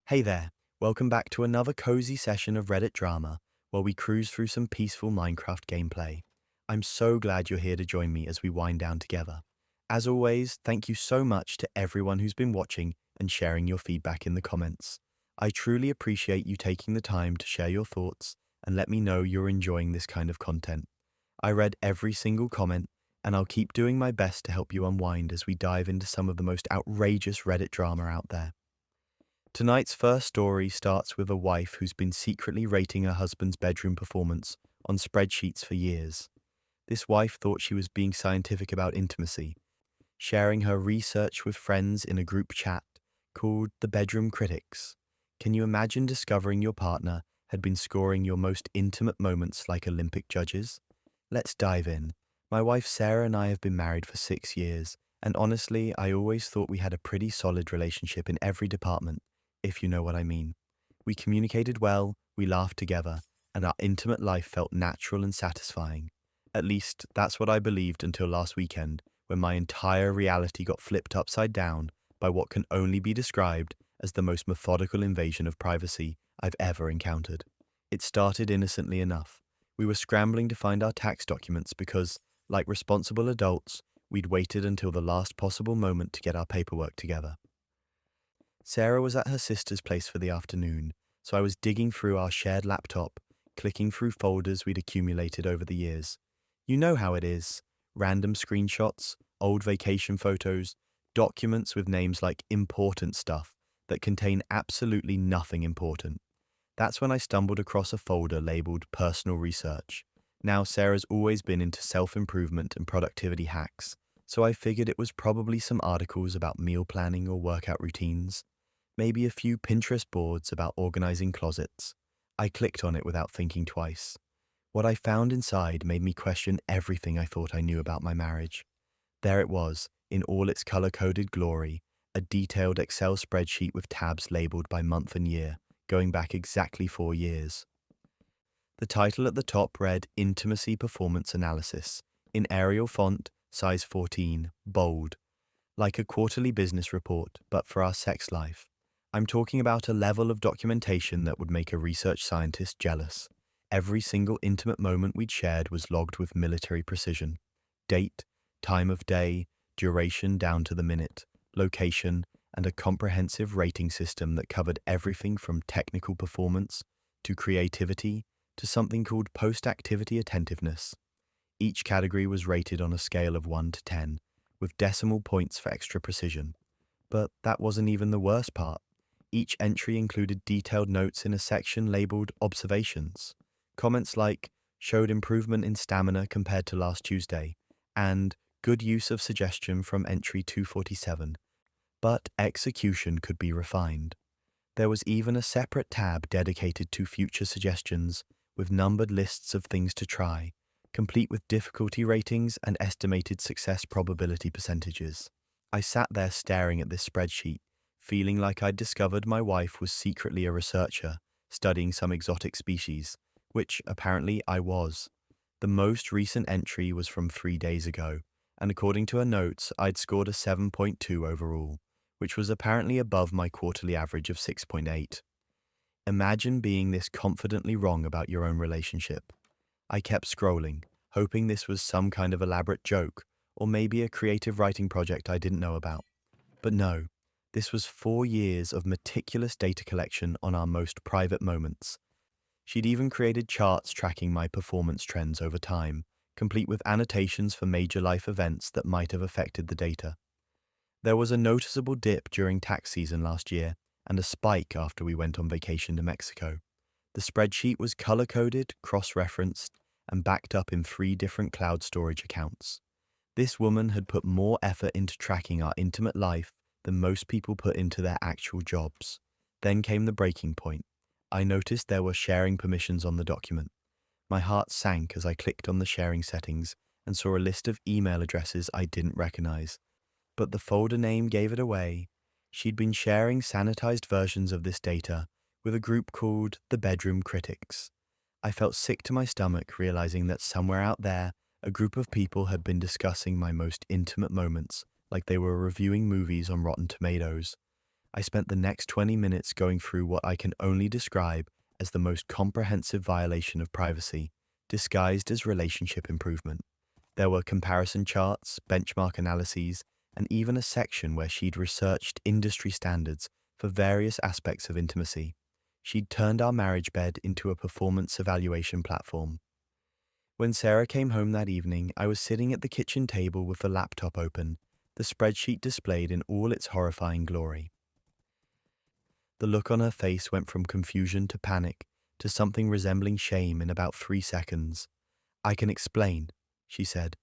Hey there, welcome back to another cozy session of Reddit drama while we cruise through some peaceful Minecraft gameplay. I'm so glad you're here to join me as we wind down together. As always, thank you so much to everyone who's been watching and sharing your feedback in the comments. I truly appreciate you taking the time to share your thoughts and let me know you're enjoying this kind of content. I read every single comment, and I'll keep doing my best to help you unwind as we dive into some of the most outrageous Reddit drama out there. Tonight's first story starts with a wife who's been secretly rating her husband's bedroom performance on spreadsheets for years. This wife thought she was being scientific about intimacy, sharing her research with friends in a group chat called the Bedroom Critics. Can you imagine discovering your partner had been scoring your most intimate moments like Olympic judges? Let's dive in. My wife Sarah and I have been married for 6 years, and honestly, I always thought we had a pretty solid relationship in every department, if you know what I mean. We communicated well, we laughed together, and our intimate life felt natural and satisfying. At least, that's what I believed until last weekend, when my entire reality got flipped upside down by what can only be described as the most methodical invasion of privacy I've ever encountered. It started innocently enough. We were scrambling to find our tax documents because, like responsible adults, we'd waited until the last possible moment to get our paperwork together. Sarah was at her sister's place for the afternoon, so I was digging through our shared laptop, clicking through folders we'd accumulated over the years. You know how it is: random screenshots, old vacation photos, documents with names like important stuff that contain absolutely nothing important. That's when I stumbled across a folder labeled personal research. Now, Sarah's always been into self-improvement and productivity hacks, so I figured it was probably some articles about meal planning or workout routines, maybe a few Pinterest boards about organizing closets. I clicked on it without thinking twice. What I found inside made me question everything I thought I knew about my marriage. There it was, in all its color-coded glory, a detailed Excel spreadsheet with tabs labeled by month and year, going back exactly 4 years. The title at the top read Intimacy Performance Analysis, in Arial font, size 14, bold, like a quarterly business report, but for our sex life. I'm talking about a level of documentation that would make a research scientist jealous. Every single intimate moment we'd shared was logged with military precision. Date, time of day, duration down to the minute, location, and a comprehensive rating system that covered everything from technical performance to creativity to something called post-activity attentiveness. Each category was rated on a scale of 1 to 10, with decimal points for extra precision. But that wasn't even the worst part. Each entry included detailed notes in a section labeled Observations. Comments like, showed improvement in stamina compared to last Tuesday, and good use of suggestion from entry 247, but execution could be refined. There was even a separate tab dedicated to future suggestions, with numbered lists of things to try, complete with difficulty ratings and estimated success probability percentages. I sat there staring at this spreadsheet, feeling like I'd discovered my wife was secretly a researcher, studying some exotic species, which apparently I was. The most recent entry was from 3 days ago, and according to her notes, I'd scored a 7.2 overall, which was apparently above my quarterly average of 6.8. Imagine being this confidently wrong about your own relationship. I kept scrolling, hoping this was some kind of elaborate joke, or maybe a creative writing project I didn't know about. But no, this was 4 years of meticulous data collection on our most private moments. She'd even created charts tracking my performance trends over time, complete with annotations for major life events that might have affected the data. There was a noticeable dip during tax season last year, and a spike after we went on vacation to Mexico. The spreadsheet was color-coded, cross-referenced, and backed up in 3 different cloud storage accounts. This woman had put more effort into tracking our intimate life than most people put into their actual jobs. Then came the breaking point. I noticed there were sharing permissions on the document. My heart sank as I clicked on the sharing settings and saw a list of email addresses I didn't recognize. But the folder name gave it away. She'd been sharing sanitized versions of this data with a group called the Bedroom Critics. I felt sick to my stomach realizing that somewhere out there, a group of people had been discussing my most intimate moments like they were reviewing movies on Rotten Tomatoes. I spent the next 20 minutes going through what I can only describe as the most comprehensive violation of privacy, disguised as relationship improvement. There were comparison charts, benchmark analyses, and even a section where she'd researched industry standards for various aspects of intimacy. She'd turned our marriage bed into a performance evaluation platform. When Sarah came home that evening, I was sitting at the kitchen table with the laptop open, the spreadsheet displayed in all its horrifying glory. The look on her face went from confusion to panic to something resembling shame in about 3 seconds. "I can explain," she said,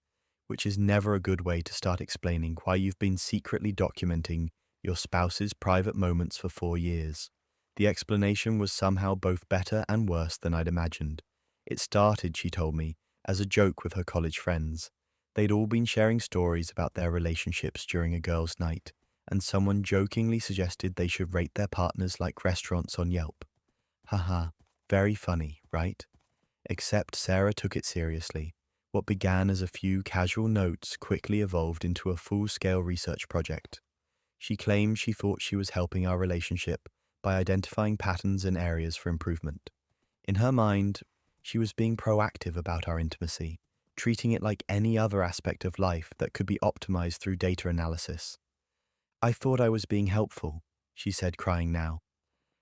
which is never a good way to start explaining why you've been secretly documenting your spouse's private moments for 4 years. The explanation was somehow both better and worse than I'd imagined. It started, she told me, as a joke with her college friends. They'd all been sharing stories about their relationships during a girls' night, and someone jokingly suggested they should rate their partners like restaurants on Yelp. Haha, very funny, right? Except Sarah took it seriously. What began as a few casual notes quickly evolved into a full-scale research project. She claimed she thought she was helping our relationship by identifying patterns and areas for improvement. In her mind, she was being proactive about our intimacy, treating it like any other aspect of life that could be optimized through data analysis. "I thought I was being helpful," she said, crying now.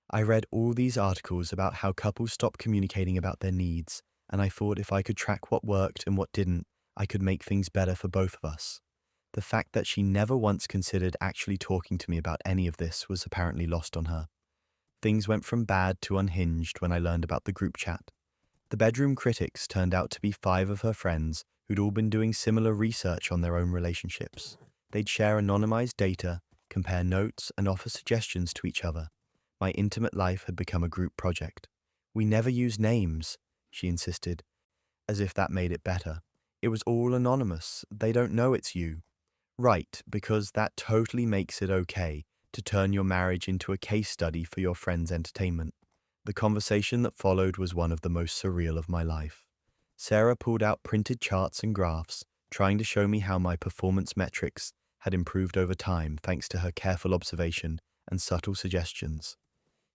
"I read all these articles about how couples stop communicating about their needs, and I thought if I could track what worked and what didn't, I could make things better for both of us." The fact that she never once considered actually talking to me about any of this was apparently lost on her. Things went from bad to unhinged when I learned about the group chat. The bedroom critics turned out to be 5 of her friends who'd all been doing similar research on their own relationships. They'd share anonymized data, compare notes, and offer suggestions to each other. My intimate life had become a group project. "We never use names," she insisted, as if that made it better. "It was all anonymous. They don't know it's you." Right, because that totally makes it okay to turn your marriage into a case study for your friends' entertainment. The conversation that followed was one of the most surreal of my life. Sarah pulled out printed charts and graphs, trying to show me how my performance metrics had improved over time thanks to her careful observation and subtle suggestions.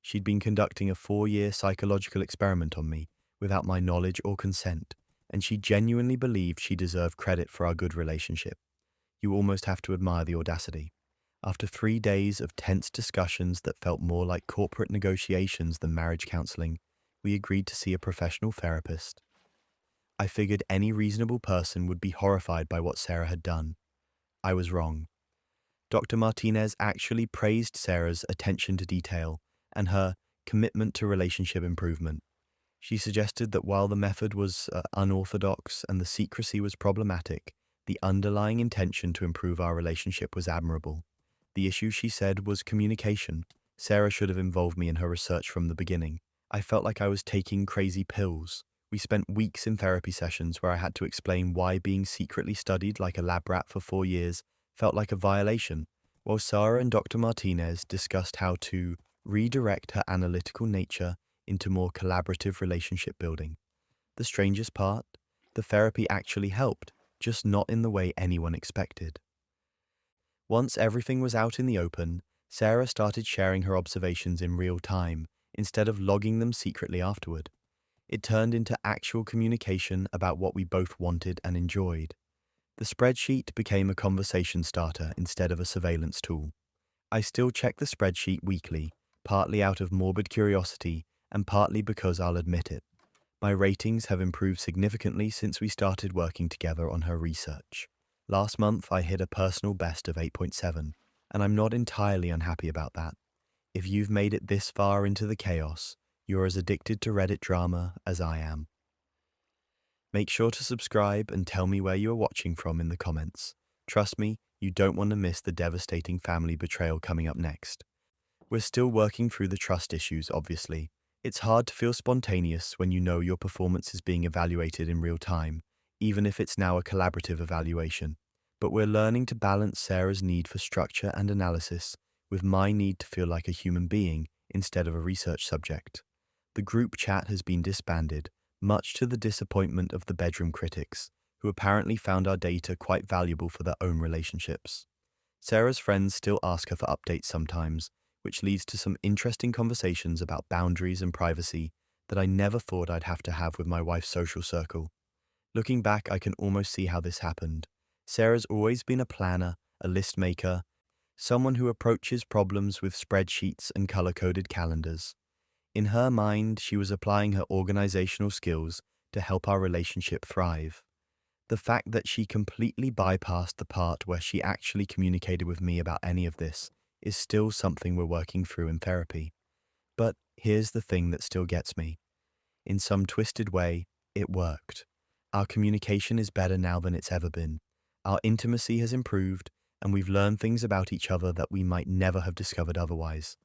She'd been conducting a 4-year psychological experiment on me without my knowledge or consent, and she genuinely believed she deserved credit for our good relationship. You almost have to admire the audacity. After 3 days of tense discussions that felt more like corporate negotiations than marriage counseling, we agreed to see a professional therapist. I figured any reasonable person would be horrified by what Sarah had done. I was wrong. Dr. Martinez actually praised Sarah's attention to detail and her commitment to relationship improvement. She suggested that while the method was unorthodox and the secrecy was problematic, the underlying intention to improve our relationship was admirable. The issue, she said, was communication. Sarah should have involved me in her research from the beginning. I felt like I was taking crazy pills. We spent weeks in therapy sessions where I had to explain why being secretly studied like a lab rat for 4 years felt like a violation, while Sarah and Dr. Martinez discussed how to redirect her analytical nature into more collaborative relationship building. The strangest part? The therapy actually helped, just not in the way anyone expected. Once everything was out in the open, Sarah started sharing her observations in real time, instead of logging them secretly afterward. It turned into actual communication about what we both wanted and enjoyed. The spreadsheet became a conversation starter instead of a surveillance tool. I still check the spreadsheet weekly, partly out of morbid curiosity and partly because I'll admit it. My ratings have improved significantly since we started working together on her research. Last month, I hit a personal best of 8.7, and I'm not entirely unhappy about that. If you've made it this far into the chaos, you're as addicted to Reddit drama as I am. Make sure to subscribe and tell me where you are watching from in the comments. Trust me, you don't want to miss the devastating family betrayal coming up next. We're still working through the trust issues, obviously. It's hard to feel spontaneous when you know your performance is being evaluated in real time, even if it's now a collaborative evaluation. But we're learning to balance Sarah's need for structure and analysis with my need to feel like a human being instead of a research subject. The group chat has been disbanded, much to the disappointment of the bedroom critics, who apparently found our data quite valuable for their own relationships. Sarah's friends still ask her for updates sometimes, which leads to some interesting conversations about boundaries and privacy that I never thought I'd have to have with my wife's social circle. Looking back, I can almost see how this happened. Sarah's always been a planner, a list maker, someone who approaches problems with spreadsheets and color coded calendars. In her mind, she was applying her organizational skills to help our relationship thrive. The fact that she completely bypassed the part where she actually communicated with me about any of this is still something we're working through in therapy. But here's the thing that still gets me. In some twisted way, it worked. Our communication is better now than it's ever been. Our intimacy has improved, and we've learned things about each other that we might never have discovered otherwise.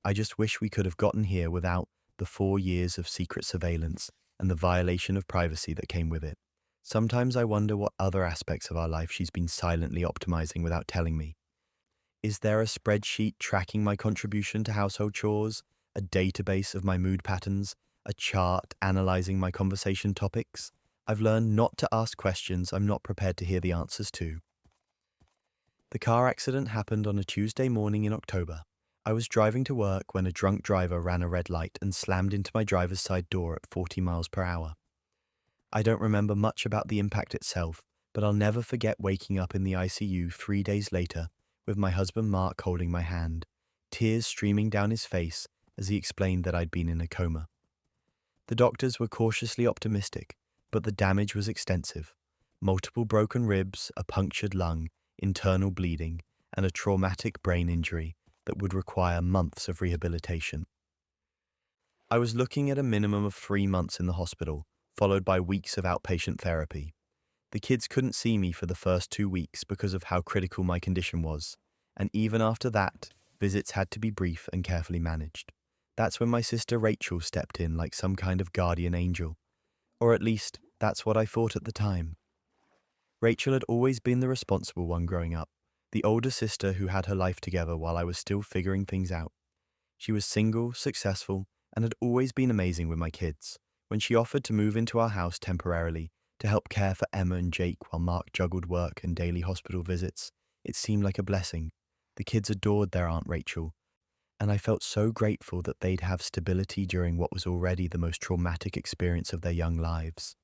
I just wish we could have gotten here without the 4 years of secret surveillance and the violation of privacy that came with it. Sometimes I wonder what other aspects of our life she's been silently optimizing without telling me. Is there a spreadsheet tracking my contribution to household chores, a database of my mood patterns, a chart analyzing my conversation topics? I've learned not to ask questions I'm not prepared to hear the answers to. The car accident happened on a Tuesday morning in October. I was driving to work when a drunk driver ran a red light and slammed into my driver's side door at 40 miles per hour. I don't remember much about the impact itself, but I'll never forget waking up in the ICU 3 days later with my husband Mark holding my hand, tears streaming down his face as he explained that I'd been in a coma. The doctors were cautiously optimistic, but the damage was extensive. Multiple broken ribs, a punctured lung, internal bleeding, and a traumatic brain injury that would require months of rehabilitation. I was looking at a minimum of 3 months in the hospital, followed by weeks of outpatient therapy. The kids couldn't see me for the first 2 weeks because of how critical my condition was, and even after that, visits had to be brief and carefully managed. That's when my sister Rachel stepped in like some kind of guardian angel. Or at least, that's what I thought at the time. Rachel had always been the responsible one growing up, the older sister who had her life together while I was still figuring things out. She was single, successful, and had always been amazing with my kids. When she offered to move into our house temporarily to help care for Emma and Jake while Mark juggled work and daily hospital visits, it seemed like a blessing. The kids adored their Aunt Rachel, and I felt so grateful that they'd have stability during what was already the most traumatic experience of their young lives.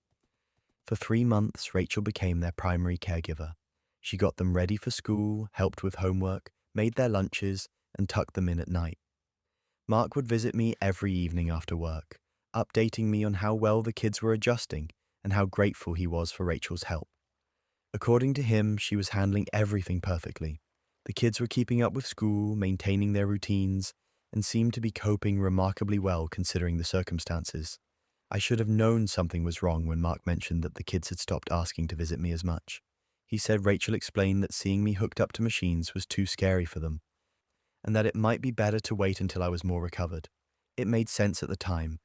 For 3 months, Rachel became their primary caregiver. She got them ready for school, helped with homework, made their lunches, and tucked them in at night. Mark would visit me every evening after work, updating me on how well the kids were adjusting and how grateful he was for Rachel's help. According to him, she was handling everything perfectly. The kids were keeping up with school, maintaining their routines, and seemed to be coping remarkably well considering the circumstances. I should have known something was wrong when Mark mentioned that the kids had stopped asking to visit me as much. He said Rachel explained that seeing me hooked up to machines was too scary for them, and that it might be better to wait until I was more recovered. It made sense at the time.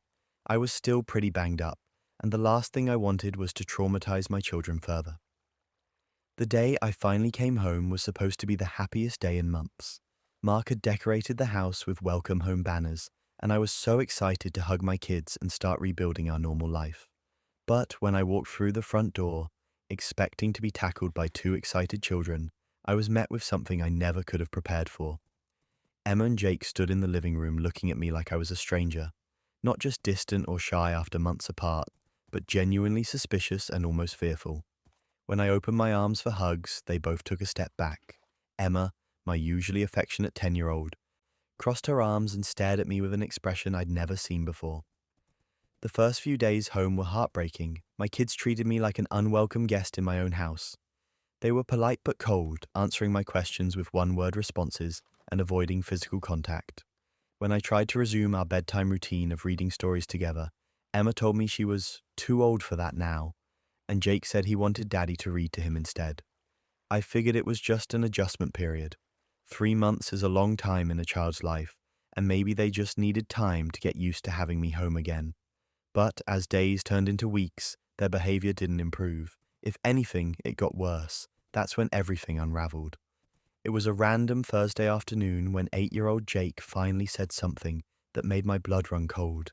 I was still pretty banged up, and the last thing I wanted was to traumatize my children further. The day I finally came home was supposed to be the happiest day in months. Mark had decorated the house with welcome home banners, and I was so excited to hug my kids and start rebuilding our normal life. But when I walked through the front door, expecting to be tackled by 2 excited children, I was met with something I never could have prepared for. Emma and Jake stood in the living room looking at me like I was a stranger, not just distant or shy after months apart, but genuinely suspicious and almost fearful. When I opened my arms for hugs, they both took a step back. Emma, my usually affectionate 10-year-old, crossed her arms and stared at me with an expression I'd never seen before. The first few days home were heartbreaking. My kids treated me like an unwelcome guest in my own house. They were polite but cold, answering my questions with one-word responses and avoiding physical contact. When I tried to resume our bedtime routine of reading stories together, Emma told me she was too old for that now, and Jake said he wanted Daddy to read to him instead. I figured it was just an adjustment period. 3 months is a long time in a child's life, and maybe they just needed time to get used to having me home again. But as days turned into weeks, their behavior didn't improve. If anything, it got worse. That's when everything unraveled. It was a random Thursday afternoon when 8-year-old Jake finally said something that made my blood run cold.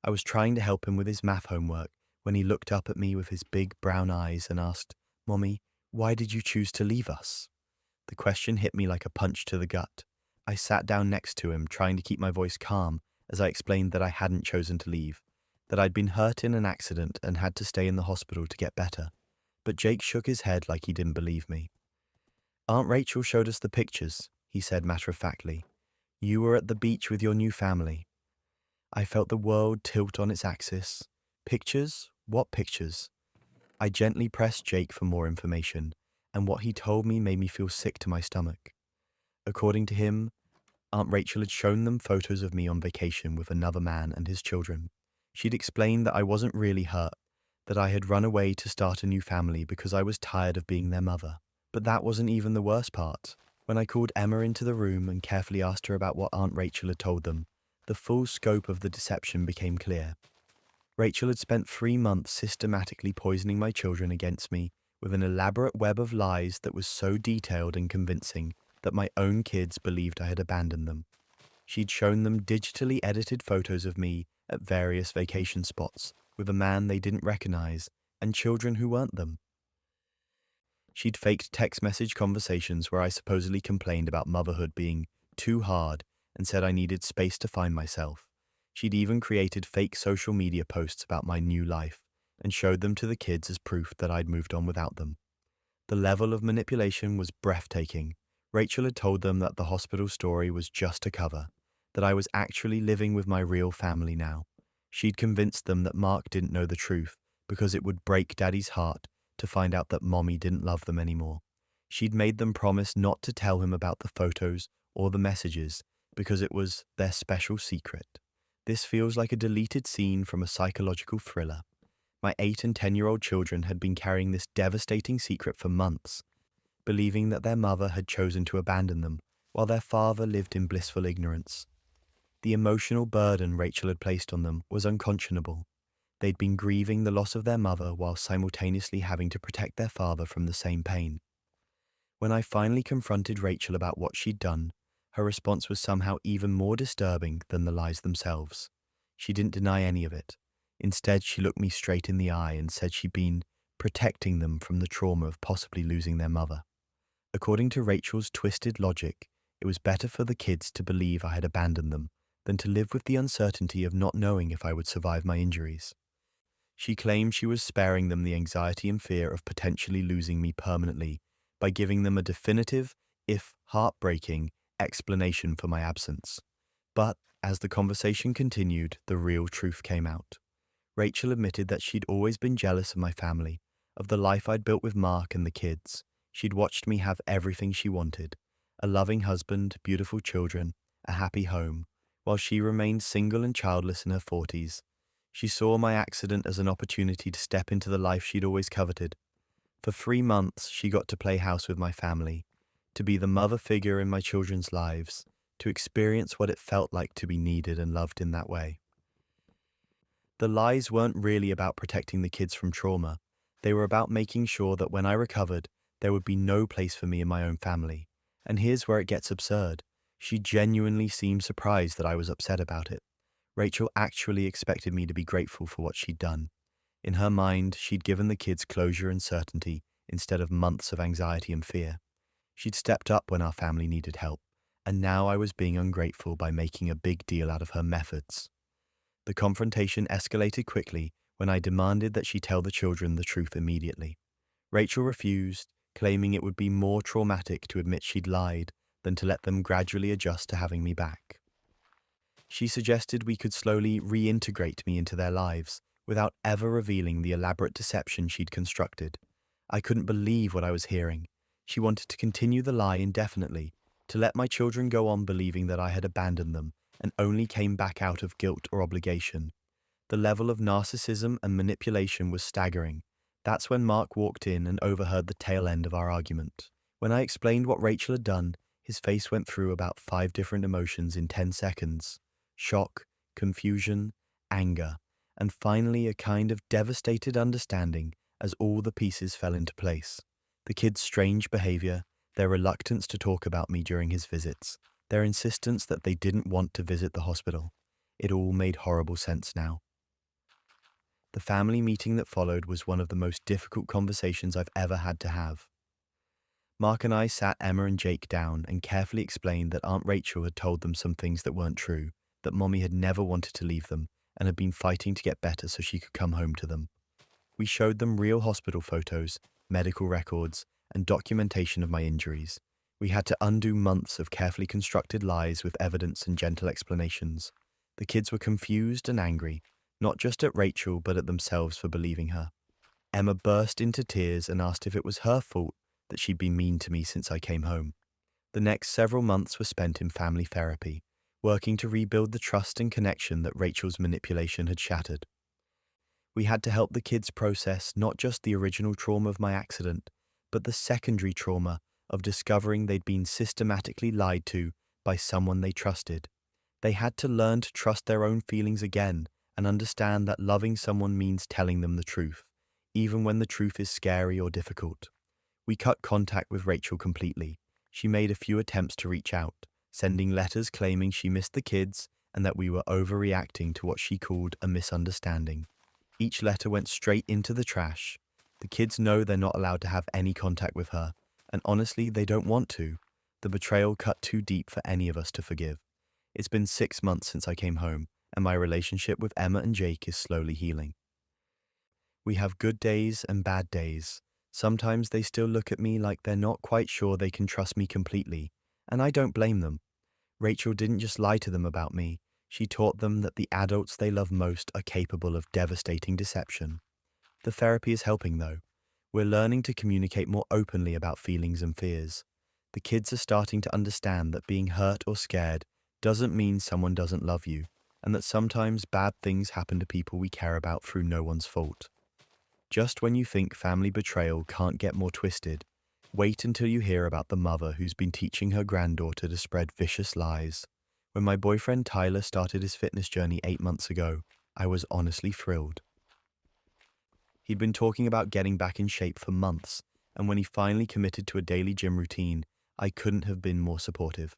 I was trying to help him with his math homework when he looked up at me with his big brown eyes and asked, "Mommy, why did you choose to leave us?" The question hit me like a punch to the gut. I sat down next to him, trying to keep my voice calm as I explained that I hadn't chosen to leave, that I'd been hurt in an accident and had to stay in the hospital to get better. But Jake shook his head like he didn't believe me. Aunt Rachel showed us the pictures, he said matter-of-factly. You were at the beach with your new family. I felt the world tilt on its axis. Pictures? What pictures? I gently pressed Jake for more information, and what he told me made me feel sick to my stomach. According to him, Aunt Rachel had shown them photos of me on vacation with another man and his children. She'd explained that I wasn't really hurt, that I had run away to start a new family because I was tired of being their mother. But that wasn't even the worst part. When I called Emma into the room and carefully asked her about what Aunt Rachel had told them, the full scope of the deception became clear. Rachel had spent 3 months systematically poisoning my children against me with an elaborate web of lies that was so detailed and convincing that my own kids believed I had abandoned them. She'd shown them digitally edited photos of me at various vacation spots with a man they didn't recognize and children who weren't them. She'd faked text message conversations where I supposedly complained about motherhood being too hard and said I needed space to find myself. She'd even created fake social media posts about my new life and showed them to the kids as proof that I'd moved on without them. The level of manipulation was breathtaking. Rachel had told them that the hospital story was just a cover, that I was actually living with my real family now. She'd convinced them that Mark didn't know the truth because it would break Daddy's heart to find out that Mommy didn't love them anymore. She'd made them promise not to tell him about the photos or the messages because it was their special secret. This feels like a deleted scene from a psychological thriller. My 8 and 10-year-old children had been carrying this devastating secret for months, believing that their mother had chosen to abandon them while their father lived in blissful ignorance. The emotional burden Rachel had placed on them was unconscionable. They'd been grieving the loss of their mother while simultaneously having to protect their father from the same pain. When I finally confronted Rachel about what she'd done, her response was somehow even more disturbing than the lies themselves. She didn't deny any of it. Instead, she looked me straight in the eye and said she'd been protecting them from the trauma of possibly losing their mother. According to Rachel's twisted logic, it was better for the kids to believe I had abandoned them than to live with the uncertainty of not knowing if I would survive my injuries. She claimed she was sparing them the anxiety and fear of potentially losing me permanently by giving them a definitive, if heartbreaking, explanation for my absence. But as the conversation continued, the real truth came out. Rachel admitted that she'd always been jealous of my family, of the life I'd built with Mark and the kids. She'd watched me have everything she wanted, a loving husband, beautiful children, a happy home, while she remained single and childless in her 40s. She saw my accident as an opportunity to step into the life she'd always coveted. For 3 months, she got to play house with my family, to be the mother figure in my children's lives, to experience what it felt like to be needed and loved in that way. The lies weren't really about protecting the kids from trauma. They were about making sure that when I recovered, there would be no place for me in my own family. And here's where it gets absurd. She genuinely seemed surprised that I was upset about it. Rachel actually expected me to be grateful for what she'd done. In her mind, she'd given the kids closure and certainty instead of months of anxiety and fear. She'd stepped up when our family needed help, and now I was being ungrateful by making a big deal out of her methods. The confrontation escalated quickly when I demanded that she tell the children the truth immediately. Rachel refused, claiming it would be more traumatic to admit she'd lied than to let them gradually adjust to having me back. She suggested we could slowly reintegrate me into their lives without ever revealing the elaborate deception she'd constructed. I couldn't believe what I was hearing. She wanted to continue the lie indefinitely, to let my children go on believing that I had abandoned them and only came back out of guilt or obligation. The level of narcissism and manipulation was staggering. That's when Mark walked in and overheard the tail end of our argument. When I explained what Rachel had done, his face went through about 5 different emotions in 10 seconds. Shock, confusion, anger, and finally a kind of devastated understanding as all the pieces fell into place. The kids' strange behavior, their reluctance to talk about me during his visits, their insistence that they didn't want to visit the hospital. It all made horrible sense now. The family meeting that followed was one of the most difficult conversations I've ever had to have. Mark and I sat Emma and Jake down and carefully explained that Aunt Rachel had told them some things that weren't true, that Mommy had never wanted to leave them and had been fighting to get better so she could come home to them. We showed them real hospital photos, medical records, and documentation of my injuries. We had to undo months of carefully constructed lies with evidence and gentle explanations. The kids were confused and angry, not just at Rachel but at themselves for believing her. Emma burst into tears and asked if it was her fault that she'd been mean to me since I came home. The next several months were spent in family therapy, working to rebuild the trust and connection that Rachel's manipulation had shattered. We had to help the kids process not just the original trauma of my accident, but the secondary trauma of discovering they'd been systematically lied to by someone they trusted. They had to learn to trust their own feelings again and understand that loving someone means telling them the truth, even when the truth is scary or difficult. We cut contact with Rachel completely. She made a few attempts to reach out, sending letters claiming she missed the kids and that we were overreacting to what she called a misunderstanding. Each letter went straight into the trash. The kids know they're not allowed to have any contact with her, and honestly, they don't want to. The betrayal cut too deep for any of us to forgive. It's been 6 months since I came home, and my relationship with Emma and Jake is slowly healing. We have good days and bad days. Sometimes they still look at me like they're not quite sure they can trust me completely, and I don't blame them. Rachel didn't just lie to them about me. She taught them that the adults they love most are capable of devastating deception. The therapy is helping, though. We're learning to communicate more openly about feelings and fears. The kids are starting to understand that being hurt or scared doesn't mean someone doesn't love you, and that sometimes bad things happen to people we care about through no one's fault. Just when you think family betrayal can't get more twisted, wait until you hear about the mother who's been teaching her granddaughter to spread vicious lies. When my boyfriend Tyler started his fitness journey 8 months ago, I was honestly thrilled. He'd been talking about getting back in shape for months, and when he finally committed to a daily gym routine, I couldn't have been more supportive.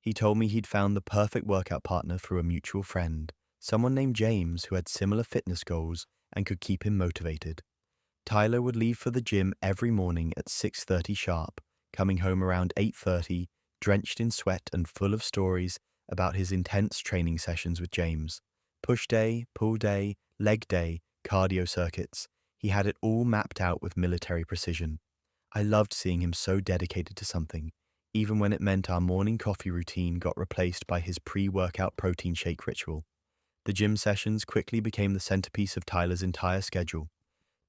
He told me he'd found the perfect workout partner through a mutual friend, someone named James who had similar fitness goals and could keep him motivated. Tyler would leave for the gym every morning at 6:30 sharp, coming home around 8:30, drenched in sweat and full of stories about his intense training sessions with James. Push day, pull day, leg day, cardio circuits. He had it all mapped out with military precision. I loved seeing him so dedicated to something, even when it meant our morning coffee routine got replaced by his pre-workout protein shake ritual. The gym sessions quickly became the centerpiece of Tyler's entire schedule.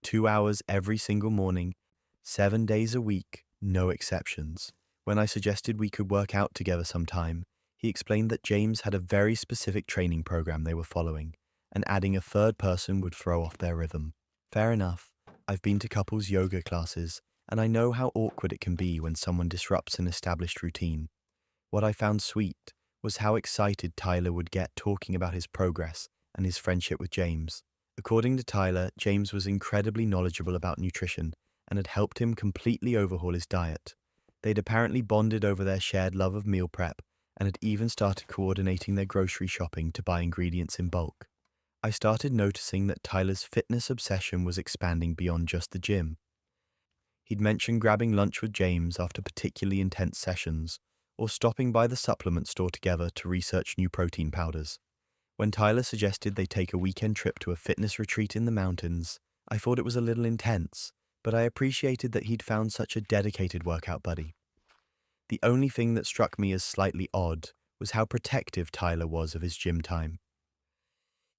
2 hours every single morning, 7 days a week, no exceptions. When I suggested we could work out together sometime, he explained that James had a very specific training program they were following, and adding a third person would throw off their rhythm. Fair enough. I've been to couples yoga classes, and I know how awkward it can be when someone disrupts an established routine. What I found sweet was how excited Tyler would get talking about his progress and his friendship with James. According to Tyler, James was incredibly knowledgeable about nutrition and had helped him completely overhaul his diet. They'd apparently bonded over their shared love of meal prep and had even started coordinating their grocery shopping to buy ingredients in bulk. I started noticing that Tyler's fitness obsession was expanding beyond just the gym. He'd mentioned grabbing lunch with James after particularly intense sessions, or stopping by the supplement store together to research new protein powders. When Tyler suggested they take a weekend trip to a fitness retreat in the mountains, I thought it was a little intense, but I appreciated that he'd found such a dedicated workout buddy. The only thing that struck me as slightly odd was how protective Tyler was of his gym time.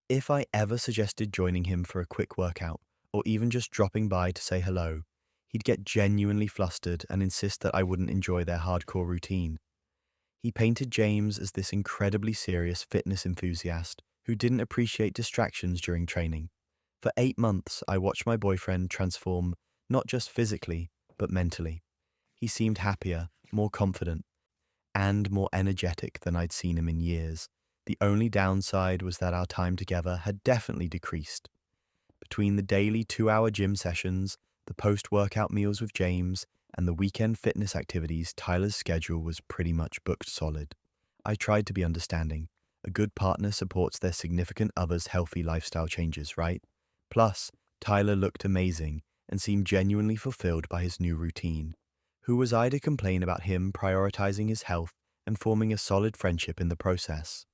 If I ever suggested joining him for a quick workout, or even just dropping by to say hello, he'd get genuinely flustered and insist that I wouldn't enjoy their hardcore routine. He painted James as this incredibly serious fitness enthusiast who didn't appreciate distractions during training. For 8 months, I watched my boyfriend transform not just physically, but mentally. He seemed happier, more confident, and more energetic than I'd seen him in years. The only downside was that our time together had definitely decreased. Between the daily 2-hour gym sessions, the post-workout meals with James, and the weekend fitness activities, Tyler's schedule was pretty much booked solid. I tried to be understanding. A good partner supports their significant other's healthy lifestyle changes, right? Plus, Tyler looked amazing and seemed genuinely fulfilled by his new routine. Who was I to complain about him prioritizing his health and forming a solid friendship in the process?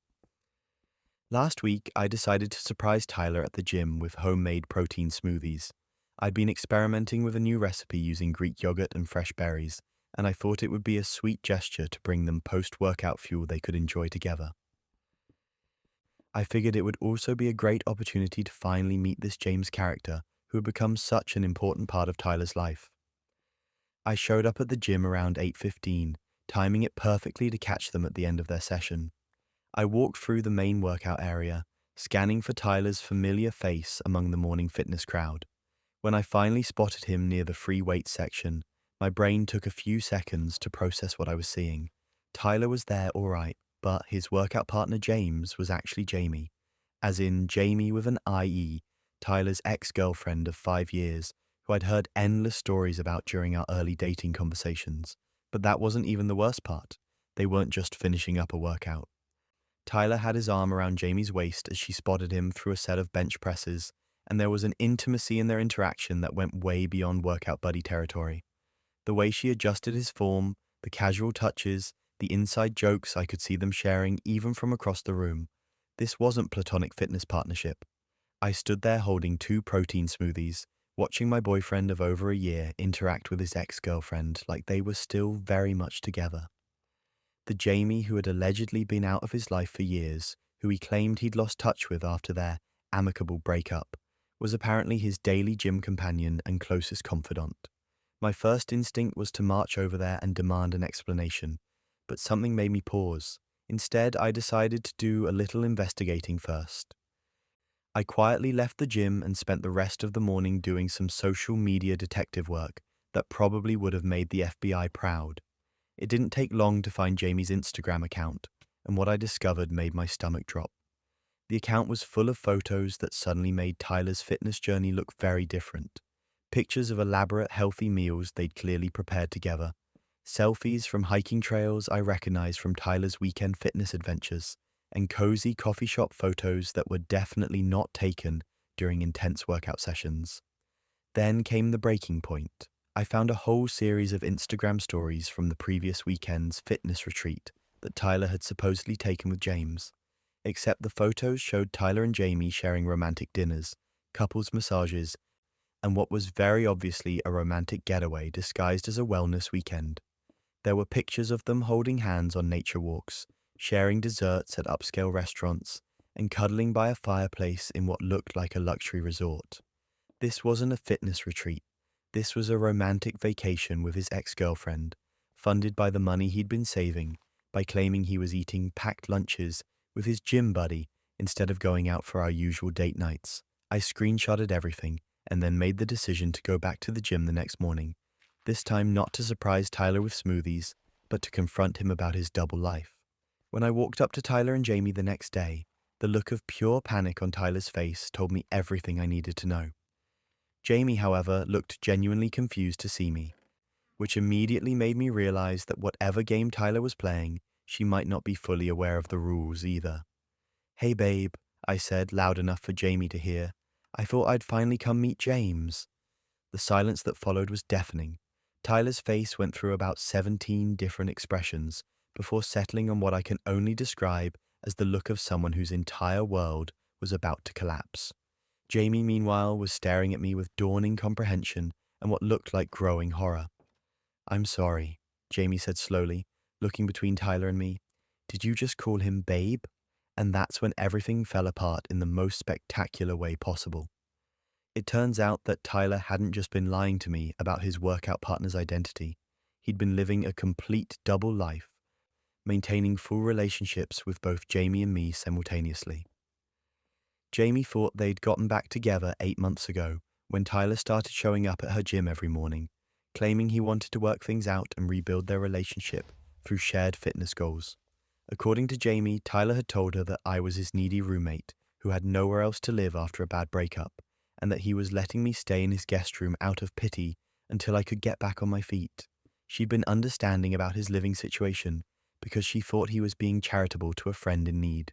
Last week, I decided to surprise Tyler at the gym with homemade protein smoothies. I'd been experimenting with a new recipe using Greek yogurt and fresh berries, and I thought it would be a sweet gesture to bring them post-workout fuel they could enjoy together. I figured it would also be a great opportunity to finally meet this James character who had become such an important part of Tyler's life. I showed up at the gym around 8:15, timing it perfectly to catch them at the end of their session. I walked through the main workout area, scanning for Tyler's familiar face among the morning fitness crowd. When I finally spotted him near the free weights section, my brain took a few seconds to process what I was seeing. Tyler was there all right, but his workout partner James was actually Jamie, as in Jamie with an IE, Tyler's ex-girlfriend of 5 years, who I'd heard endless stories about during our early dating conversations. But that wasn't even the worst part. They weren't just finishing up a workout. Tyler had his arm around Jamie's waist as she spotted him through a set of bench presses, and there was an intimacy in their interaction that went way beyond workout buddy territory. The way she adjusted his form, the casual touches, the inside jokes I could see them sharing even from across the room. This wasn't platonic fitness partnership. I stood there holding 2 protein smoothies, watching my boyfriend of over a year interact with his ex-girlfriend like they were still very much together. The Jamie who had allegedly been out of his life for years, who he claimed he'd lost touch with after their amicable breakup, was apparently his daily gym companion and closest confidant. My first instinct was to march over there and demand an explanation, but something made me pause. Instead, I decided to do a little investigating first. I quietly left the gym and spent the rest of the morning doing some social media detective work that probably would have made the FBI proud. It didn't take long to find Jamie's Instagram account, and what I discovered made my stomach drop. The account was full of photos that suddenly made Tyler's fitness journey look very different. Pictures of elaborate, healthy meals they'd clearly prepared together. Selfies from hiking trails I recognized from Tyler's weekend fitness adventures, and cozy coffee shop photos that were definitely not taken during intense workout sessions. Then came the breaking point. I found a whole series of Instagram stories from the previous weekend's fitness retreat that Tyler had supposedly taken with James. Except the photos showed Tyler and Jamie sharing romantic dinners, couples massages, and what was very obviously a romantic getaway disguised as a wellness weekend. There were pictures of them holding hands on nature walks, sharing desserts at upscale restaurants, and cuddling by a fireplace in what looked like a luxury resort. This wasn't a fitness retreat. This was a romantic vacation with his ex-girlfriend, funded by the money he'd been saving, by claiming he was eating packed lunches with his gym buddy instead of going out for our usual date nights. I screenshotted everything and then made the decision to go back to the gym the next morning, this time not to surprise Tyler with smoothies, but to confront him about his double life. When I walked up to Tyler and Jamie the next day, the look of pure panic on Tyler's face told me everything I needed to know. Jamie, however, looked genuinely confused to see me, which immediately made me realize that whatever game Tyler was playing, she might not be fully aware of the rules either. "Hey babe," I said loud enough for Jamie to hear. "I thought I'd finally come meet James." The silence that followed was deafening. Tyler's face went through about 17 different expressions before settling on what I can only describe as the look of someone whose entire world was about to collapse. Jamie, meanwhile, was staring at me with dawning comprehension and what looked like growing horror. "I'm sorry," Jamie said slowly, looking between Tyler and me. "Did you just call him babe?" And that's when everything fell apart in the most spectacular way possible. It turns out that Tyler hadn't just been lying to me about his workout partner's identity. He'd been living a complete double life, maintaining full relationships with both Jamie and me simultaneously. Jamie thought they'd gotten back together 8 months ago when Tyler started showing up at her gym every morning, claiming he wanted to work things out and rebuild their relationship through shared fitness goals. According to Jamie, Tyler had told her that I was his needy roommate who had nowhere else to live after a bad breakup, and that he was letting me stay in his guest room out of pity until I could get back on my feet. She'd been understanding about his living situation because she thought he was being charitable to a friend in need.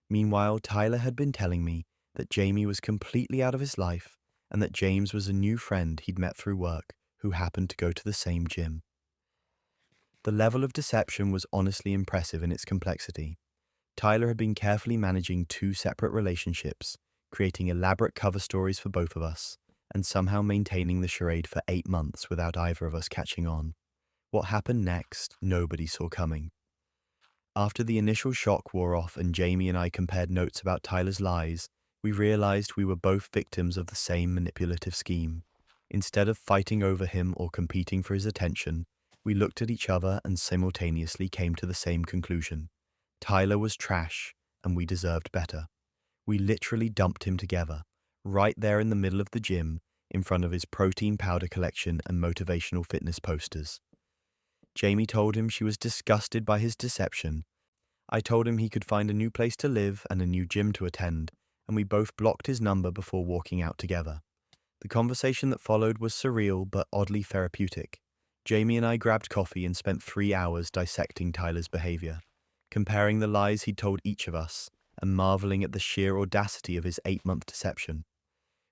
Meanwhile, Tyler had been telling me that Jamie was completely out of his life and that James was a new friend he'd met through work who happened to go to the same gym. The level of deception was honestly impressive in its complexity. Tyler had been carefully managing two separate relationships, creating elaborate cover stories for both of us, and somehow maintaining the charade for 8 months without either of us catching on. What happened next, nobody saw coming. After the initial shock wore off and Jamie and I compared notes about Tyler's lies, we realized we were both victims of the same manipulative scheme. Instead of fighting over him or competing for his attention, we looked at each other and simultaneously came to the same conclusion. Tyler was trash, and we deserved better. We literally dumped him together, right there in the middle of the gym, in front of his protein powder collection and motivational fitness posters. Jamie told him she was disgusted by his deception. I told him he could find a new place to live and a new gym to attend, and we both blocked his number before walking out together. The conversation that followed was surreal but oddly therapeutic. Jamie and I grabbed coffee and spent 3 hours dissecting Tyler's behavior, comparing the lies he'd told each of us, and marveling at the sheer audacity of his 8-month deception.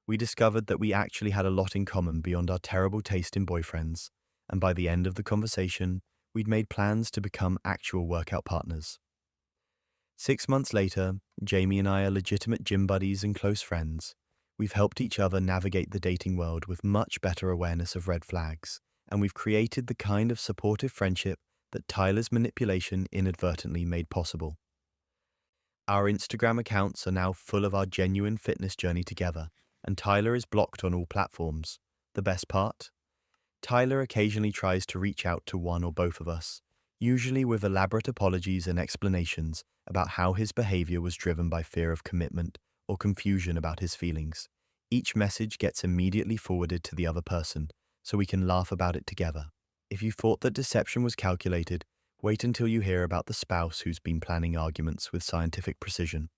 We discovered that we actually had a lot in common beyond our terrible taste in boyfriends, and by the end of the conversation, we'd made plans to become actual workout partners. 6 months later, Jamie and I are legitimate gym buddies and close friends. We've helped each other navigate the dating world with much better awareness of red flags, and we've created the kind of supportive friendship that Tyler's manipulation inadvertently made possible. Our Instagram accounts are now full of our genuine fitness journey together, and Tyler is blocked on all platforms. The best part? Tyler occasionally tries to reach out to one or both of us, usually with elaborate apologies and explanations about how his behavior was driven by fear of commitment or confusion about his feelings. Each message gets immediately forwarded to the other person, so we can laugh about it together. If you thought that deception was calculated, wait until you hear about the spouse who's been planning arguments with scientific precision.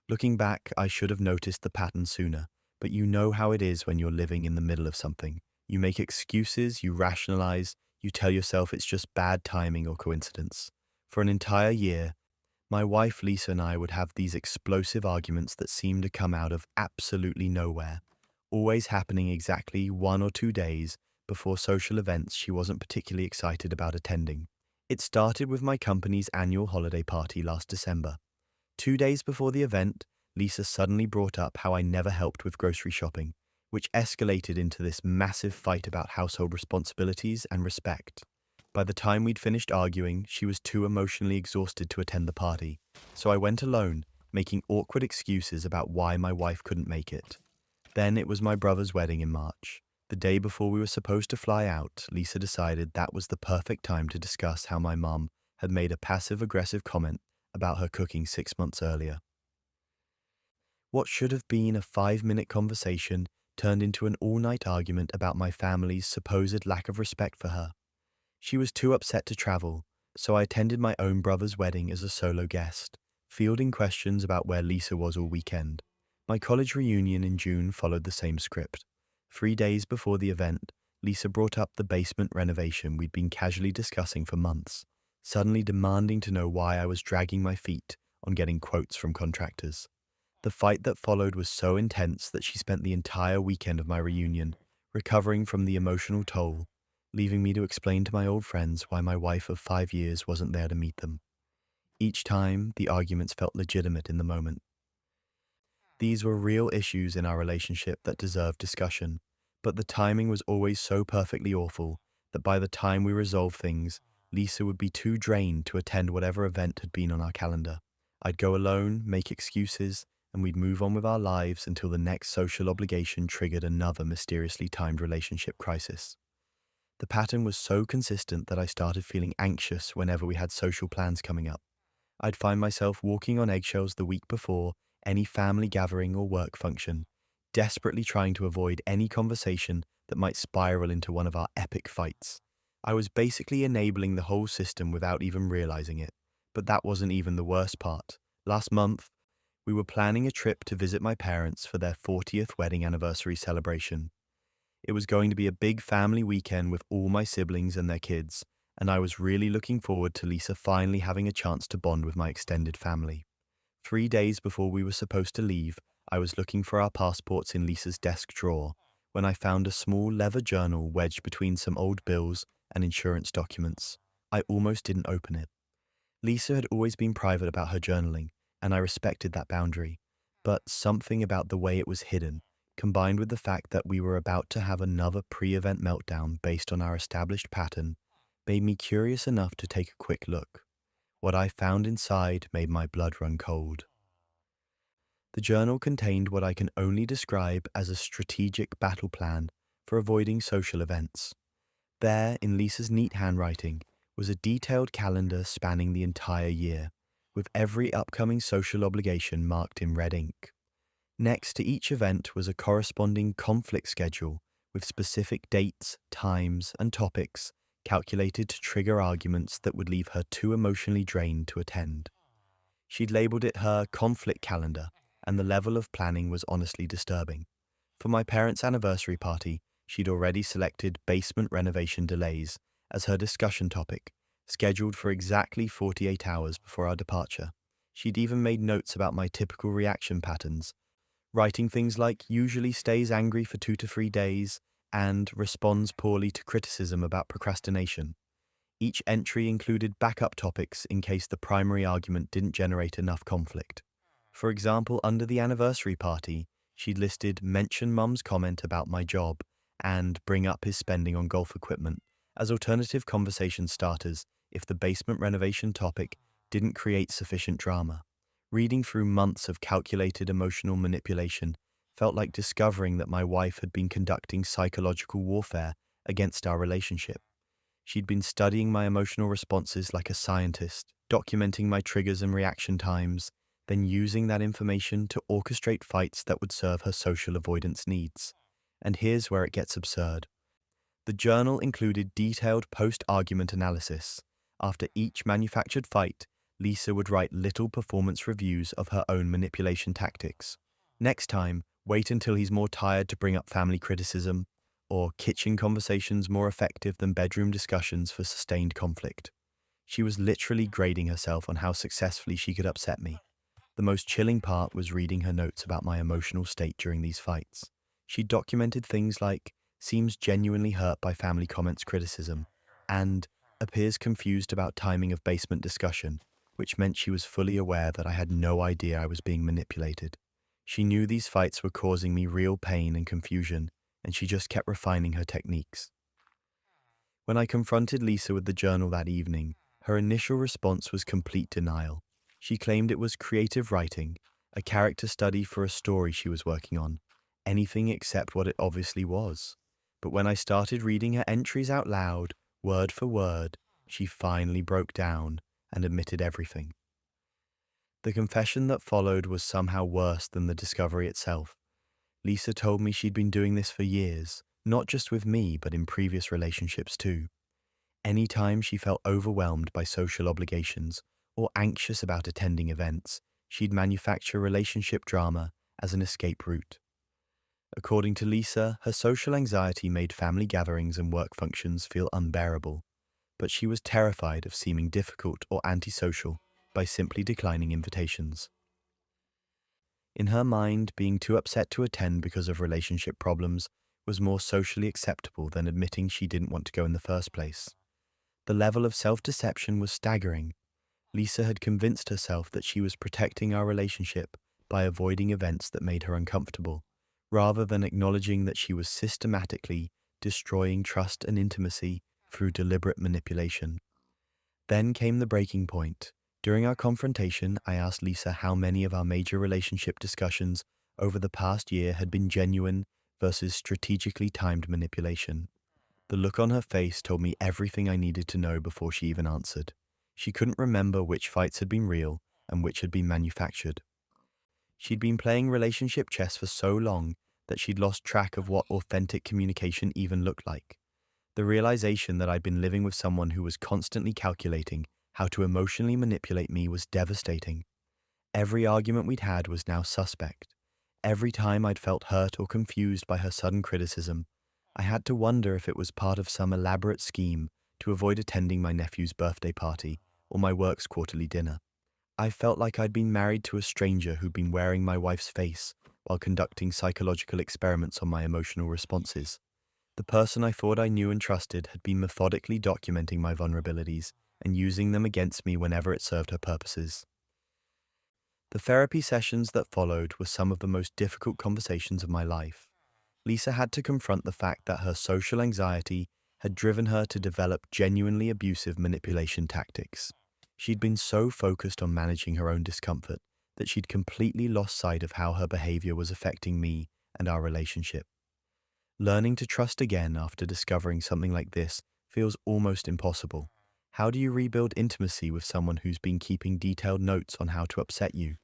Looking back, I should have noticed the pattern sooner, but you know how it is when you're living in the middle of something. You make excuses, you rationalize, you tell yourself it's just bad timing or coincidence. For an entire year, my wife Lisa and I would have these explosive arguments that seemed to come out of absolutely nowhere, always happening exactly 1 or 2 days before social events she wasn't particularly excited about attending. It started with my company's annual holiday party last December. 2 days before the event, Lisa suddenly brought up how I never helped with grocery shopping, which escalated into this massive fight about household responsibilities and respect. By the time we'd finished arguing, she was too emotionally exhausted to attend the party, so I went alone, making awkward excuses about why my wife couldn't make it. Then it was my brother's wedding in March. The day before we were supposed to fly out, Lisa decided that was the perfect time to discuss how my mum had made a passive-aggressive comment about her cooking 6 months earlier. What should have been a 5-minute conversation turned into an all-night argument about my family's supposed lack of respect for her. She was too upset to travel, so I attended my own brother's wedding as a solo guest, fielding questions about where Lisa was all weekend. My college reunion in June followed the same script. 3 days before the event, Lisa brought up the basement renovation we'd been casually discussing for months, suddenly demanding to know why I was dragging my feet on getting quotes from contractors. The fight that followed was so intense that she spent the entire weekend of my reunion recovering from the emotional toll, leaving me to explain to my old friends why my wife of 5 years wasn't there to meet them. Each time, the arguments felt legitimate in the moment. These were real issues in our relationship that deserved discussion, but the timing was always so perfectly awful that by the time we resolved things, Lisa would be too drained to attend whatever event had been on our calendar. I'd go alone, make excuses, and we'd move on with our lives until the next social obligation triggered another mysteriously timed relationship crisis. The pattern was so consistent that I started feeling anxious whenever we had social plans coming up. I'd find myself walking on eggshells the week before any family gathering or work function, desperately trying to avoid any conversation that might spiral into one of our epic fights. I was basically enabling the whole system without even realizing it. But that wasn't even the worst part. Last month, we were planning a trip to visit my parents for their 40th wedding anniversary celebration. It was going to be a big family weekend with all my siblings and their kids, and I was really looking forward to Lisa finally having a chance to bond with my extended family. 3 days before we were supposed to leave, I was looking for our passports in Lisa's desk drawer when I found a small leather journal wedged between some old bills and insurance documents. I almost didn't open it. Lisa had always been private about her journaling, and I respected that boundary. But something about the way it was hidden, combined with the fact that we were about to have another pre-event meltdown based on our established pattern, made me curious enough to take a quick look. What I found inside made my blood run cold. The journal contained what I can only describe as a strategic battle plan for avoiding social events. There, in Lisa's neat handwriting, was a detailed calendar spanning the entire year, with every upcoming social obligation marked in red ink. Next to each event was a corresponding conflict schedule with specific dates, times, and topics calculated to trigger arguments that would leave her too emotionally drained to attend. She'd labeled it her conflict calendar, and the level of planning was honestly disturbing. For my parents' anniversary party, she'd already selected basement renovation delays as her discussion topic, scheduled for exactly 48 hours before our departure. She'd even made notes about my typical reaction patterns, writing things like usually stays angry for 2 to 3 days and responds poorly to criticism about procrastination. Each entry included backup topics in case the primary argument didn't generate enough conflict. For example, under the anniversary party, she'd listed mention mum's comment about my job and bring up his spending on golf equipment as alternative conversation starters if the basement renovation topic didn't create sufficient drama. Reading through months of calculated emotional manipulation felt like discovering that my wife had been conducting psychological warfare against our relationship. She'd been studying my emotional responses like a scientist, documenting my triggers and reaction times, then using that information to orchestrate fights that would serve her social avoidance needs. And here's where it gets absurd. The journal included detailed post-argument analysis. After each manufactured fight, Lisa would write little performance reviews of her own manipulation tactics. Next time, wait until he's more tired to bring up family criticism, or kitchen conversations more effective than bedroom discussions for sustained conflict. She was literally grading herself on how successfully she could upset me. The most chilling part was reading her notes about my emotional state during these fights. She documented things like, seems genuinely hurt by family comments criticism, and appears confused about timing of basement discussion, which meant she was fully aware that I had no idea I was being manipulated. She knew these fights were causing me real pain and confusion, and she just kept refining her techniques. When I confronted Lisa with the journal that evening, her initial response was complete denial. She claimed it was creative writing, a character study for a story she was working on, anything except what it obviously was. But when I started reading her entries out loud, word for word, she finally broke down and admitted everything. The confession that followed was somehow worse than the discovery itself. Lisa told me she'd been doing this for years, not just with me, but in previous relationships too. Anytime she felt overwhelmed by social obligations or anxious about attending events, she'd manufacture relationship drama as an escape route. According to Lisa, her social anxiety made family gatherings and work functions feel unbearable, but she was terrified of seeming difficult or antisocial by simply declining invitations. In her mind, being too upset to attend because of relationship problems was more socially acceptable than admitting she didn't want to go in the first place. The level of self-deception was staggering. Lisa had convinced herself that she was protecting our relationship by avoiding events that made her uncomfortable, rather than acknowledging that she was systematically destroying trust and intimacy through deliberate manipulation. Then came the breaking point. During our confrontation, I asked Lisa how many of our major relationship discussions over the past year had been genuine versus strategically timed manipulation. The look on her face told me everything I needed to know before she even answered. She couldn't remember which fights had been real and which had been manufactured. She'd been playing relationship chess for so long that she'd lost track of what authentic communication even looked like. The realization that I'd been living with someone who was constantly calculating how to emotionally manipulate me was devastating. Every argument we'd had was now suspect. Every time I'd felt hurt or confused by her sudden criticism, I had to wonder if it was part of some elaborate scheme to avoid attending my nephew's birthday party or my work's quarterly dinner. I felt like I'd been married to a stranger who'd been wearing my wife's face while conducting psychological experiments on my emotional responses. The person I thought I knew and trusted had been methodically documenting my vulnerabilities and using them against me whenever it served her purposes. The therapy sessions that followed were some of the most difficult conversations of my life. Lisa had to confront the fact that her social anxiety had driven her to develop genuinely abusive manipulation tactics. She'd been so focused on managing her own discomfort that she'd completely lost sight of how her behavior was affecting me and our relationship. Learning to trust again after discovering something like this feels almost impossible. How do you rebuild intimacy with someone who's been keeping detailed notes on how to upset you?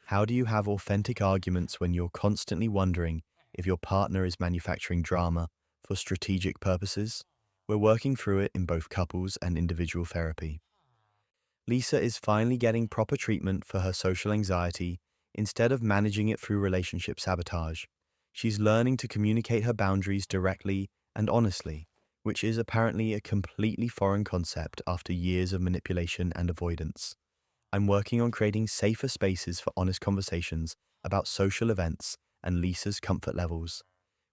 How do you have authentic arguments when you're constantly wondering if your partner is manufacturing drama for strategic purposes? We're working through it in both couples and individual therapy. Lisa is finally getting proper treatment for her social anxiety instead of managing it through relationship sabotage. She's learning to communicate her boundaries directly and honestly, which is apparently a completely foreign concept after years of manipulation and avoidance. I'm working on creating safer spaces for honest conversations about social events and Lisa's comfort levels.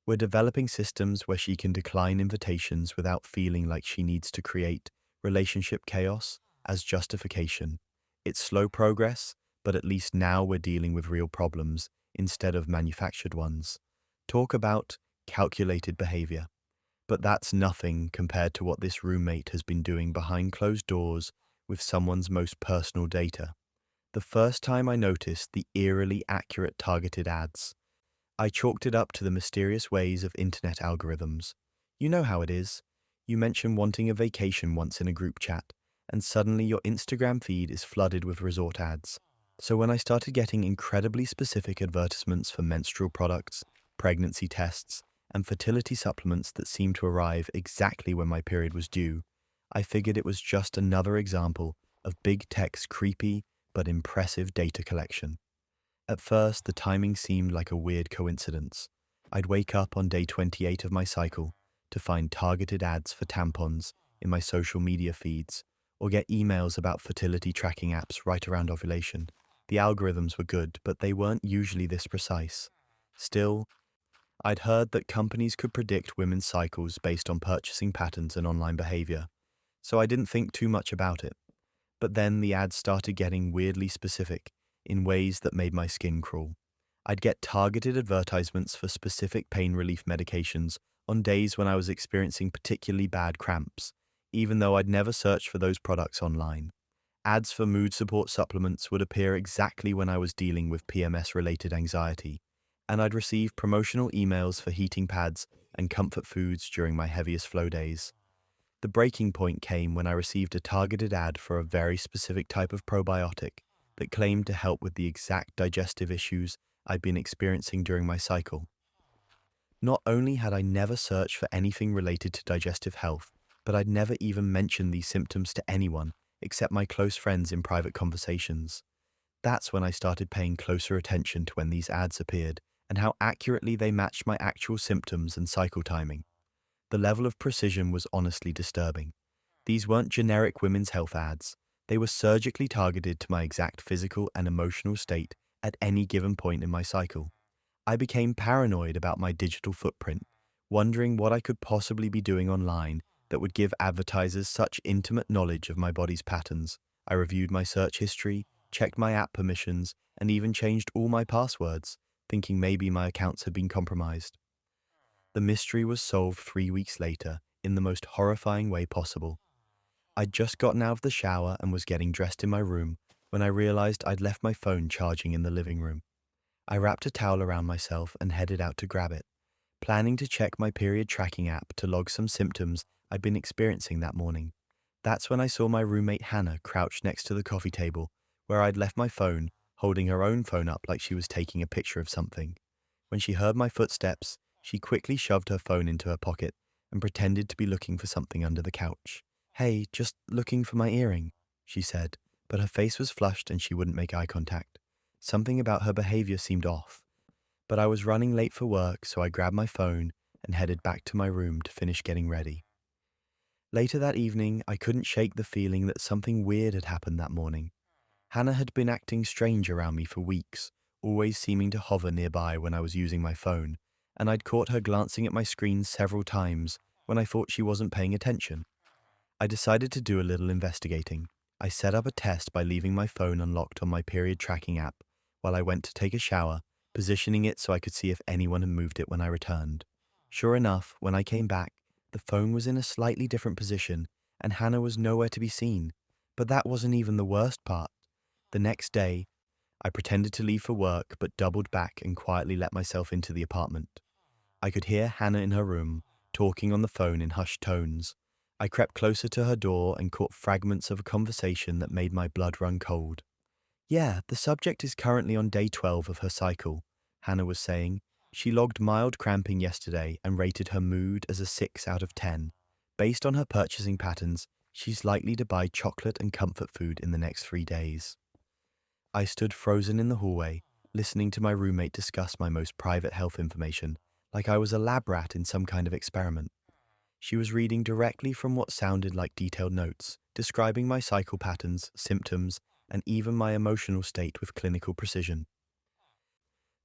We're developing systems where she can decline invitations without feeling like she needs to create relationship chaos as justification. It's slow progress, but at least now we're dealing with real problems instead of manufactured ones. Talk about calculated behavior. But that's nothing compared to what this roommate has been doing behind closed doors with someone's most personal data. The first time I noticed the eerily accurate targeted ads, I chalked it up to the mysterious ways of internet algorithms. You know how it is. You mention wanting a vacation once in a group chat, and suddenly your Instagram feed is flooded with resort ads. So when I started getting incredibly specific advertisements for menstrual products, pregnancy tests, and fertility supplements that seemed to arrive exactly when my period was due, I figured it was just another example of big tech's creepy but impressive data collection. At first, the timing seemed like a weird coincidence. I'd wake up on day 28 of my cycle to find targeted ads for tampons in my social media feeds, or get emails about fertility tracking apps right around ovulation. The algorithms were good, but they weren't usually this precise. Still, I'd heard that companies could predict women's cycles based on purchasing patterns and online behavior, so I didn't think too much about it. But then the ads started getting weirdly specific in ways that made my skin crawl. I'd get targeted advertisements for specific pain relief medications on days when I was experiencing particularly bad cramps, even though I'd never searched for those products online. Ads for mood support supplements would appear exactly when I was dealing with PMS-related anxiety, and I'd receive promotional emails for heating pads and comfort foods during my heaviest flow days. The breaking point came when I received a targeted ad for a very specific type of probiotic that claimed to help with the exact digestive issues I'd been experiencing during my cycle. Not only had I never searched for anything related to digestive health, but I'd never even mentioned these symptoms to anyone except my close friends in private conversations. That's when I started paying closer attention to when these ads appeared and how accurately they matched my actual symptoms and cycle timing. The level of precision was honestly disturbing. These weren't generic women's health ads. They were surgically targeted to my exact physical and emotional state at any given point in my cycle. I became paranoid about my digital footprint, wondering what I could possibly be doing online that would give advertisers such intimate knowledge of my body's patterns. I reviewed my search history, checked my app permissions, and even changed all my passwords, thinking maybe my accounts had been compromised. The mystery was solved 3 weeks later in the most horrifying way possible. I'd just gotten out of the shower and was getting dressed in my room when I realized I'd left my phone charging in the living room. I wrapped a towel around myself and headed out to grab it, planning to check my period tracking app to log some symptoms I'd been experiencing that morning. That's when I saw my roommate Hannah crouched next to the coffee table where I'd left my phone, holding her own phone up like she was taking a picture of something. When she heard my footsteps, she quickly shoved her phone into her pocket and pretended to be looking for something under the couch. "Hey, just looking for my earring," she said, but her face was flushed and she wouldn't make eye contact. Something about her behavior seemed off. But I was running late for work, so I grabbed my phone and headed back to my room to finish getting ready. Later that evening, I couldn't shake the feeling that something weird had happened that morning. Hannah had been acting strange around me for weeks, always seeming to hover nearby when I was using my phone, and I'd caught her glancing at my screen several times when I thought she wasn't paying attention. I decided to do a little investigating. I set up a test by leaving my phone unlocked on my period tracking app while I went to take a shower, positioning it so I could see if anyone had moved it when I returned. Sure enough, when I came back, the phone was in a slightly different position and Hannah was nowhere to be seen. But that wasn't even the worst part. The next day, I pretended to leave for work but doubled back and quietly let myself into the apartment. I could hear Hannah in her room, talking on the phone in hushed tones. I crept closer to her door and caught fragments of a conversation that made my blood run cold. Yeah, the subject is currently on day 12 of her cycle, Hannah was saying. She logged mild cramping yesterday and rated her mood as a 6 out of 10. Based on her purchasing patterns, she's likely to buy chocolate and comfort food in the next 3 days. I stood frozen in the hallway, listening to my roommate discuss my most private health information, like I was a lab rat in some kind of experiment. She was reading directly from what sounded like detailed notes, describing my cycle patterns, symptoms, and even my emotional state with clinical precision.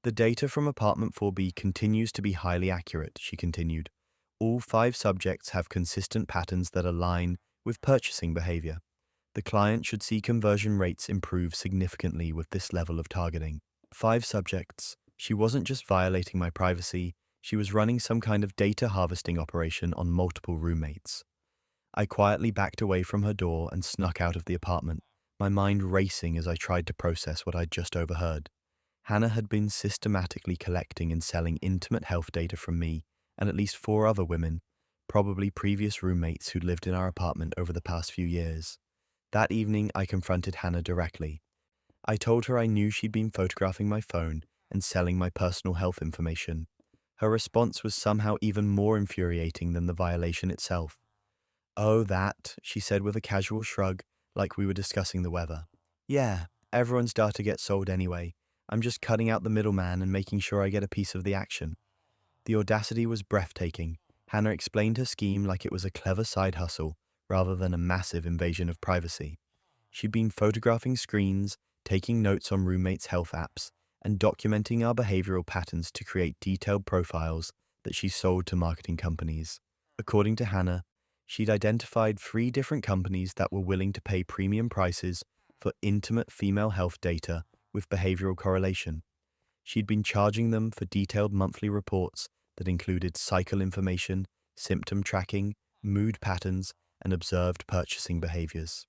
The data from apartment 4B continues to be highly accurate, she continued. All 5 subjects have consistent patterns that align with purchasing behavior. The client should see conversion rates improve significantly with this level of targeting. 5 subjects. She wasn't just violating my privacy, she was running some kind of data harvesting operation on multiple roommates. I quietly backed away from her door and snuck out of the apartment, my mind racing as I tried to process what I'd just overheard. Hannah had been systematically collecting and selling intimate health data from me and at least 4 other women, probably previous roommates who'd lived in our apartment over the past few years. That evening, I confronted Hannah directly. I told her I knew she'd been photographing my phone and selling my personal health information. Her response was somehow even more infuriating than the violation itself. Oh, that, she said with a casual shrug, like we were discussing the weather. Yeah, everyone's data gets sold anyway. I'm just cutting out the middleman and making sure I get a piece of the action. The audacity was breathtaking. Hannah explained her scheme like it was a clever side hustle rather than a massive invasion of privacy. She'd been photographing screens, taking notes on roommates' health apps, and documenting our behavioral patterns to create detailed profiles that she sold to marketing companies. According to Hannah, she'd identified 3 different companies that were willing to pay premium prices for intimate female health data with behavioral correlation. She'd been charging them for detailed monthly reports that included cycle information, symptom tracking, mood patterns, and observed purchasing behaviors.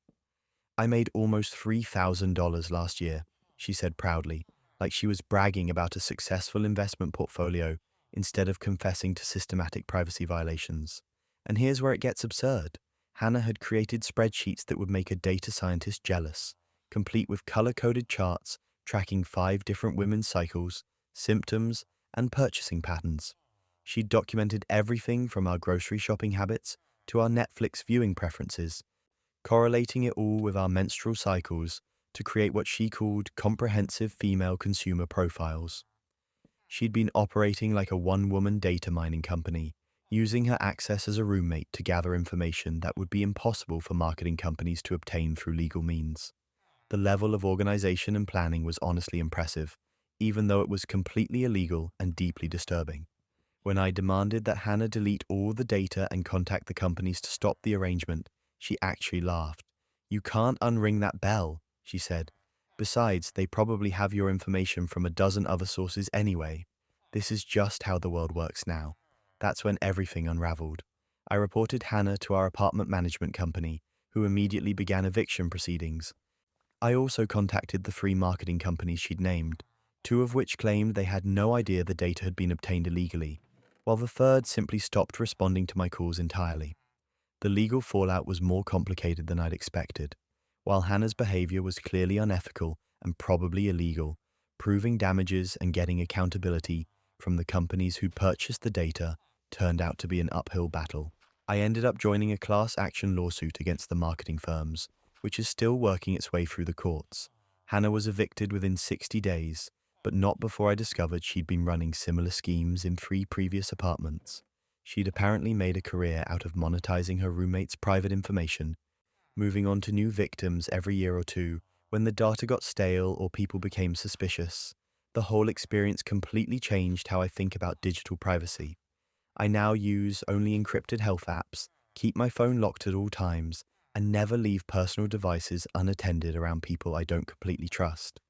I made almost $3,000 last year, she said proudly, like she was bragging about a successful investment portfolio instead of confessing to systematic privacy violations. And here's where it gets absurd. Hannah had created spreadsheets that would make a data scientist jealous, complete with color-coded charts tracking 5 different women's cycles, symptoms, and purchasing patterns. She'd documented everything from our grocery shopping habits to our Netflix viewing preferences, correlating it all with our menstrual cycles to create what she called comprehensive female consumer profiles. She'd been operating like a one-woman data mining company, using her access as a roommate to gather information that would be impossible for marketing companies to obtain through legal means. The level of organization and planning was honestly impressive, even though it was completely illegal and deeply disturbing. When I demanded that Hannah delete all the data and contact the companies to stop the arrangement, she actually laughed. You can't unring that bell, she said. Besides, they probably have your information from a dozen other sources anyway. This is just how the world works now. That's when everything unraveled. I reported Hannah to our apartment management company, who immediately began eviction proceedings. I also contacted the 3 marketing companies she'd named, 2 of which claimed they had no idea the data had been obtained illegally, while the third simply stopped responding to my calls entirely. The legal fallout was more complicated than I'd expected. While Hannah's behavior was clearly unethical and probably illegal, proving damages and getting accountability from the companies who purchased the data turned out to be an uphill battle. I ended up joining a class action lawsuit against the marketing firms, which is still working its way through the courts. Hannah was evicted within 60 days, but not before I discovered she'd been running similar schemes in 3 previous apartments. She'd apparently made a career out of monetizing her roommates' private information, moving on to new victims every year or two when the data got stale or people became suspicious. The whole experience completely changed how I think about digital privacy. I now use only encrypted health apps, keep my phone locked at all times, and never leave personal devices unattended around people I don't completely trust.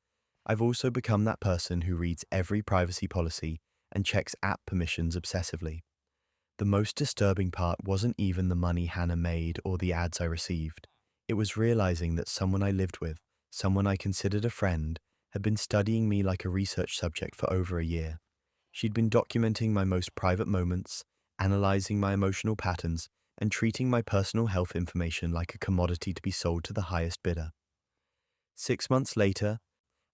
I've also become that person who reads every privacy policy and checks app permissions obsessively. The most disturbing part wasn't even the money Hannah made or the ads I received. It was realizing that someone I lived with, someone I considered a friend, had been studying me like a research subject for over a year. She'd been documenting my most private moments, analyzing my emotional patterns, and treating my personal health information like a commodity to be sold to the highest bidder. 6 months later,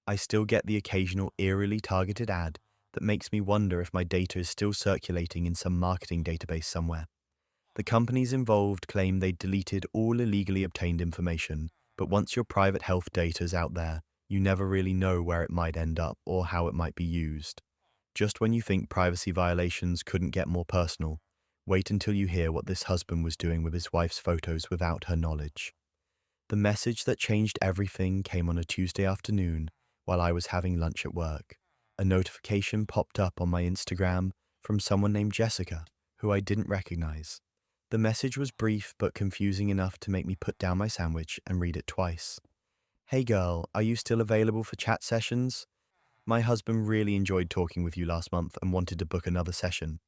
I still get the occasional eerily targeted ad that makes me wonder if my data is still circulating in some marketing database somewhere. The companies involved claim they deleted all illegally obtained information, but once your private health data is out there, you never really know where it might end up or how it might be used. Just when you think privacy violations couldn't get more personal, wait until you hear what this husband was doing with his wife's photos without her knowledge. The message that changed everything came on a Tuesday afternoon while I was having lunch at work. A notification popped up on my Instagram from someone named Jessica, who I didn't recognize. The message was brief but confusing enough to make me put down my sandwich and read it twice. "Hey girl, are you still available for chat sessions? My husband really enjoyed talking with you last month and wanted to book another session."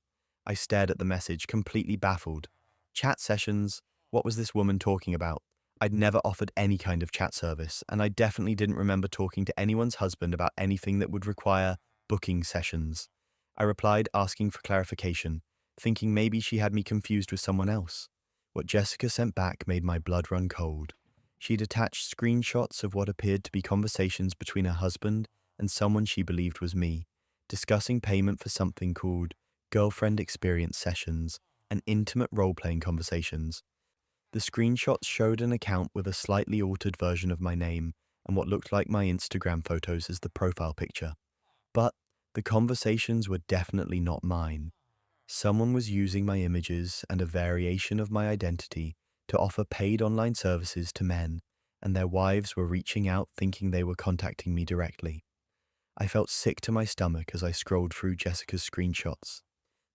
I stared at the message, completely baffled. Chat sessions? What was this woman talking about? I'd never offered any kind of chat service, and I definitely didn't remember talking to anyone's husband about anything that would require booking sessions. I replied, asking for clarification, thinking maybe she had me confused with someone else. What Jessica sent back made my blood run cold. She'd attached screenshots of what appeared to be conversations between her husband and someone she believed was me, discussing payment for something called girlfriend experience sessions and intimate role-playing conversations. The screenshots showed an account with a slightly altered version of my name and what looked like my Instagram photos as the profile picture. But the conversations were definitely not mine. Someone was using my images and a variation of my identity to offer paid online services to men, and their wives were reaching out thinking they were contacting me directly. I felt sick to my stomach as I scrolled through Jessica's screenshots.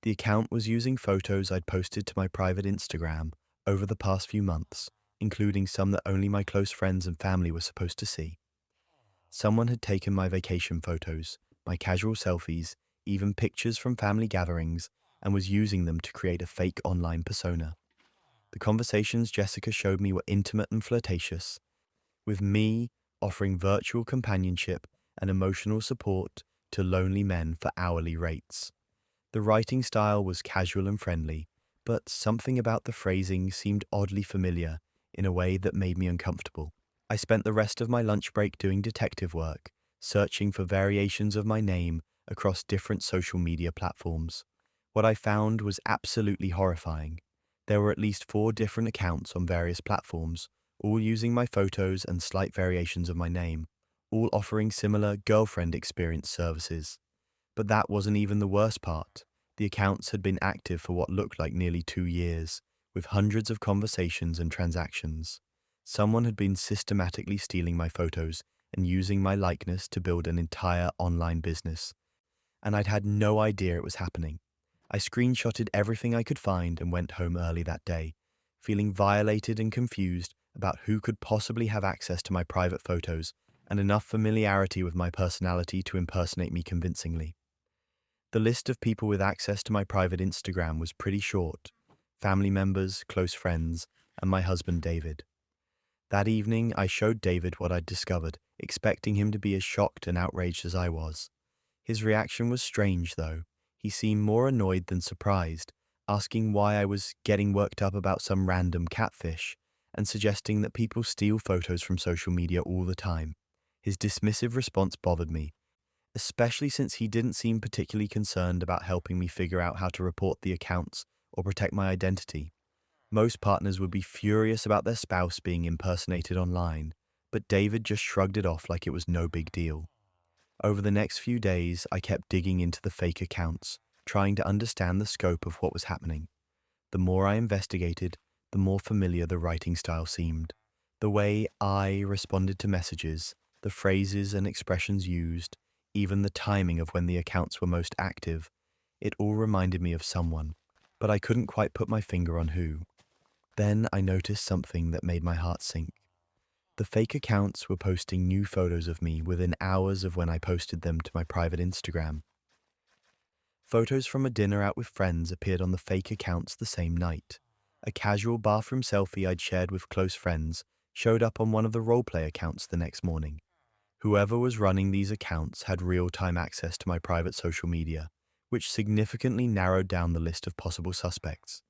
The account was using photos I'd posted to my private Instagram over the past few months, including some that only my close friends and family were supposed to see. Someone had taken my vacation photos, my casual selfies, even pictures from family gatherings, and was using them to create a fake online persona. The conversations Jessica showed me were intimate and flirtatious, with me offering virtual companionship and emotional support to lonely men for hourly rates. The writing style was casual and friendly, but something about the phrasing seemed oddly familiar in a way that made me uncomfortable. I spent the rest of my lunch break doing detective work, searching for variations of my name across different social media platforms. What I found was absolutely horrifying. There were at least 4 different accounts on various platforms, all using my photos and slight variations of my name, all offering similar girlfriend experience services. But that wasn't even the worst part. The accounts had been active for what looked like nearly 2 years, with hundreds of conversations and transactions. Someone had been systematically stealing my photos and using my likeness to build an entire online business. And I'd had no idea it was happening. I screenshotted everything I could find and went home early that day, feeling violated and confused about who could possibly have access to my private photos and enough familiarity with my personality to impersonate me convincingly. The list of people with access to my private Instagram was pretty short: family members, close friends, and my husband David. That evening, I showed David what I'd discovered, expecting him to be as shocked and outraged as I was. His reaction was strange, though. He seemed more annoyed than surprised, asking why I was getting worked up about some random catfish, and suggesting that people steal photos from social media all the time. His dismissive response bothered me, especially since he didn't seem particularly concerned about helping me figure out how to report the accounts or protect my identity. Most partners would be furious about their spouse being impersonated online, but David just shrugged it off like it was no big deal. Over the next few days, I kept digging into the fake accounts, trying to understand the scope of what was happening. The more I investigated, the more familiar the writing style seemed. The way I responded to messages, the phrases and expressions used, even the timing of when the accounts were most active. It all reminded me of someone, but I couldn't quite put my finger on who. Then I noticed something that made my heart sink. The fake accounts were posting new photos of me within hours of when I posted them to my private Instagram. Photos from a dinner out with friends appeared on the fake accounts the same night. A casual bathroom selfie I'd shared with close friends showed up on one of the roleplay accounts the next morning. Whoever was running these accounts had real-time access to my private social media, which significantly narrowed down the list of possible suspects.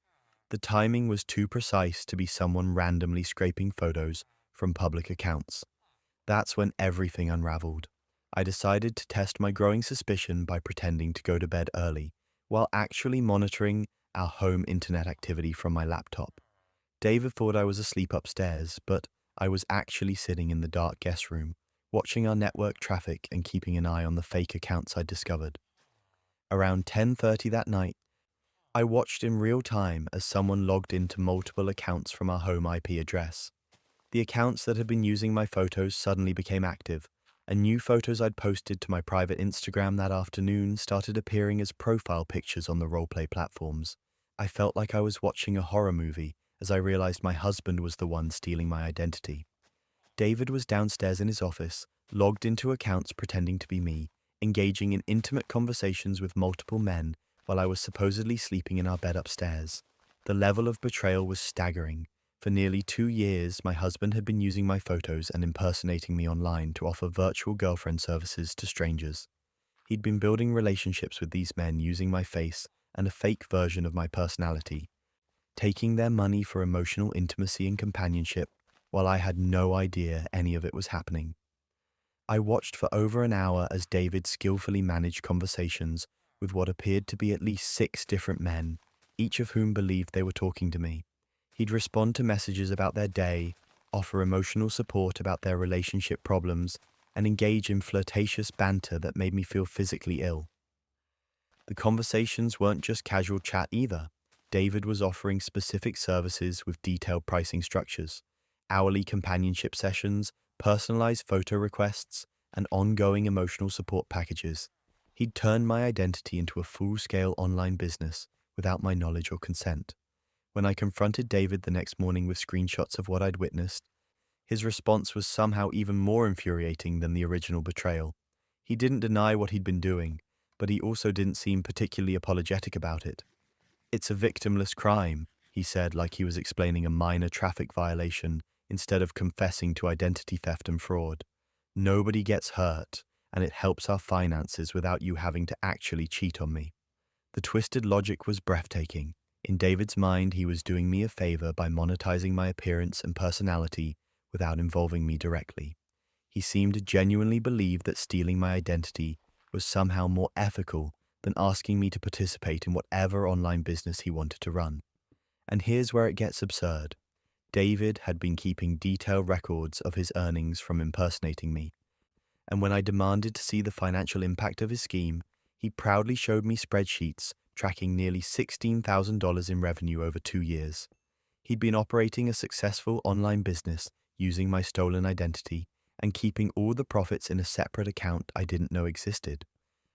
The timing was too precise to be someone randomly scraping photos from public accounts. That's when everything unraveled. I decided to test my growing suspicion by pretending to go to bed early, while actually monitoring our home internet activity from my laptop. David thought I was asleep upstairs, but I was actually sitting in the dark guest room, watching our network traffic and keeping an eye on the fake accounts I'd discovered. Around 10:30 that night, I watched in real time as someone logged into multiple accounts from our home IP address. The accounts that had been using my photos suddenly became active, and new photos I'd posted to my private Instagram that afternoon started appearing as profile pictures on the roleplay platforms. I felt like I was watching a horror movie as I realized my husband was the one stealing my identity. David was downstairs in his office, logged into accounts pretending to be me, engaging in intimate conversations with multiple men while I was supposedly sleeping in our bed upstairs. The level of betrayal was staggering. For nearly 2 years, my husband had been using my photos and impersonating me online to offer virtual girlfriend services to strangers. He'd been building relationships with these men using my face and a fake version of my personality, taking their money for emotional intimacy and companionship, while I had no idea any of it was happening. I watched for over an hour as David skillfully managed conversations with what appeared to be at least 6 different men, each of whom believed they were talking to me. He'd respond to messages about their day, offer emotional support about their relationship problems, and engage in flirtatious banter that made me feel physically ill. The conversations weren't just casual chat either. David was offering specific services with detailed pricing structures, hourly companionship sessions, personalized photo requests, and ongoing emotional support packages. He'd turned my identity into a full-scale online business without my knowledge or consent. When I confronted David the next morning with screenshots of what I'd witnessed, his response was somehow even more infuriating than the original betrayal. He didn't deny what he'd been doing, but he also didn't seem particularly apologetic about it. "It's a victimless crime," he said, like he was explaining a minor traffic violation instead of confessing to identity theft and fraud. "Nobody gets hurt, and it helps our finances without you having to actually cheat on me." The twisted logic was breathtaking. In David's mind, he was doing me a favor by monetizing my appearance and personality without involving me directly. He seemed to genuinely believe that stealing my identity was somehow more ethical than asking me to participate in whatever online business he wanted to run. And here's where it gets absurd. David had been keeping detailed records of his earnings from impersonating me, and when I demanded to see the financial impact of his scheme, he proudly showed me spreadsheets tracking nearly $16,000 in revenue over 2 years. He'd been operating a successful online business using my stolen identity and keeping all the profits in a separate account I didn't know existed.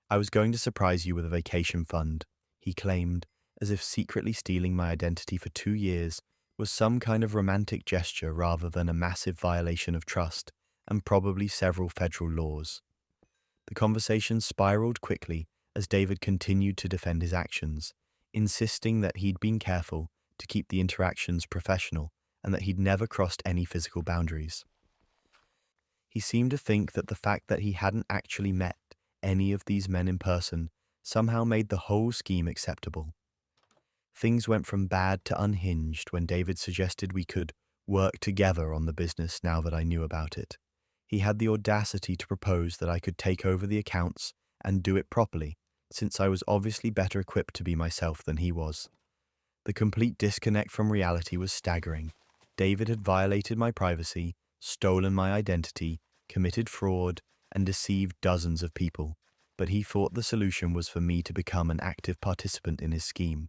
"I was going to surprise you with a vacation fund," he claimed, as if secretly stealing my identity for 2 years was some kind of romantic gesture rather than a massive violation of trust and probably several federal laws. The conversation spiraled quickly as David continued to defend his actions, insisting that he'd been careful to keep the interactions professional and that he'd never crossed any physical boundaries. He seemed to think that the fact that he hadn't actually met any of these men in person somehow made the whole scheme acceptable. Things went from bad to unhinged when David suggested we could work together on the business now that I knew about it. He had the audacity to propose that I could take over the accounts and do it properly, since I was obviously better equipped to be myself than he was. The complete disconnect from reality was staggering. David had violated my privacy, stolen my identity, committed fraud, and deceived dozens of people, but he thought the solution was for me to become an active participant in his scheme.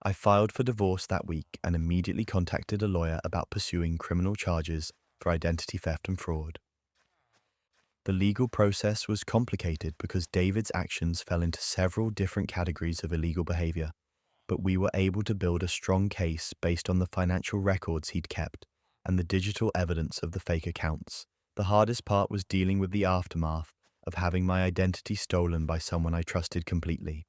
I filed for divorce that week and immediately contacted a lawyer about pursuing criminal charges for identity theft and fraud. The legal process was complicated because David's actions fell into several different categories of illegal behavior, but we were able to build a strong case based on the financial records he'd kept and the digital evidence of the fake accounts. The hardest part was dealing with the aftermath of having my identity stolen by someone I trusted completely.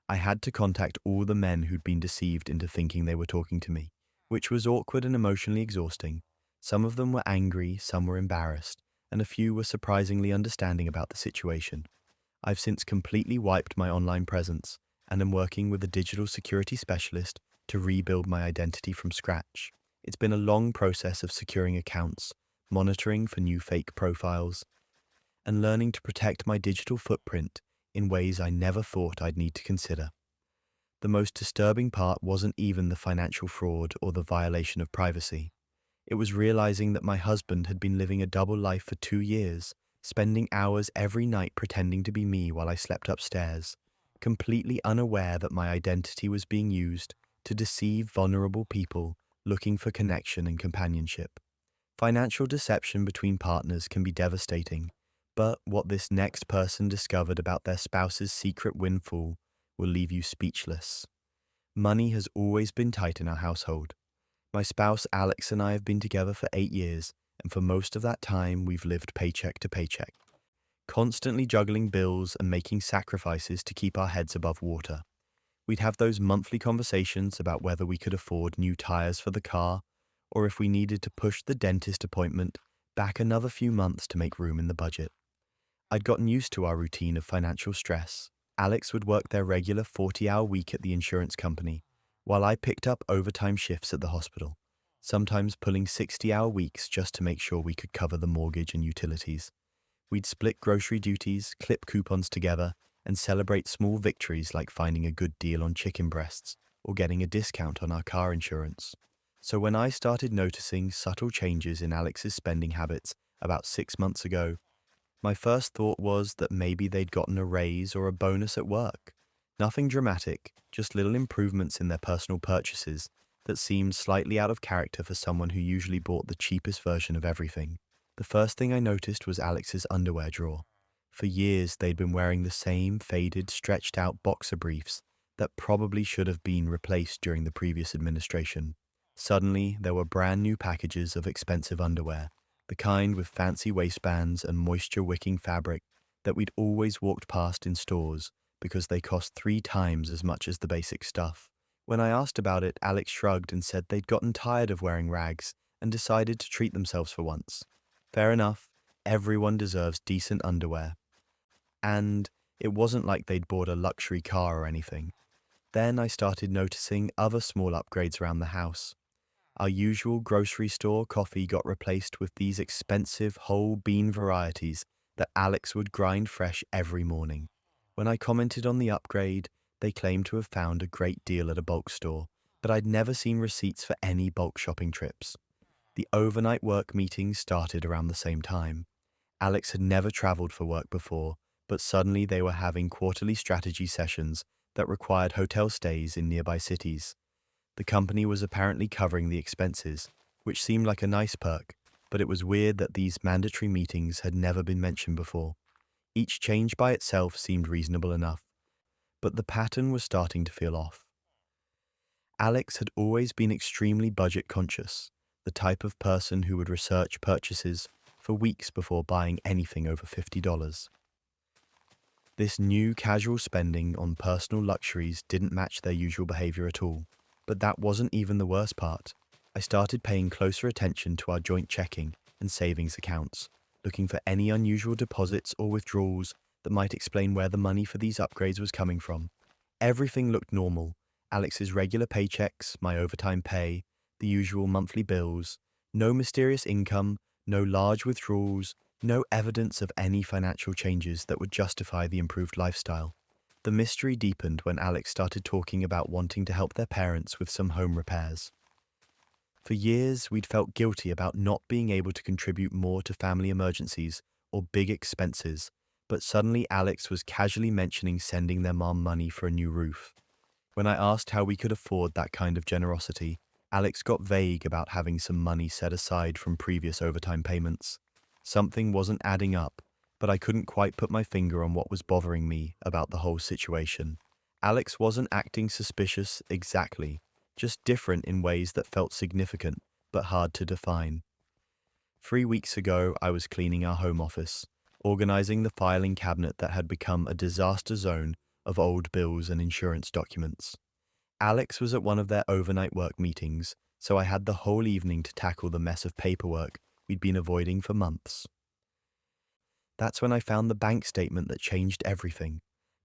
I had to contact all the men who'd been deceived into thinking they were talking to me, which was awkward and emotionally exhausting. Some of them were angry, some were embarrassed, and a few were surprisingly understanding about the situation. I've since completely wiped my online presence and am working with a digital security specialist to rebuild my identity from scratch. It's been a long process of securing accounts, monitoring for new fake profiles, and learning to protect my digital footprint in ways I never thought I'd need to consider. The most disturbing part wasn't even the financial fraud or the violation of privacy. It was realizing that my husband had been living a double life for 2 years, spending hours every night pretending to be me while I slept upstairs, completely unaware that my identity was being used to deceive vulnerable people looking for connection and companionship. Financial deception between partners can be devastating, but what this next person discovered about their spouse's secret windfall will leave you speechless. Money has always been tight in our household. My spouse Alex and I have been together for 8 years, and for most of that time we've lived paycheck to paycheck, constantly juggling bills and making sacrifices to keep our heads above water. We'd have those monthly conversations about whether we could afford new tires for the car, or if we needed to push the dentist appointment back another few months to make room in the budget. I'd gotten used to our routine of financial stress. Alex would work their regular 40-hour week at the insurance company, while I picked up overtime shifts at the hospital, sometimes pulling 60-hour weeks just to make sure we could cover the mortgage and utilities. We'd split grocery duties, clip coupons together, and celebrate small victories like finding a good deal on chicken breasts or getting a discount on our car insurance. So when I started noticing subtle changes in Alex's spending habits about 6 months ago, my first thought was that maybe they'd gotten a raise or a bonus at work. Nothing dramatic, just little improvements in their personal purchases that seemed slightly out of character for someone who usually bought the cheapest version of everything. The first thing I noticed was Alex's underwear drawer. For years, they'd been wearing the same faded, stretched-out boxer briefs that probably should have been replaced during the previous administration. Suddenly, there were brand new packages of expensive underwear, the kind with fancy waistbands and moisture-wicking fabric that we'd always walked past in stores because they cost 3 times as much as the basic stuff. When I asked about it, Alex shrugged and said they'd gotten tired of wearing rags and decided to treat themselves for once. Fair enough, everyone deserves decent underwear. And it wasn't like they'd bought a luxury car or anything. Then I started noticing other small upgrades around the house. Our usual grocery store coffee got replaced with these expensive whole bean varieties that Alex would grind fresh every morning. When I commented on the upgrade, they claimed to have found a great deal at a bulk store, but I'd never seen receipts for any bulk shopping trips. The overnight work meetings started around the same time. Alex had never traveled for work before, but suddenly they were having quarterly strategy sessions that required hotel stays in nearby cities. The company was apparently covering the expenses, which seemed like a nice perk, but it was weird that these mandatory meetings had never been mentioned before. Each change by itself seemed reasonable enough, but the pattern was starting to feel off. Alex had always been extremely budget conscious, the type of person who would research purchases for weeks before buying anything over $50. This new casual spending on personal luxuries didn't match their usual behavior at all. But that wasn't even the worst part. I started paying closer attention to our joint checking and savings accounts, looking for any unusual deposits or withdrawals that might explain where the money for these upgrades was coming from. Everything looked normal. Alex's regular paychecks, my overtime pay, the usual monthly bills. No mysterious income, no large withdrawals, no evidence of any financial changes that would justify the improved lifestyle. The mystery deepened when Alex started talking about wanting to help their parents with some home repairs. For years, we'd felt guilty about not being able to contribute more to family emergencies or big expenses, but suddenly Alex was casually mentioning sending their mom money for a new roof. When I asked how we could afford that kind of generosity, Alex got vague about having some money set aside from previous overtime payments. Something wasn't adding up, but I couldn't quite put my finger on what was bothering me about the whole situation. Alex wasn't acting suspicious exactly, just different in ways that felt significant but hard to define. 3 weeks ago, I was cleaning our home office, organizing the filing cabinet that had become a disaster zone of old bills and insurance documents. Alex was at one of their overnight work meetings, so I had the whole evening to tackle the mess of paperwork we'd been avoiding for months. That's when I found the bank statement that changed everything.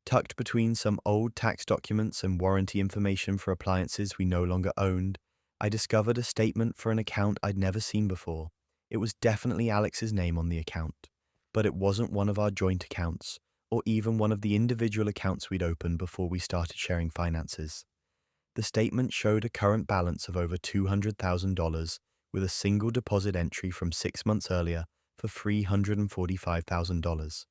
Tucked between some old tax documents and warranty information for appliances we no longer owned, I discovered a statement for an account I'd never seen before. It was definitely Alex's name on the account, but it wasn't one of our joint accounts, or even one of the individual accounts we'd opened before we started sharing finances. The statement showed a current balance of over $200,000 with a single deposit entry from 6 months earlier for $345,000.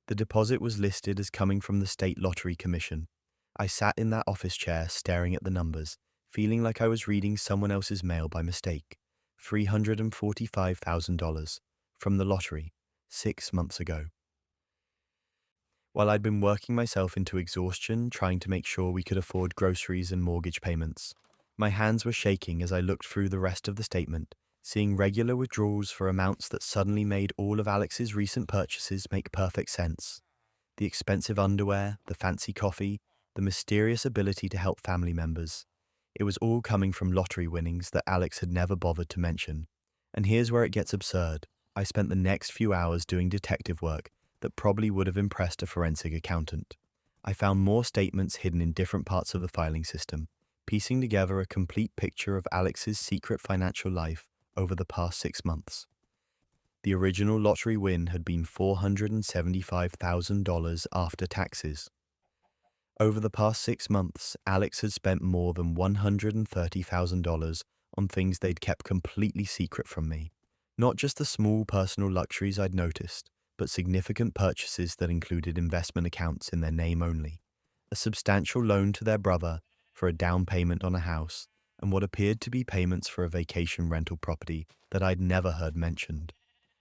The deposit was listed as coming from the State Lottery Commission. I sat in that office chair staring at the numbers, feeling like I was reading someone else's mail by mistake. $345,000 from the lottery 6 months ago. While I'd been working myself into exhaustion trying to make sure we could afford groceries and mortgage payments, my hands were shaking as I looked through the rest of the statement, seeing regular withdrawals for amounts that suddenly made all of Alex's recent purchases make perfect sense. The expensive underwear, the fancy coffee, the mysterious ability to help family members. It was all coming from lottery winnings that Alex had never bothered to mention. And here's where it gets absurd. I spent the next few hours doing detective work that probably would have impressed a forensic accountant. I found more statements hidden in different parts of the filing system, piecing together a complete picture of Alex's secret financial life over the past 6 months. The original lottery win had been $475,000 after taxes. Over the past 6 months, Alex had spent more than $130,000 on things they'd kept completely secret from me. Not just the small personal luxuries I'd noticed, but significant purchases that included investment accounts in their name only, a substantial loan to their brother for a down payment on a house, and what appeared to be payments for a vacation rental property that I'd never heard mentioned.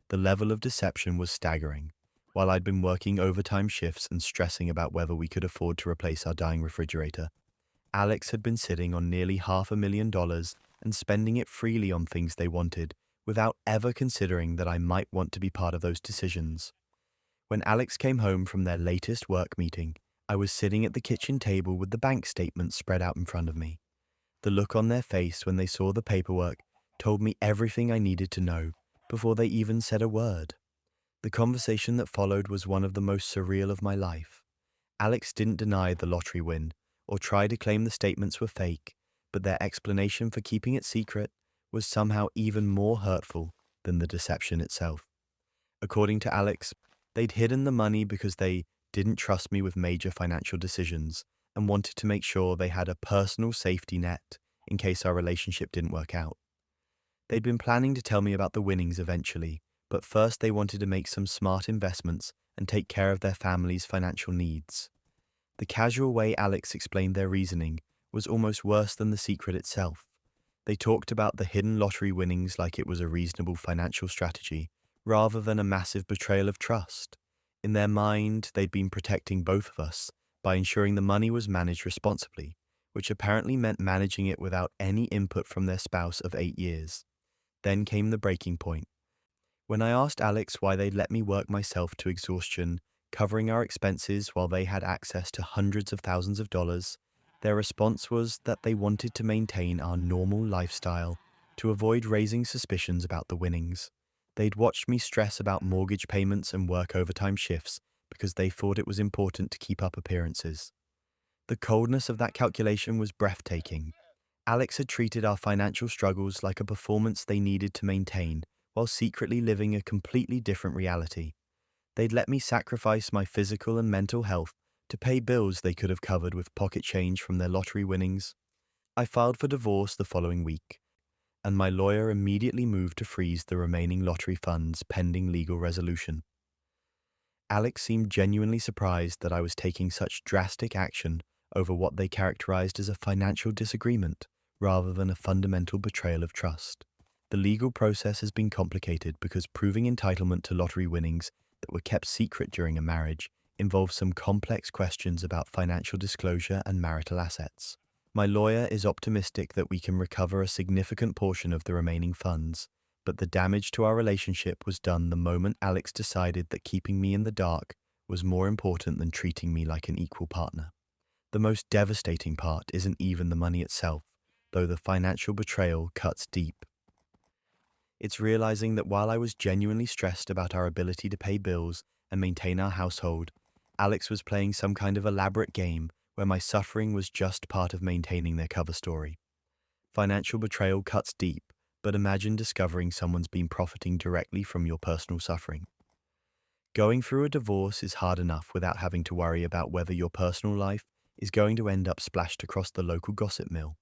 The level of deception was staggering. While I'd been working overtime shifts and stressing about whether we could afford to replace our dying refrigerator, Alex had been sitting on nearly $500,000 and spending it freely on things they wanted, without ever considering that I might want to be part of those decisions. When Alex came home from their latest work meeting, I was sitting at the kitchen table with the bank statements spread out in front of me. The look on their face when they saw the paperwork told me everything I needed to know before they even said a word. The conversation that followed was one of the most surreal of my life. Alex didn't deny the lottery win or try to claim the statements were fake, but their explanation for keeping it secret was somehow even more hurtful than the deception itself. According to Alex, they'd hidden the money because they didn't trust me with major financial decisions and wanted to make sure they had a personal safety net in case our relationship didn't work out. They'd been planning to tell me about the winnings eventually, but first they wanted to make some smart investments and take care of their family's financial needs. The casual way Alex explained their reasoning was almost worse than the secret itself. They talked about the hidden lottery winnings like it was a reasonable financial strategy, rather than a massive betrayal of trust. In their mind, they'd been protecting both of us by ensuring the money was managed responsibly, which apparently meant managing it without any input from their spouse of 8 years. Then came the breaking point. When I asked Alex why they'd let me work myself to exhaustion, covering our expenses while they had access to hundreds of thousands of dollars, their response was that they wanted to maintain our normal lifestyle to avoid raising suspicions about the winnings. They'd watched me stress about mortgage payments and work overtime shifts because they thought it was important to keep up appearances. The coldness of that calculation was breathtaking. Alex had treated our financial struggles like a performance they needed to maintain while secretly living a completely different reality. They'd let me sacrifice my physical and mental health to pay bills they could have covered with pocket change from their lottery winnings. I filed for divorce the following week, and my lawyer immediately moved to freeze the remaining lottery funds pending legal resolution. Alex seemed genuinely surprised that I was taking such drastic action over what they characterized as a financial disagreement rather than a fundamental betrayal of trust. The legal process has been complicated because proving entitlement to lottery winnings that were kept secret during a marriage involved some complex questions about financial disclosure and marital assets. My lawyer is optimistic that we can recover a significant portion of the remaining funds, but the damage to our relationship was done the moment Alex decided that keeping me in the dark was more important than treating me like an equal partner. The most devastating part isn't even the money itself, though the financial betrayal cuts deep. It's realizing that while I was genuinely stressed about our ability to pay bills and maintain our household, Alex was playing some kind of elaborate game where my suffering was just part of maintaining their cover story. Financial betrayal cuts deep, but imagine discovering someone's been profiting directly from your personal suffering. Going through a divorce is hard enough without having to worry about whether your personal life is going to end up splashed across the local gossip mill.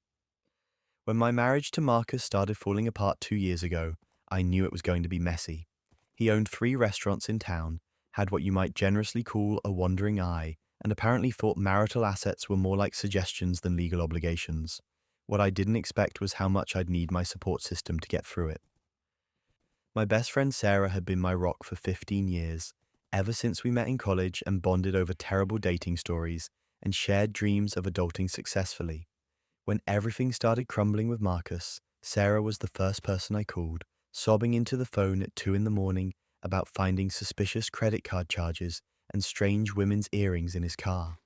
When my marriage to Marcus started falling apart 2 years ago, I knew it was going to be messy. He owned 3 restaurants in town, had what you might generously call a wandering eye, and apparently thought marital assets were more like suggestions than legal obligations. What I didn't expect was how much I'd need my support system to get through it. My best friend Sarah had been my rock for 15 years, ever since we met in college and bonded over terrible dating stories and shared dreams of adulting successfully. When everything started crumbling with Marcus, Sarah was the first person I called, sobbing into the phone at 2 in the morning about finding suspicious credit card charges and strange women's earrings in his car.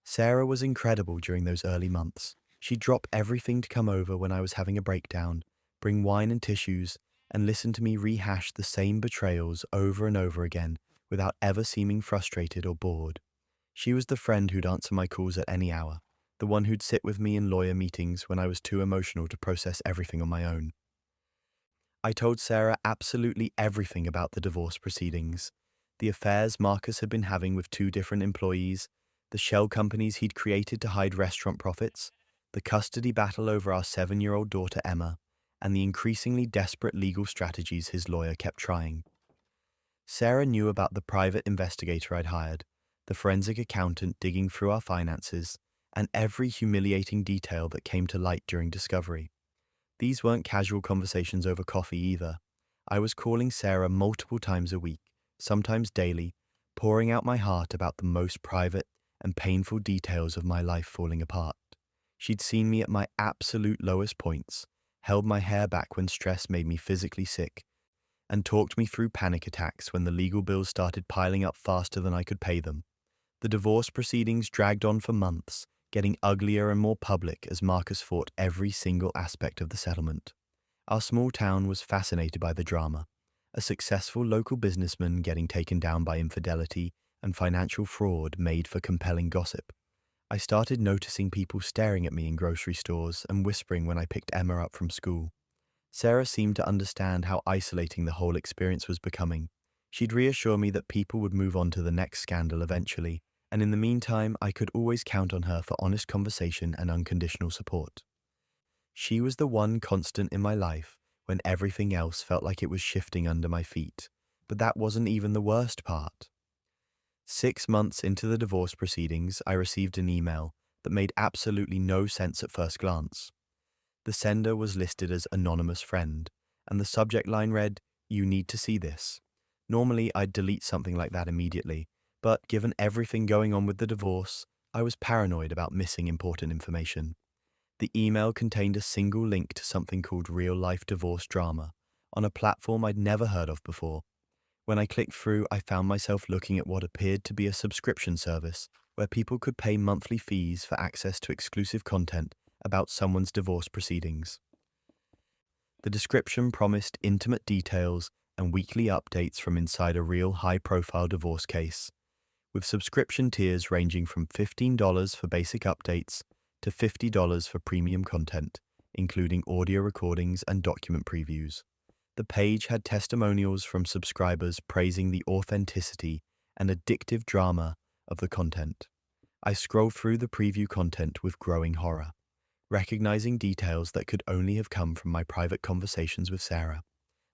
Sarah was incredible during those early months. She'd drop everything to come over when I was having a breakdown, bring wine and tissues, and listen to me rehash the same betrayals over and over again without ever seeming frustrated or bored. She was the friend who'd answer my calls at any hour, the one who'd sit with me in lawyer meetings when I was too emotional to process everything on my own. I told Sarah absolutely everything about the divorce proceedings, the affairs Marcus had been having with 2 different employees, the shell companies he'd created to hide restaurant profits, the custody battle over our 7-year-old daughter Emma, and the increasingly desperate legal strategies his lawyer kept trying. Sarah knew about the private investigator I'd hired, the forensic accountant digging through our finances, and every humiliating detail that came to light during discovery. These weren't casual conversations over coffee either. I was calling Sarah multiple times a week, sometimes daily, pouring out my heart about the most private and painful details of my life falling apart. She'd seen me at my absolute lowest points, held my hair back when stress made me physically sick, and talked me through panic attacks when the legal bills started piling up faster than I could pay them. The divorce proceedings dragged on for months, getting uglier and more public as Marcus fought every single aspect of the settlement. Our small town was fascinated by the drama, a successful local businessman getting taken down by infidelity and financial fraud made for compelling gossip. I started noticing people staring at me in grocery stores and whispering when I picked Emma up from school. Sarah seemed to understand how isolating the whole experience was becoming. She'd reassure me that people would move on to the next scandal eventually, and in the meantime, I could always count on her for honest conversation and unconditional support. She was the one constant in my life when everything else felt like it was shifting under my feet. But that wasn't even the worst part. 6 months into the divorce proceedings, I received an email that made absolutely no sense at first glance. The sender was listed as anonymous friend, and the subject line read, "You need to see this." Normally, I'd delete something like that immediately, but given everything going on with the divorce, I was paranoid about missing important information. The email contained a single link to something called real-life divorce drama, on a platform I'd never heard of before. When I clicked through, I found myself looking at what appeared to be a subscription service, where people could pay monthly fees for access to exclusive content about someone's divorce proceedings. The description promised intimate details and weekly updates from inside a real high-profile divorce case, with subscription tiers ranging from $15 for basic updates to $50 for premium content, including audio recordings and document previews. The page had testimonials from subscribers praising the authenticity and addictive drama of the content. I scrolled through the preview content with growing horror, recognizing details that could only have come from my private conversations with Sarah.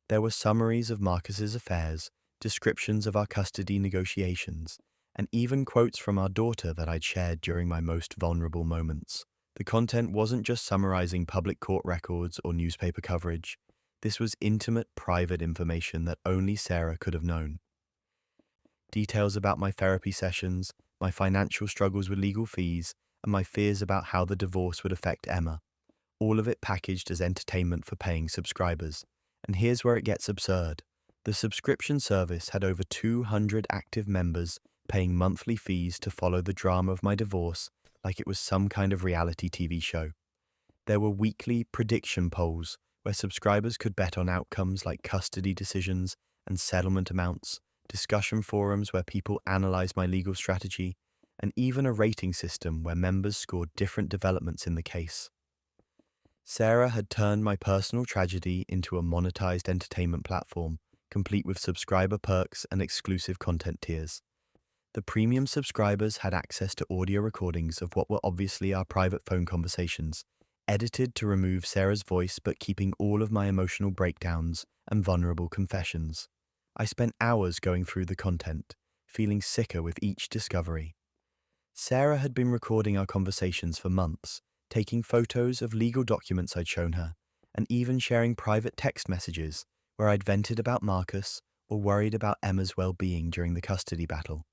There were summaries of Marcus's affairs, descriptions of our custody negotiations, and even quotes from our daughter that I'd shared during my most vulnerable moments. The content wasn't just summarizing public court records or newspaper coverage. This was intimate, private information that only Sarah could have known. Details about my therapy sessions, my financial struggles with legal fees, and my fears about how the divorce would affect Emma. All of it packaged as entertainment for paying subscribers. And here's where it gets absurd. The subscription service had over 200 active members paying monthly fees to follow the drama of my divorce like it was some kind of reality TV show. There were weekly prediction polls where subscribers could bet on outcomes like custody decisions and settlement amounts, discussion forums where people analyzed my legal strategy, and even a rating system where members scored different developments in the case. Sarah had turned my personal tragedy into a monetized entertainment platform, complete with subscriber perks and exclusive content tiers. The premium subscribers had access to audio recordings of what were obviously our private phone conversations, edited to remove Sarah's voice but keeping all of my emotional breakdowns and vulnerable confessions. I spent hours going through the content, feeling sicker with each discovery. Sarah had been recording our conversations for months, taking photos of legal documents I'd shown her, and even sharing private text messages where I'd vented about Marcus or worried about Emma's well-being during the custody battle.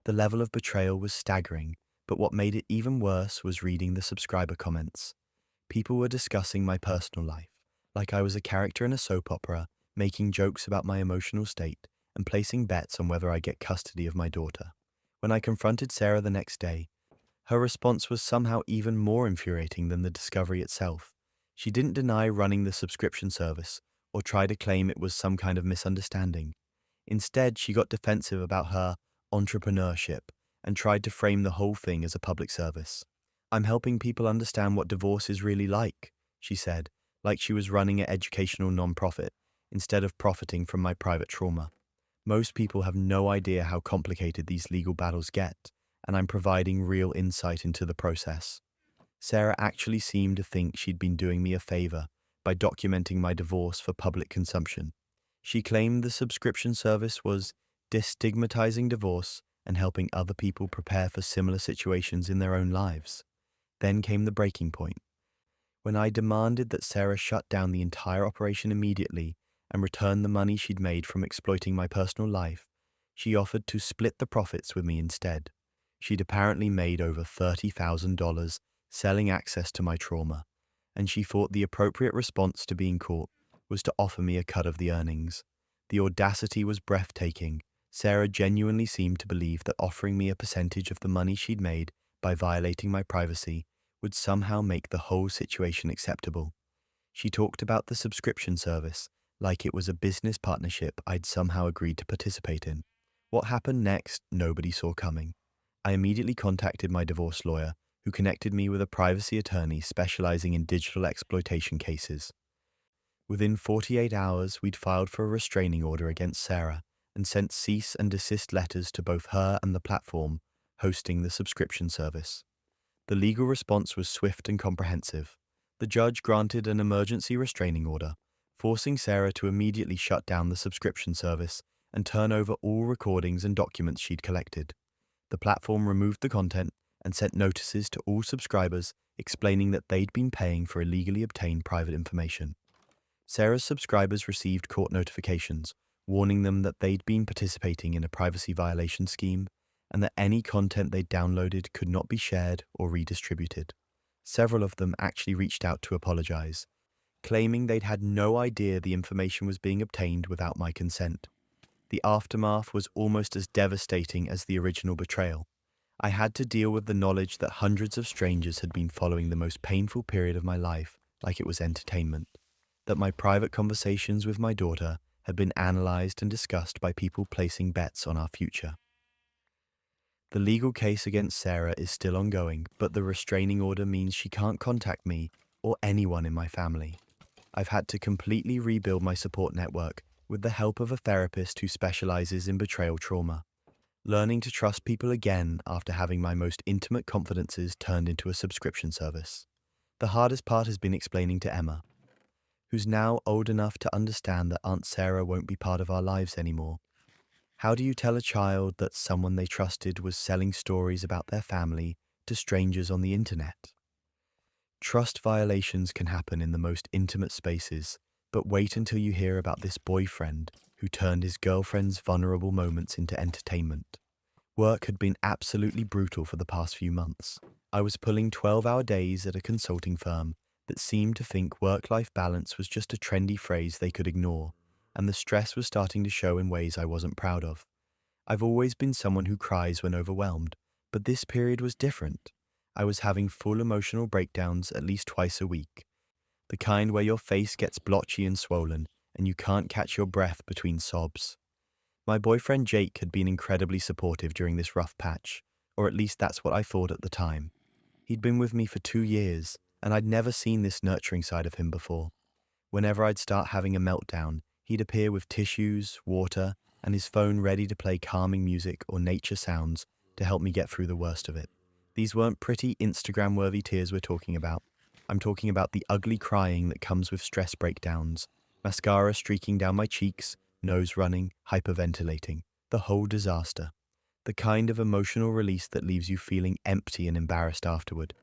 The level of betrayal was staggering, but what made it even worse was reading the subscriber comments. People were discussing my personal life, like I was a character in a soap opera, making jokes about my emotional state, and placing bets on whether I get custody of my daughter. When I confronted Sarah the next day, her response was somehow even more infuriating than the discovery itself. She didn't deny running the subscription service or try to claim it was some kind of misunderstanding. Instead, she got defensive about her entrepreneurship and tried to frame the whole thing as a public service. "I'm helping people understand what divorce is really like," she said, like she was running an educational nonprofit instead of profiting from my private trauma. Most people have no idea how complicated these legal battles get, and I'm providing real insight into the process. Sarah actually seemed to think she'd been doing me a favor by documenting my divorce for public consumption. She claimed the subscription service was destigmatizing divorce and helping other people prepare for similar situations in their own lives. Then came the breaking point. When I demanded that Sarah shut down the entire operation immediately and return the money she'd made from exploiting my personal life, she offered to split the profits with me instead. She'd apparently made over $30,000 selling access to my trauma, and she thought the appropriate response to being caught was to offer me a cut of the earnings. The audacity was breathtaking. Sarah genuinely seemed to believe that offering me a percentage of the money she'd made by violating my privacy would somehow make the whole situation acceptable. She talked about the subscription service like it was a business partnership I'd somehow agreed to participate in. What happened next, nobody saw coming. I immediately contacted my divorce lawyer, who connected me with a privacy attorney specializing in digital exploitation cases. Within 48 hours, we'd filed for a restraining order against Sarah and sent cease and desist letters to both her and the platform hosting the subscription service. The legal response was swift and comprehensive. The judge granted an emergency restraining order, forcing Sarah to immediately shut down the subscription service and turn over all recordings and documents she'd collected. The platform removed the content and sent notices to all subscribers explaining that they'd been paying for illegally obtained private information. Sarah's subscribers received court notifications warning them that they'd been participating in a privacy violation scheme and that any content they'd downloaded could not be shared or redistributed. Several of them actually reached out to apologize, claiming they'd had no idea the information was being obtained without my consent. The aftermath was almost as devastating as the original betrayal. I had to deal with the knowledge that hundreds of strangers had been following the most painful period of my life like it was entertainment, that my private conversations with my daughter had been analyzed and discussed by people placing bets on our future. The legal case against Sarah is still ongoing, but the restraining order means she can't contact me or anyone in my family. I've had to completely rebuild my support network with the help of a therapist who specializes in betrayal trauma, learning to trust people again after having my most intimate confidences turned into a subscription service. The hardest part has been explaining to Emma, who's now old enough to understand that Aunt Sarah won't be part of our lives anymore. How do you tell a child that someone they trusted was selling stories about their family to strangers on the internet? Trust violations can happen in the most intimate spaces, But wait until you hear about this boyfriend who turned his girlfriend's vulnerable moments into entertainment. Work had been absolutely brutal for the past few months. I was pulling 12-hour days at a consulting firm that seemed to think work-life balance was just a trendy phrase they could ignore, and the stress was starting to show in ways I wasn't proud of. I've always been someone who cries when overwhelmed, but this period was different. I was having full emotional breakdowns at least twice a week, the kind where your face gets blotchy and swollen, and you can't catch your breath between sobs. My boyfriend Jake had been incredibly supportive during this rough patch, or at least that's what I thought at the time. He'd been with me for 2 years, and I'd never seen this nurturing side of him before. Whenever I'd start having a meltdown, he'd appear with tissues, water, and his phone ready to play calming music or nature sounds to help me get through the worst of it. These weren't pretty Instagram-worthy tears we're talking about. I'm talking about the ugly crying that comes with stress breakdowns, mascara streaking down my cheeks, nose running, hyperventilating, the whole disaster. The kind of emotional release that leaves you feeling empty and embarrassed afterward.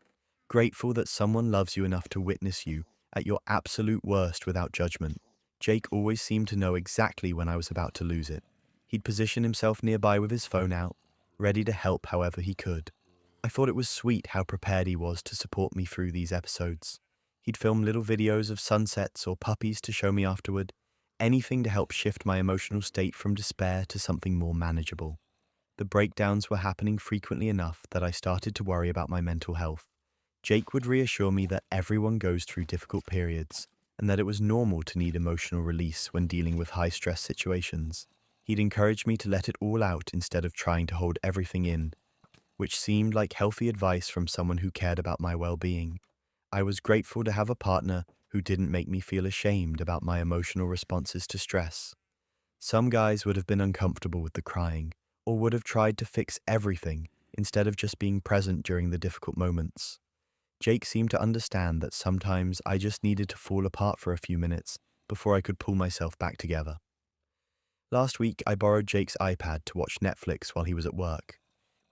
Grateful that someone loves you enough to witness you at your absolute worst without judgment. Jake always seemed to know exactly when I was about to lose it. He'd position himself nearby with his phone out, ready to help however he could. I thought it was sweet how prepared he was to support me through these episodes. He'd film little videos of sunsets or puppies to show me afterward, anything to help shift my emotional state from despair to something more manageable. The breakdowns were happening frequently enough that I started to worry about my mental health. Jake would reassure me that everyone goes through difficult periods and that it was normal to need emotional release when dealing with high-stress situations. He'd encourage me to let it all out instead of trying to hold everything in, which seemed like healthy advice from someone who cared about my well-being. I was grateful to have a partner who didn't make me feel ashamed about my emotional responses to stress. Some guys would have been uncomfortable with the crying, or would have tried to fix everything instead of just being present during the difficult moments. Jake seemed to understand that sometimes I just needed to fall apart for a few minutes before I could pull myself back together. Last week, I borrowed Jake's iPad to watch Netflix while he was at work.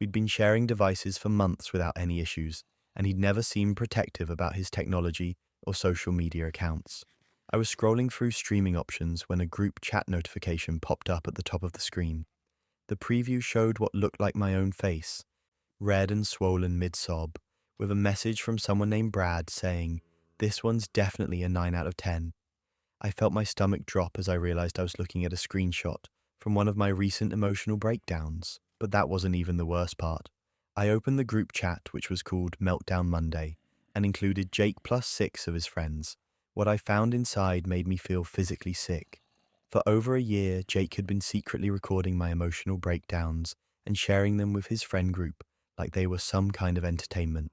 We'd been sharing devices for months without any issues, and he'd never seemed protective about his technology or social media accounts. I was scrolling through streaming options when a group chat notification popped up at the top of the screen. The preview showed what looked like my own face, red and swollen mid-sob, with a message from someone named Brad saying, "This one's definitely a 9 out of 10. I felt my stomach drop as I realized I was looking at a screenshot from one of my recent emotional breakdowns. But that wasn't even the worst part. I opened the group chat, which was called Meltdown Monday, and included Jake plus 6 of his friends. What I found inside made me feel physically sick. For over a year, Jake had been secretly recording my emotional breakdowns and sharing them with his friend group like they were some kind of entertainment.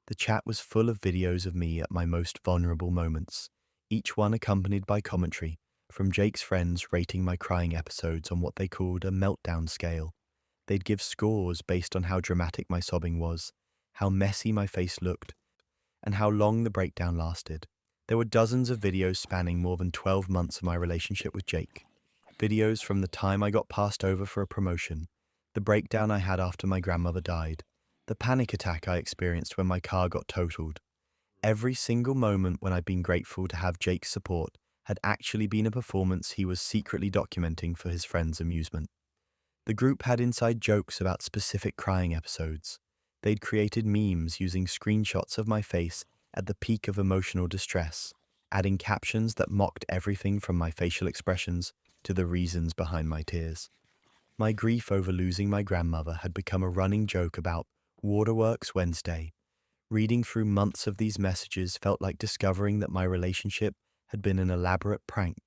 The chat was full of videos of me at my most vulnerable moments, each one accompanied by commentary from Jake's friends rating my crying episodes on what they called a meltdown scale. They'd give scores based on how dramatic my sobbing was, how messy my face looked, and how long the breakdown lasted. There were dozens of videos spanning more than 12 months of my relationship with Jake. Videos from the time I got passed over for a promotion, the breakdown I had after my grandmother died, the panic attack I experienced when my car got totaled. Every single moment when I'd been grateful to have Jake's support had actually been a performance he was secretly documenting for his friends' amusement. The group had inside jokes about specific crying episodes. They'd created memes using screenshots of my face at the peak of emotional distress, adding captions that mocked everything from my facial expressions to the reasons behind my tears. My grief over losing my grandmother had become a running joke about Waterworks Wednesday. Reading through months of these messages felt like discovering that my relationship had been an elaborate prank.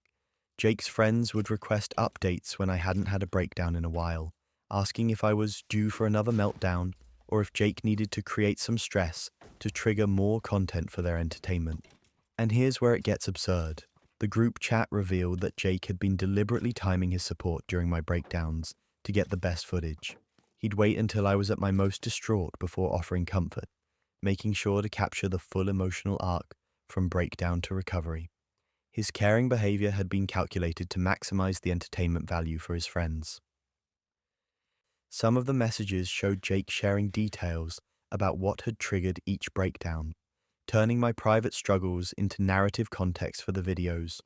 Jake's friends would request updates when I hadn't had a breakdown in a while, asking if I was due for another meltdown or if Jake needed to create some stress to trigger more content for their entertainment. And here's where it gets absurd. The group chat revealed that Jake had been deliberately timing his support during my breakdowns to get the best footage. He'd wait until I was at my most distraught before offering comfort, making sure to capture the full emotional arc from breakdown to recovery. His caring behavior had been calculated to maximize the entertainment value for his friends. Some of the messages showed Jake sharing details about what had triggered each breakdown, turning my private struggles into narrative context for the videos.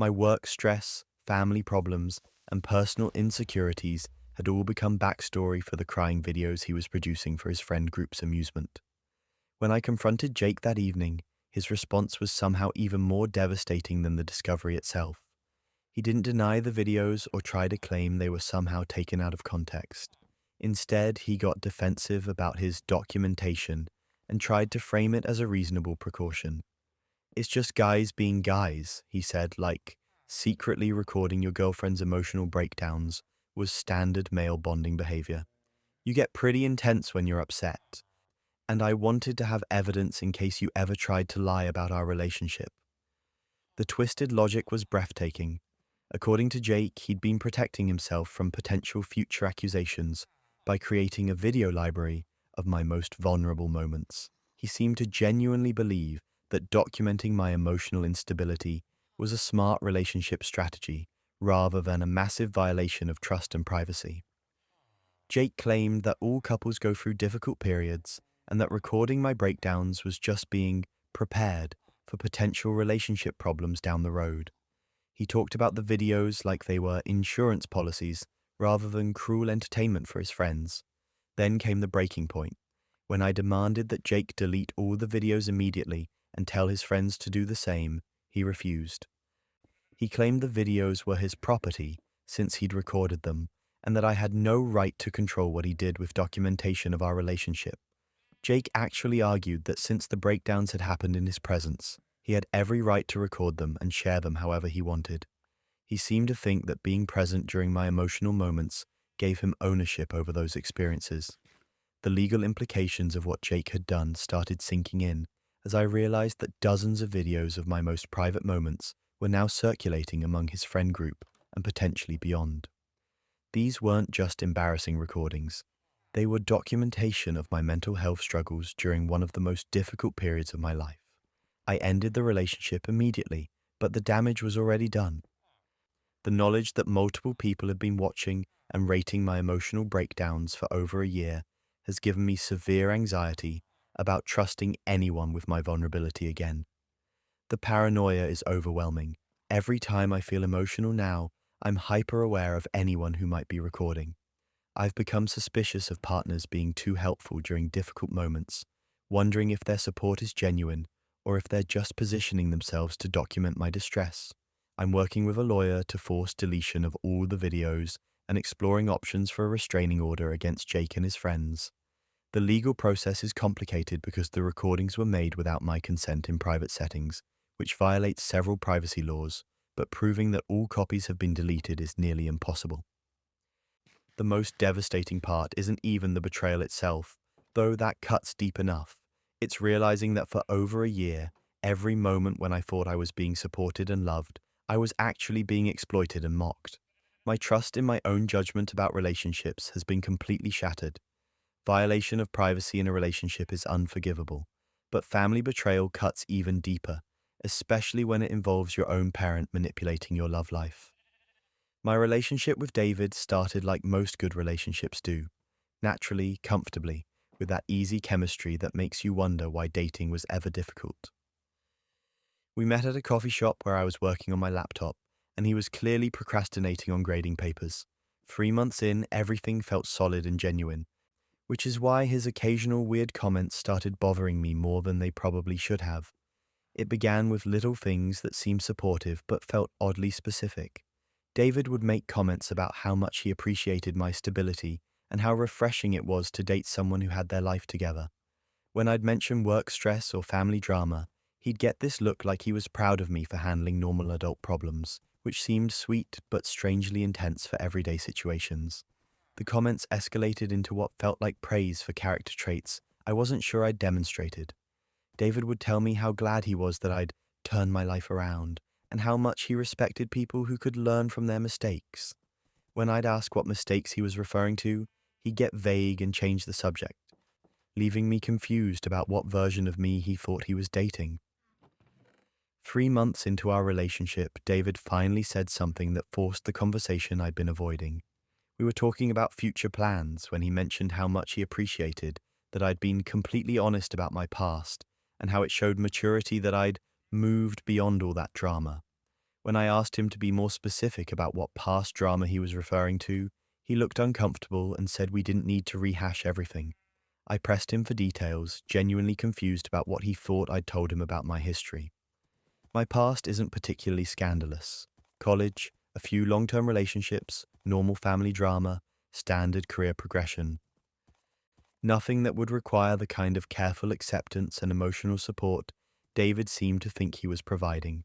My work stress, family problems, and personal insecurities had all become backstory for the crying videos he was producing for his friend group's amusement. When I confronted Jake that evening, his response was somehow even more devastating than the discovery itself. He didn't deny the videos or try to claim they were somehow taken out of context. Instead, he got defensive about his documentation and tried to frame it as a reasonable precaution. It's just guys being guys, he said, like secretly recording your girlfriend's emotional breakdowns was standard male bonding behavior. You get pretty intense when you're upset, and I wanted to have evidence in case you ever tried to lie about our relationship. The twisted logic was breathtaking. According to Jake, he'd been protecting himself from potential future accusations by creating a video library of my most vulnerable moments. He seemed to genuinely believe that documenting my emotional instability was a smart relationship strategy rather than a massive violation of trust and privacy. Jake claimed that all couples go through difficult periods and that recording my breakdowns was just being prepared for potential relationship problems down the road. He talked about the videos like they were insurance policies rather than cruel entertainment for his friends. Then came the breaking point, when I demanded that Jake delete all the videos immediately and tell his friends to do the same. He refused. He claimed the videos were his property since he'd recorded them, and that I had no right to control what he did with documentation of our relationship. Jake actually argued that since the breakdowns had happened in his presence, he had every right to record them and share them however he wanted. He seemed to think that being present during my emotional moments gave him ownership over those experiences. The legal implications of what Jake had done started sinking in as I realized that dozens of videos of my most private moments were now circulating among his friend group and potentially beyond. These weren't just embarrassing recordings. They were documentation of my mental health struggles during one of the most difficult periods of my life. I ended the relationship immediately, but the damage was already done. The knowledge that multiple people had been watching and rating my emotional breakdowns for over a year has given me severe anxiety about trusting anyone with my vulnerability again. The paranoia is overwhelming. Every time I feel emotional now, I'm hyper aware of anyone who might be recording. I've become suspicious of partners being too helpful during difficult moments, wondering if their support is genuine or if they're just positioning themselves to document my distress. I'm working with a lawyer to force deletion of all the videos and exploring options for a restraining order against Jake and his friends. The legal process is complicated because the recordings were made without my consent in private settings, which violates several privacy laws, but proving that all copies have been deleted is nearly impossible. The most devastating part isn't even the betrayal itself, though that cuts deep enough. It's realizing that for over a year, every moment when I thought I was being supported and loved, I was actually being exploited and mocked. My trust in my own judgment about relationships has been completely shattered. Violation of privacy in a relationship is unforgivable, but family betrayal cuts even deeper, especially when it involves your own parent manipulating your love life. My relationship with David started like most good relationships do, naturally, comfortably, with that easy chemistry that makes you wonder why dating was ever difficult. We met at a coffee shop where I was working on my laptop, and he was clearly procrastinating on grading papers. 3 months in, everything felt solid and genuine, which is why his occasional weird comments started bothering me more than they probably should have. It began with little things that seemed supportive but felt oddly specific. David would make comments about how much he appreciated my stability and how refreshing it was to date someone who had their life together. When I'd mention work stress or family drama, he'd get this look like he was proud of me for handling normal adult problems, which seemed sweet but strangely intense for everyday situations. The comments escalated into what felt like praise for character traits I wasn't sure I'd demonstrated. David would tell me how glad he was that I'd turned my life around, and how much he respected people who could learn from their mistakes. When I'd ask what mistakes he was referring to, he'd get vague and change the subject, leaving me confused about what version of me he thought he was dating. 3 months into our relationship, David finally said something that forced the conversation I'd been avoiding. We were talking about future plans when he mentioned how much he appreciated that I'd been completely honest about my past and how it showed maturity that I'd moved beyond all that drama. When I asked him to be more specific about what past drama he was referring to, he looked uncomfortable and said we didn't need to rehash everything. I pressed him for details, genuinely confused about what he thought I'd told him about my history. My past isn't particularly scandalous. College, a few long-term relationships, normal family drama, standard career progression. Nothing that would require the kind of careful acceptance and emotional support David seemed to think he was providing.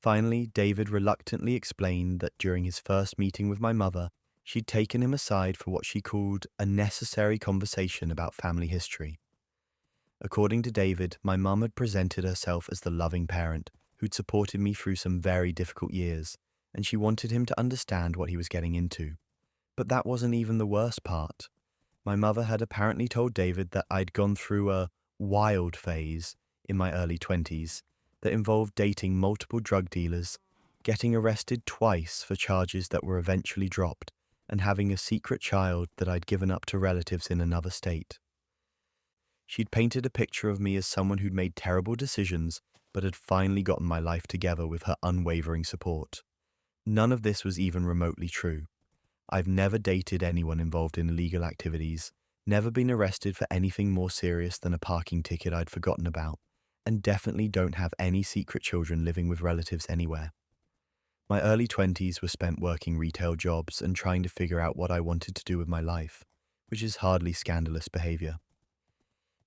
Finally, David reluctantly explained that during his first meeting with my mother, she'd taken him aside for what she called a necessary conversation about family history. According to David, my mum had presented herself as the loving parent who'd supported me through some very difficult years, and she wanted him to understand what he was getting into. But that wasn't even the worst part. My mother had apparently told David that I'd gone through a wild phase in my early 20s that involved dating multiple drug dealers, getting arrested twice for charges that were eventually dropped, and having a secret child that I'd given up to relatives in another state. She'd painted a picture of me as someone who'd made terrible decisions but had finally gotten my life together with her unwavering support. None of this was even remotely true. I've never dated anyone involved in illegal activities, never been arrested for anything more serious than a parking ticket I'd forgotten about, and definitely don't have any secret children living with relatives anywhere. My early 20s were spent working retail jobs and trying to figure out what I wanted to do with my life, which is hardly scandalous behavior.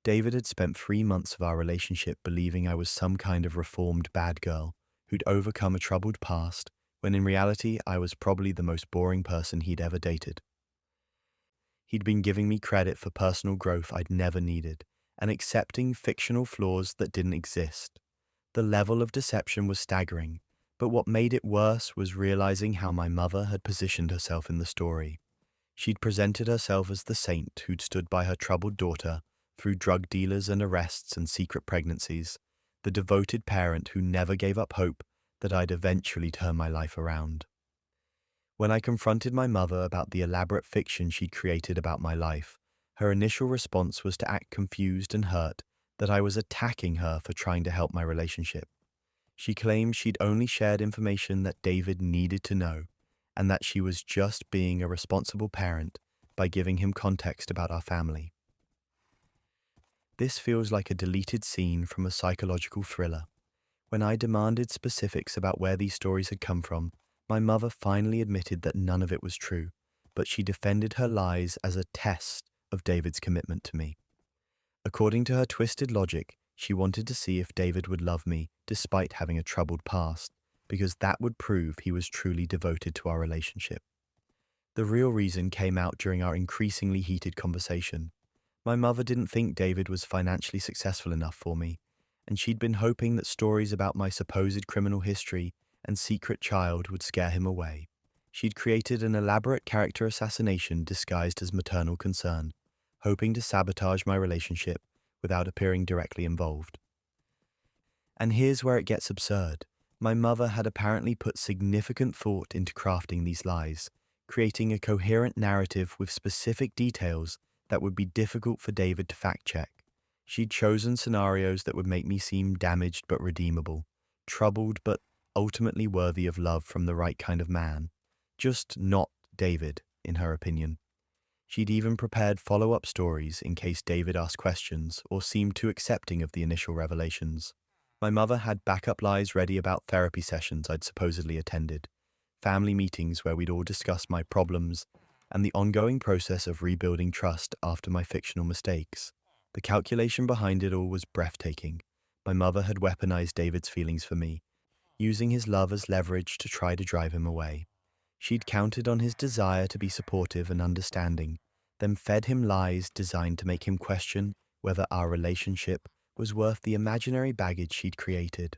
David had spent 3 months of our relationship believing I was some kind of reformed bad girl who'd overcome a troubled past, when in reality I was probably the most boring person he'd ever dated. He'd been giving me credit for personal growth I'd never needed, and accepting fictional flaws that didn't exist. The level of deception was staggering, but what made it worse was realizing how my mother had positioned herself in the story. She'd presented herself as the saint who'd stood by her troubled daughter through drug dealers and arrests and secret pregnancies, the devoted parent who never gave up hope that I'd eventually turn my life around. When I confronted my mother about the elaborate fiction she'd created about my life, her initial response was to act confused and hurt that I was attacking her for trying to help my relationship. She claimed she'd only shared information that David needed to know, and that she was just being a responsible parent by giving him context about our family. This feels like a deleted scene from a psychological thriller. When I demanded specifics about where these stories had come from, my mother finally admitted that none of it was true, but she defended her lies as a test of David's commitment to me. According to her twisted logic, she wanted to see if David would love me despite having a troubled past, because that would prove he was truly devoted to our relationship. The real reason came out during our increasingly heated conversation. My mother didn't think David was financially successful enough for me, and she'd been hoping that stories about my supposed criminal history and secret child would scare him away. She'd created an elaborate character assassination disguised as maternal concern, hoping to sabotage my relationship without appearing directly involved. And here's where it gets absurd. My mother had apparently put significant thought into crafting these lies, creating a coherent narrative with specific details that would be difficult for David to fact-check. She'd chosen scenarios that would make me seem damaged but redeemable, troubled but ultimately worthy of love from the right kind of man. Just not David, in her opinion. She'd even prepared follow-up stories in case David asked questions or seemed too accepting of the initial revelations. My mother had backup lies ready about therapy sessions I'd supposedly attended, family meetings where we'd all discuss my problems, and the ongoing process of rebuilding trust after my fictional mistakes. The calculation behind it all was breathtaking. My mother had weaponized David's feelings for me, using his love as leverage to try to drive him away. She'd counted on his desire to be supportive and understanding, then fed him lies designed to make him question whether our relationship was worth the imaginary baggage she'd created.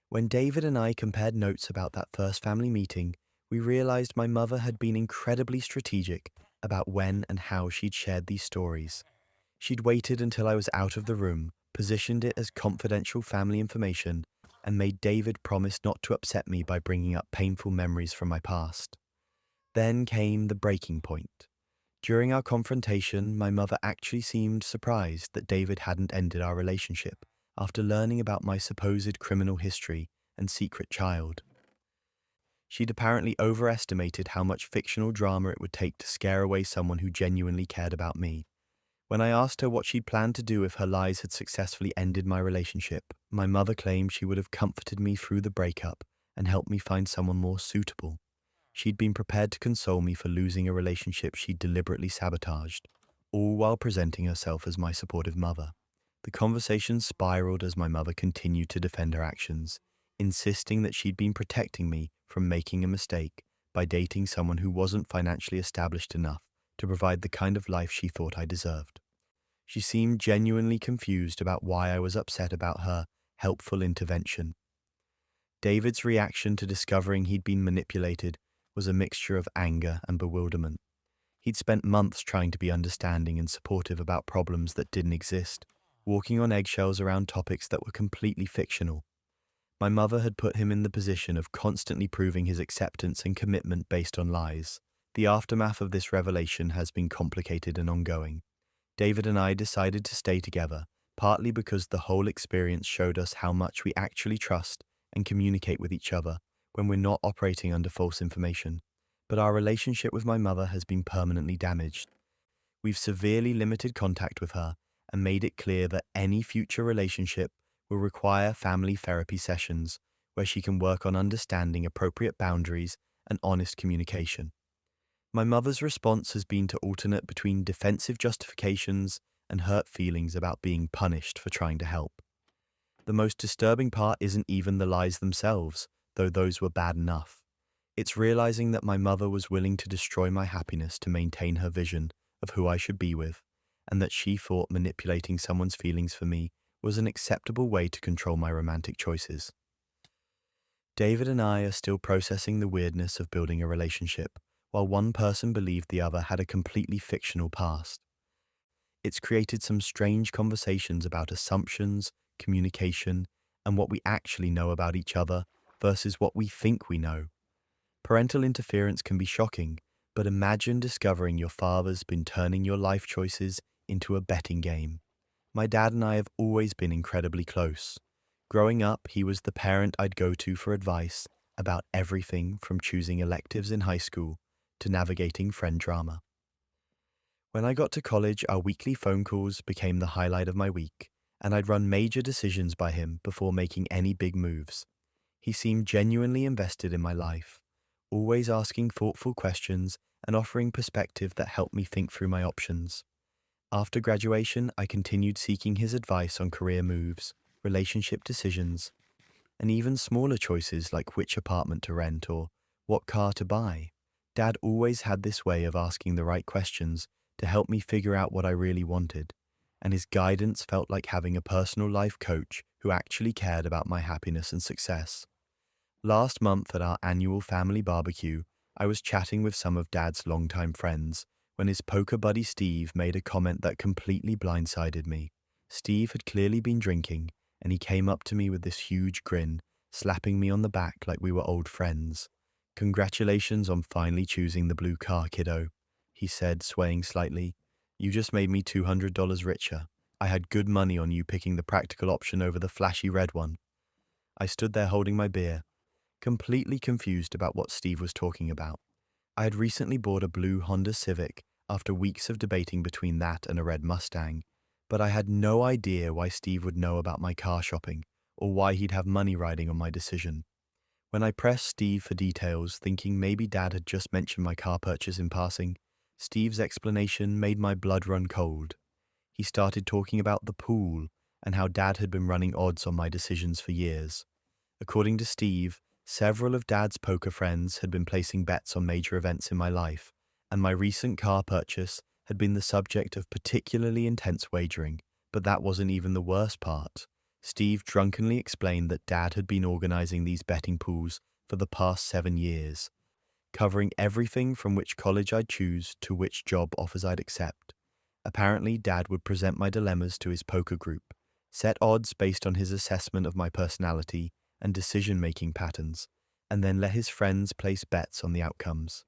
When David and I compared notes about that first family meeting, we realized my mother had been incredibly strategic about when and how she'd shared these stories. She'd waited until I was out of the room, positioned it as confidential family information, and made David promise not to upset me by bringing up painful memories from my past. Then came the breaking point. During our confrontation, my mother actually seemed surprised that David hadn't ended our relationship after learning about my supposed criminal history and secret child. She'd apparently overestimated how much fictional drama it would take to scare away someone who genuinely cared about me. When I asked her what she'd planned to do if her lies had successfully ended my relationship, my mother claimed she would have comforted me through the breakup and helped me find someone more suitable. She'd been prepared to console me for losing a relationship she'd deliberately sabotaged, all while presenting herself as my supportive mother. The conversation spiraled as my mother continued to defend her actions, insisting that she'd been protecting me from making a mistake by dating someone who wasn't financially established enough to provide the kind of life she thought I deserved. She seemed genuinely confused about why I was upset about her helpful intervention. David's reaction to discovering he'd been manipulated was a mixture of anger and bewilderment. He'd spent months trying to be understanding and supportive about problems that didn't exist, walking on eggshells around topics that were completely fictional. My mother had put him in the position of constantly proving his acceptance and commitment based on lies. The aftermath of this revelation has been complicated and ongoing. David and I decided to stay together, partly because the whole experience showed us how much we actually trust and communicate with each other when we're not operating under false information. But our relationship with my mother has been permanently damaged. We've severely limited contact with her and made it clear that any future relationship will require family therapy sessions where she can work on understanding appropriate boundaries and honest communication. My mother's response has been to alternate between defensive justifications and hurt feelings about being punished for trying to help. The most disturbing part isn't even the lies themselves, though those were bad enough. It's realizing that my mother was willing to destroy my happiness to maintain her vision of who I should be with, and that she thought manipulating someone's feelings for me was an acceptable way to control my romantic choices. David and I are still processing the weirdness of building a relationship, while one person believed the other had a completely fictional past. It's created some strange conversations about assumptions, communication, and what we actually know about each other versus what we think we know. Parental interference can be shocking, but imagine discovering your father's been turning your life choices into a betting game. My dad and I have always been incredibly close. Growing up, he was the parent I'd go to for advice about everything from choosing electives in high school to navigating friend drama. When I got to college, our weekly phone calls became the highlight of my week, and I'd run major decisions by him before making any big moves. He seemed genuinely invested in my life, always asking thoughtful questions and offering perspective that helped me think through my options. After graduation, I continued seeking his advice on career moves, relationship decisions, and even smaller choices like which apartment to rent or what car to buy. Dad always had this way of asking the right questions to help me figure out what I really wanted, and his guidance felt like having a personal life coach who actually cared about my happiness and success. Last month at our annual family barbecue, I was chatting with some of Dad's longtime friends when his poker buddy Steve made a comment that completely blindsided me. Steve had clearly been drinking, and he came up to me with this huge grin, slapping me on the back like we were old friends. "Congratulations on finally choosing the blue car, kiddo," he said, swaying slightly. "You just made me $200 richer. I had good money on you picking the practical option over the flashy red one." I stood there holding my beer, completely confused about what Steve was talking about. I had recently bought a blue Honda Civic after weeks of debating between that and a red Mustang, but I had no idea why Steve would know about my car shopping or why he'd have money riding on my decision. When I pressed Steve for details, thinking maybe Dad had just mentioned my car purchase in passing, Steve's explanation made my blood run cold. He started talking about the pool and how Dad had been running odds on my decisions for years. According to Steve, several of Dad's poker friends had been placing bets on major events in my life, and my recent car purchase had been the subject of particularly intense wagering. But that wasn't even the worst part. Steve drunkenly explained that Dad had been organizing these betting pools for the past 7 years, covering everything from which college I'd choose to which job offers I'd accept. Apparently, Dad would present my dilemmas to his poker group, set odds based on his assessment of my personality and decision-making patterns, and then let his friends place bets on the outcomes.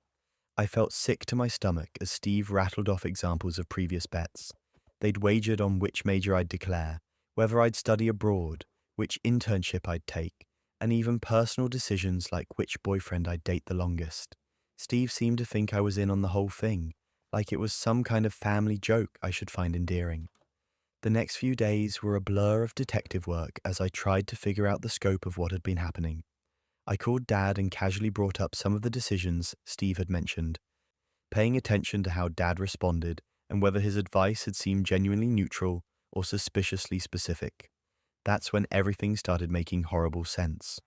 I felt sick to my stomach as Steve rattled off examples of previous bets. They'd wagered on which major I'd declare, whether I'd study abroad, which internship I'd take, and even personal decisions like which boyfriend I'd date the longest. Steve seemed to think I was in on the whole thing, like it was some kind of family joke I should find endearing. The next few days were a blur of detective work as I tried to figure out the scope of what had been happening. I called Dad and casually brought up some of the decisions Steve had mentioned, paying attention to how Dad responded and whether his advice had seemed genuinely neutral or suspiciously specific. That's when everything started making horrible sense.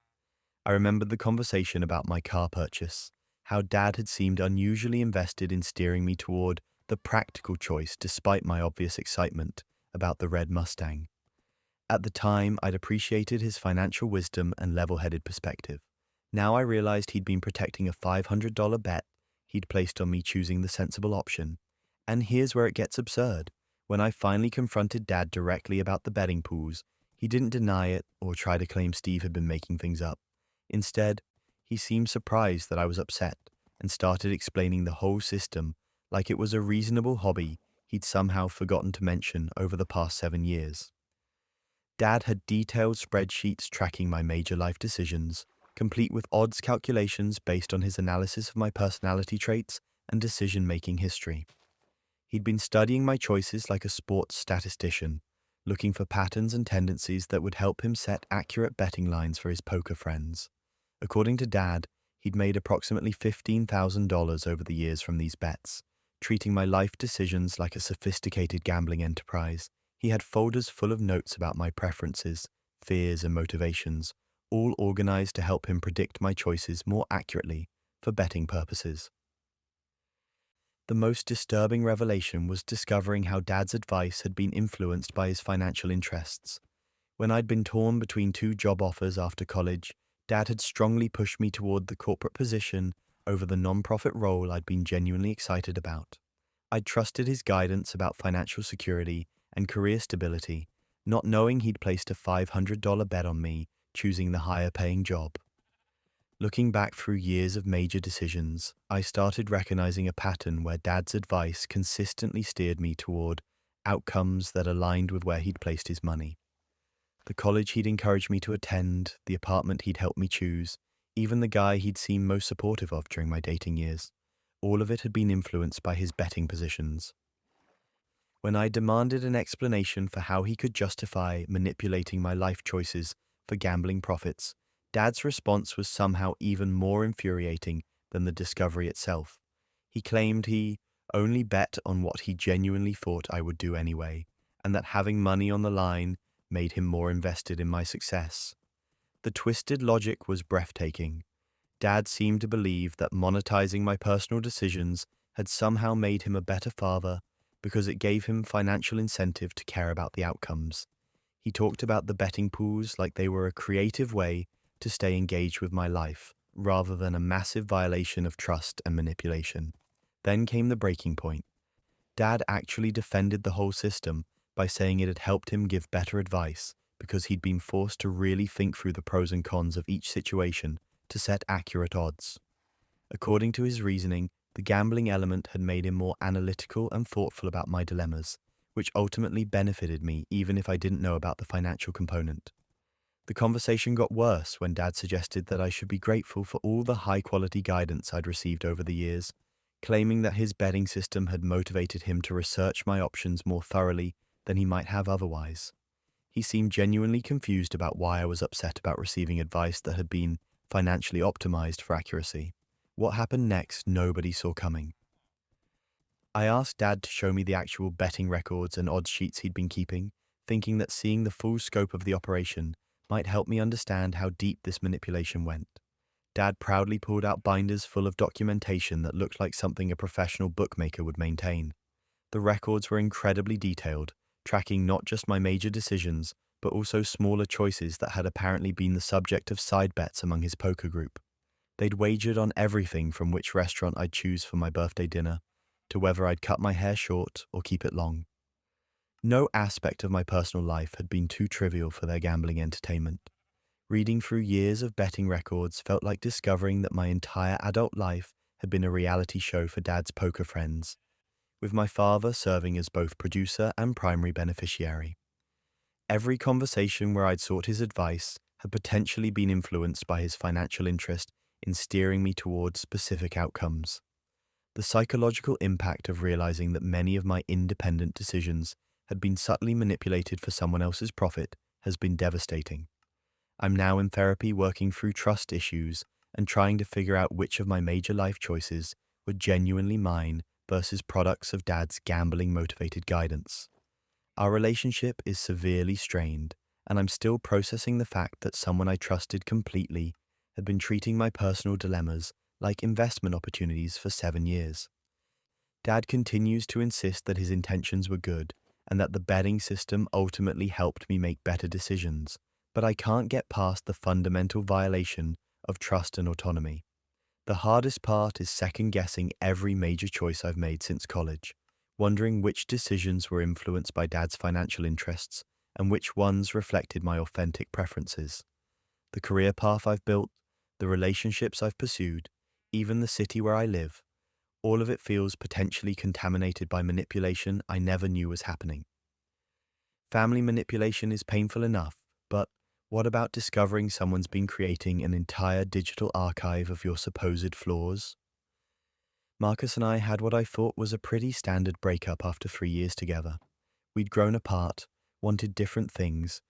I remembered the conversation about my car purchase, how Dad had seemed unusually invested in steering me toward the practical choice despite my obvious excitement about the red Mustang. At the time, I'd appreciated his financial wisdom and level-headed perspective. Now I realized he'd been protecting a $500 bet he'd placed on me choosing the sensible option. And here's where it gets absurd. When I finally confronted Dad directly about the betting pools, he didn't deny it or try to claim Steve had been making things up. Instead, he seemed surprised that I was upset and started explaining the whole system like it was a reasonable hobby he'd somehow forgotten to mention over the past 7 years. Dad had detailed spreadsheets tracking my major life decisions, complete with odds calculations based on his analysis of my personality traits and decision-making history. He'd been studying my choices like a sports statistician, looking for patterns and tendencies that would help him set accurate betting lines for his poker friends. According to Dad, he'd made approximately $15,000 over the years from these bets, treating my life decisions like a sophisticated gambling enterprise. He had folders full of notes about my preferences, fears, and motivations, all organized to help him predict my choices more accurately for betting purposes. The most disturbing revelation was discovering how Dad's advice had been influenced by his financial interests. When I'd been torn between two job offers after college, Dad had strongly pushed me toward the corporate position over the nonprofit role I'd been genuinely excited about. I'd trusted his guidance about financial security and career stability, not knowing he'd placed a $500 bet on me choosing the higher-paying job. Looking back through years of major decisions, I started recognizing a pattern where Dad's advice consistently steered me toward outcomes that aligned with where he'd placed his money. The college he'd encouraged me to attend, the apartment he'd helped me choose, even the guy he'd seemed most supportive of during my dating years, all of it had been influenced by his betting positions. When I demanded an explanation for how he could justify manipulating my life choices for gambling profits, Dad's response was somehow even more infuriating than the discovery itself. He claimed he only bet on what he genuinely thought I would do anyway, and that having money on the line made him more invested in my success. The twisted logic was breathtaking. Dad seemed to believe that monetizing my personal decisions had somehow made him a better father because it gave him financial incentive to care about the outcomes. He talked about the betting pools like they were a creative way to stay engaged with my life, rather than a massive violation of trust and manipulation. Then came the breaking point. Dad actually defended the whole system by saying it had helped him give better advice because he'd been forced to really think through the pros and cons of each situation to set accurate odds. According to his reasoning, the gambling element had made him more analytical and thoughtful about my dilemmas, which ultimately benefited me even if I didn't know about the financial component. The conversation got worse when Dad suggested that I should be grateful for all the high-quality guidance I'd received over the years, claiming that his betting system had motivated him to research my options more thoroughly than he might have otherwise. He seemed genuinely confused about why I was upset about receiving advice that had been financially optimized for accuracy. What happened next, nobody saw coming. I asked Dad to show me the actual betting records and odds sheets he'd been keeping, thinking that seeing the full scope of the operation might help me understand how deep this manipulation went. Dad proudly pulled out binders full of documentation that looked like something a professional bookmaker would maintain. The records were incredibly detailed, tracking not just my major decisions, but also smaller choices that had apparently been the subject of side bets among his poker group. They'd wagered on everything from which restaurant I'd choose for my birthday dinner, to whether I'd cut my hair short or keep it long. No aspect of my personal life had been too trivial for their gambling entertainment. Reading through years of betting records felt like discovering that my entire adult life had been a reality show for Dad's poker friends, with my father serving as both producer and primary beneficiary. Every conversation where I'd sought his advice had potentially been influenced by his financial interest in steering me towards specific outcomes. The psychological impact of realizing that many of my independent decisions had been subtly manipulated for someone else's profit has been devastating. I'm now in therapy working through trust issues and trying to figure out which of my major life choices were genuinely mine versus products of Dad's gambling motivated guidance. Our relationship is severely strained, and I'm still processing the fact that someone I trusted completely had been treating my personal dilemmas like investment opportunities for 7 years. Dad continues to insist that his intentions were good and that the betting system ultimately helped me make better decisions, but I can't get past the fundamental violation of trust and autonomy. The hardest part is second-guessing every major choice I've made since college, wondering which decisions were influenced by Dad's financial interests and which ones reflected my authentic preferences. The career path I've built, the relationships I've pursued, even the city where I live, all of it feels potentially contaminated by manipulation I never knew was happening. Family manipulation is painful enough, but what about discovering someone's been creating an entire digital archive of your supposed flaws? Marcus and I had what I thought was a pretty standard breakup after 3 years together. We'd grown apart, wanted different things,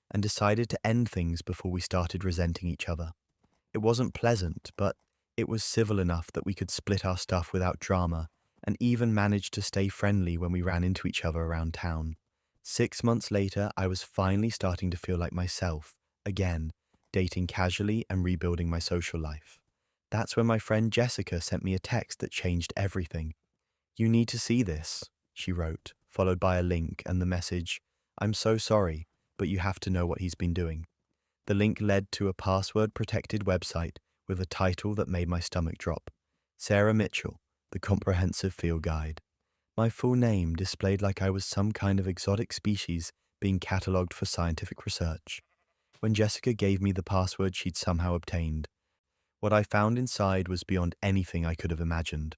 and decided to end things before we started resenting each other. It wasn't pleasant, but it was civil enough that we could split our stuff without drama and even managed to stay friendly when we ran into each other around town. 6 months later, I was finally starting to feel like myself, again, dating casually and rebuilding my social life. That's when my friend Jessica sent me a text that changed everything. "You need to see this," she wrote, followed by a link and the message, "I'm so sorry, but you have to know what he's been doing." The link led to a password-protected website with a title that made my stomach drop. Sarah Mitchell, The Comprehensive Field Guide. My full name displayed like I was some kind of exotic species being catalogued for scientific research. When Jessica gave me the password she'd somehow obtained, what I found inside was beyond anything I could have imagined.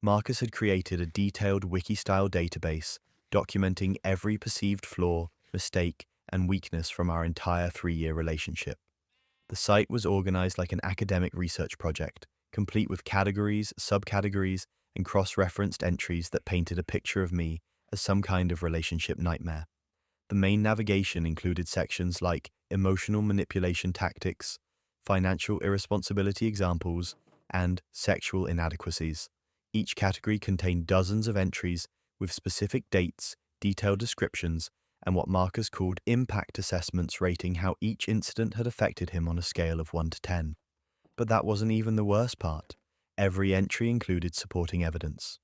Marcus had created a detailed wiki-style database documenting every perceived flaw, mistake, and weakness from our entire 3-year relationship. The site was organized like an academic research project, complete with categories, subcategories, and cross-referenced entries that painted a picture of me as some kind of relationship nightmare. The main navigation included sections like emotional manipulation tactics, financial irresponsibility examples, and sexual inadequacies. Each category contained dozens of entries with specific dates, detailed descriptions, and what Marcus called impact assessments rating how each incident had affected him on a scale of 1 to 10. But that wasn't even the worst part. Every entry included supporting evidence.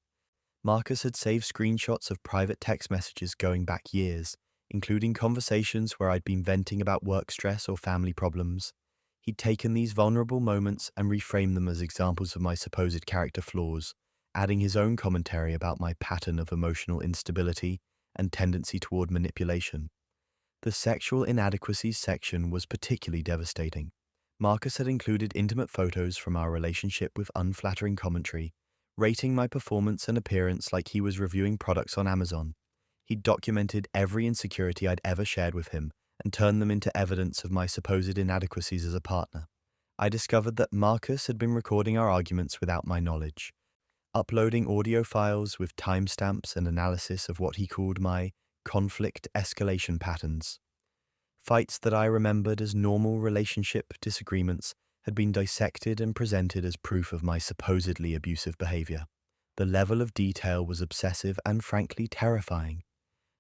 Marcus had saved screenshots of private text messages going back years, including conversations where I'd been venting about work stress or family problems. He'd taken these vulnerable moments and reframed them as examples of my supposed character flaws, adding his own commentary about my pattern of emotional instability and tendency toward manipulation. The sexual inadequacies section was particularly devastating. Marcus had included intimate photos from our relationship with unflattering commentary, rating my performance and appearance like he was reviewing products on Amazon. He'd documented every insecurity I'd ever shared with him and turned them into evidence of my supposed inadequacies as a partner. I discovered that Marcus had been recording our arguments without my knowledge, uploading audio files with timestamps and analysis of what he called my conflict escalation patterns. Fights that I remembered as normal relationship disagreements had been dissected and presented as proof of my supposedly abusive behavior. The level of detail was obsessive and frankly terrifying.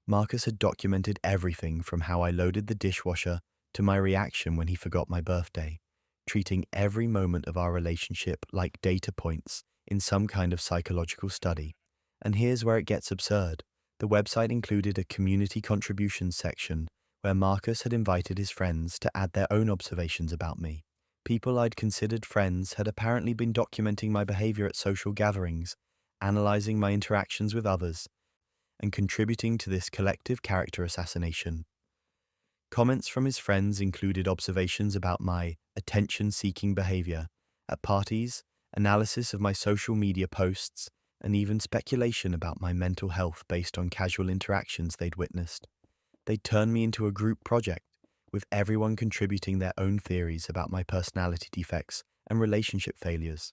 Marcus had documented everything from how I loaded the dishwasher to my reaction when he forgot my birthday, treating every moment of our relationship like data points in some kind of psychological study. And here's where it gets absurd. The website included a community contributions section where Marcus had invited his friends to add their own observations about me. People I'd considered friends had apparently been documenting my behavior at social gatherings, analyzing my interactions with others, and contributing to this collective character assassination. Comments from his friends included observations about my attention-seeking behavior at parties, analysis of my social media posts, and even speculation about my mental health based on casual interactions they'd witnessed. They'd turned me into a group project, with everyone contributing their own theories about my personality defects and relationship failures.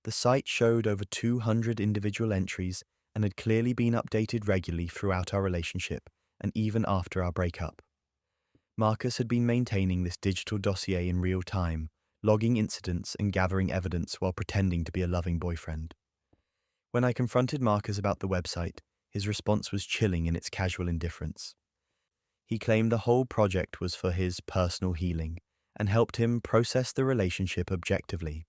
The site showed over 200 individual entries and had clearly been updated regularly throughout our relationship and even after our breakup. Marcus had been maintaining this digital dossier in real time, logging incidents and gathering evidence while pretending to be a loving boyfriend. When I confronted Marcus about the website, his response was chilling in its casual indifference. He claimed the whole project was for his personal healing and helped him process the relationship objectively.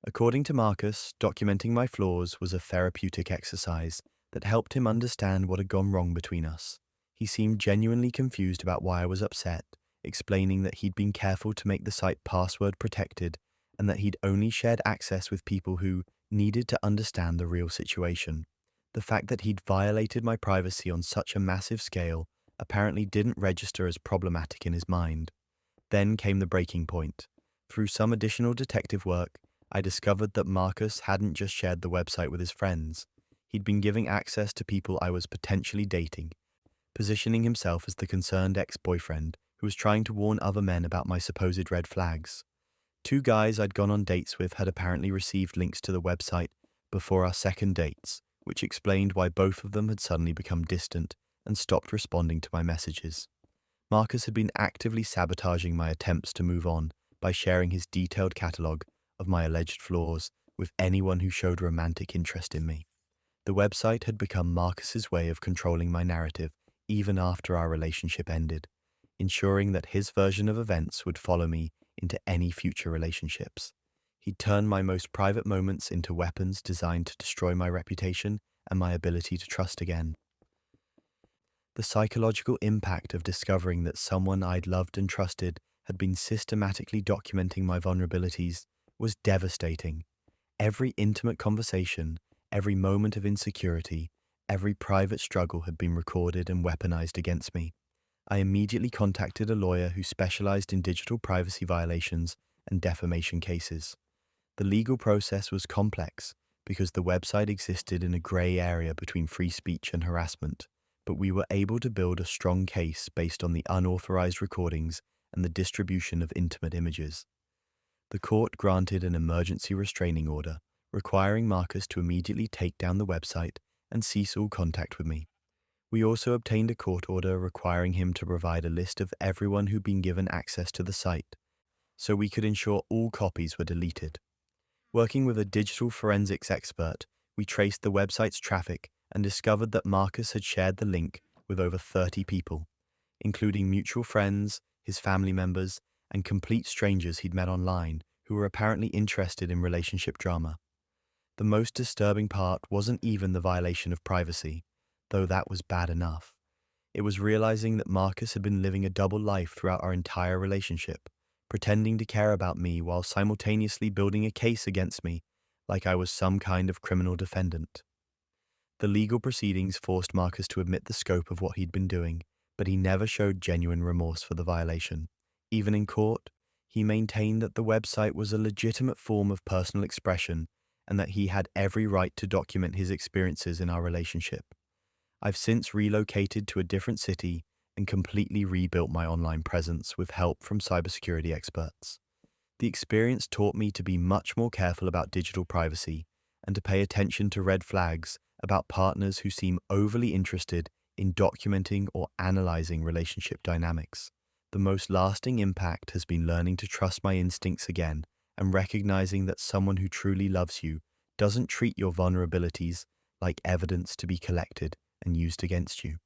According to Marcus, documenting my flaws was a therapeutic exercise that helped him understand what had gone wrong between us. He seemed genuinely confused about why I was upset, explaining that he'd been careful to make the site password protected and that he'd only shared access with people who needed to understand the real situation. The fact that he'd violated my privacy on such a massive scale apparently didn't register as problematic in his mind. Then came the breaking point. Through some additional detective work, I discovered that Marcus hadn't just shared the website with his friends. He'd been giving access to people I was potentially dating, positioning himself as the concerned ex-boyfriend who was trying to warn other men about my supposed red flags. Two guys I'd gone on dates with had apparently received links to the website before our second dates, which explained why both of them had suddenly become distant and stopped responding to my messages. Marcus had been actively sabotaging my attempts to move on by sharing his detailed catalogue of my alleged flaws with anyone who showed romantic interest in me. The website had become Marcus's way of controlling my narrative even after our relationship ended, ensuring that his version of events would follow me into any future relationships. He'd turned my most private moments into weapons designed to destroy my reputation and my ability to trust again. The psychological impact of discovering that someone I'd loved and trusted had been systematically documenting my vulnerabilities was devastating. Every intimate conversation, every moment of insecurity, every private struggle had been recorded and weaponized against me. I immediately contacted a lawyer who specialized in digital privacy violations and defamation cases. The legal process was complex because the website existed in a gray area between free speech and harassment, but we were able to build a strong case based on the unauthorized recordings and the distribution of intimate images. The court granted an emergency restraining order, requiring Marcus to immediately take down the website and cease all contact with me. We also obtained a court order requiring him to provide a list of everyone who'd been given access to the site, so we could ensure all copies were deleted. Working with a digital forensics expert, we traced the website's traffic and discovered that Marcus had shared the link with over 30 people, including mutual friends, his family members, and complete strangers he'd met online who were apparently interested in relationship drama. The most disturbing part wasn't even the violation of privacy, though that was bad enough. It was realizing that Marcus had been living a double life throughout our entire relationship, pretending to care about me while simultaneously building a case against me like I was some kind of criminal defendant. The legal proceedings forced Marcus to admit the scope of what he'd been doing, but he never showed genuine remorse for the violation. Even in court, he maintained that the website was a legitimate form of personal expression and that he had every right to document his experiences in our relationship. I've since relocated to a different city and completely rebuilt my online presence with help from cybersecurity experts. The experience taught me to be much more careful about digital privacy and to pay attention to red flags about partners who seem overly interested in documenting or analyzing relationship dynamics. The most lasting impact has been learning to trust my instincts again and recognizing that someone who truly loves you doesn't treat your vulnerabilities like evidence to be collected and used against you.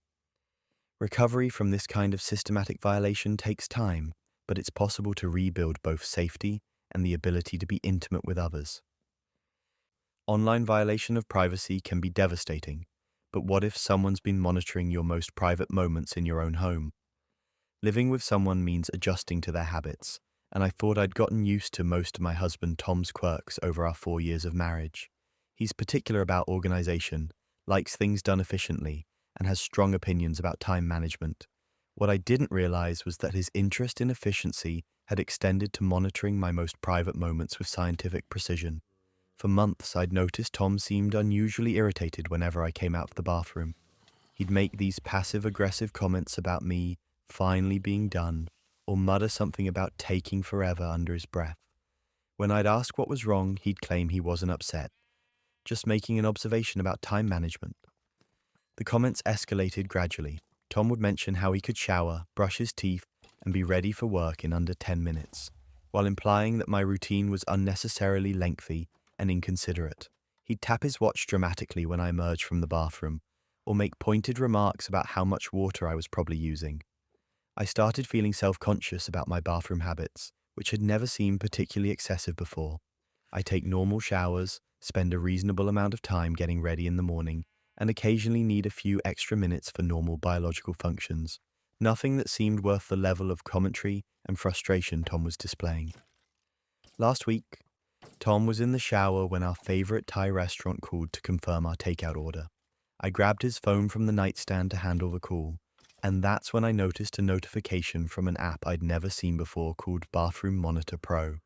Recovery from this kind of systematic violation takes time, but it's possible to rebuild both safety and the ability to be intimate with others. Online violation of privacy can be devastating, but what if someone's been monitoring your most private moments in your own home? Living with someone means adjusting to their habits, and I thought I'd gotten used to most of my husband Tom's quirks over our 4 years of marriage. He's particular about organization, likes things done efficiently, and has strong opinions about time management. What I didn't realize was that his interest in efficiency had extended to monitoring my most private moments with scientific precision. For months, I'd noticed Tom seemed unusually irritated whenever I came out of the bathroom. He'd make these passive-aggressive comments about me finally being done, or mutter something about taking forever under his breath. When I'd ask what was wrong, he'd claim he wasn't upset, just making an observation about time management. The comments escalated gradually. Tom would mention how he could shower, brush his teeth, and be ready for work in under 10 minutes, while implying that my routine was unnecessarily lengthy and inconsiderate. He'd tap his watch dramatically when I emerged from the bathroom, or make pointed remarks about how much water I was probably using. I started feeling self-conscious about my bathroom habits, which had never seemed particularly excessive before. I take normal showers, spend a reasonable amount of time getting ready in the morning, and occasionally need a few extra minutes for normal biological functions. Nothing that seemed worth the level of commentary and frustration Tom was displaying. Last week, Tom was in the shower when our favorite Thai restaurant called to confirm our takeout order. I grabbed his phone from the nightstand to handle the call, and that's when I noticed a notification from an app I'd never seen before called Bathroom Monitor Pro.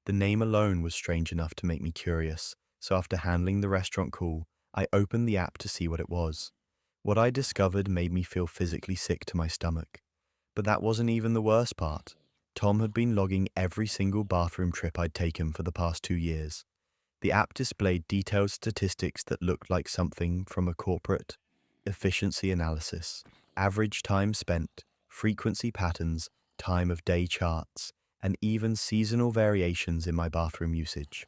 The name alone was strange enough to make me curious, so after handling the restaurant call, I opened the app to see what it was. What I discovered made me feel physically sick to my stomach. But that wasn't even the worst part. Tom had been logging every single bathroom trip I'd taken for the past 2 years. The app displayed detailed statistics that looked like something from a corporate efficiency analysis: average time spent, frequency patterns, time of day charts, and even seasonal variations in my bathroom usage.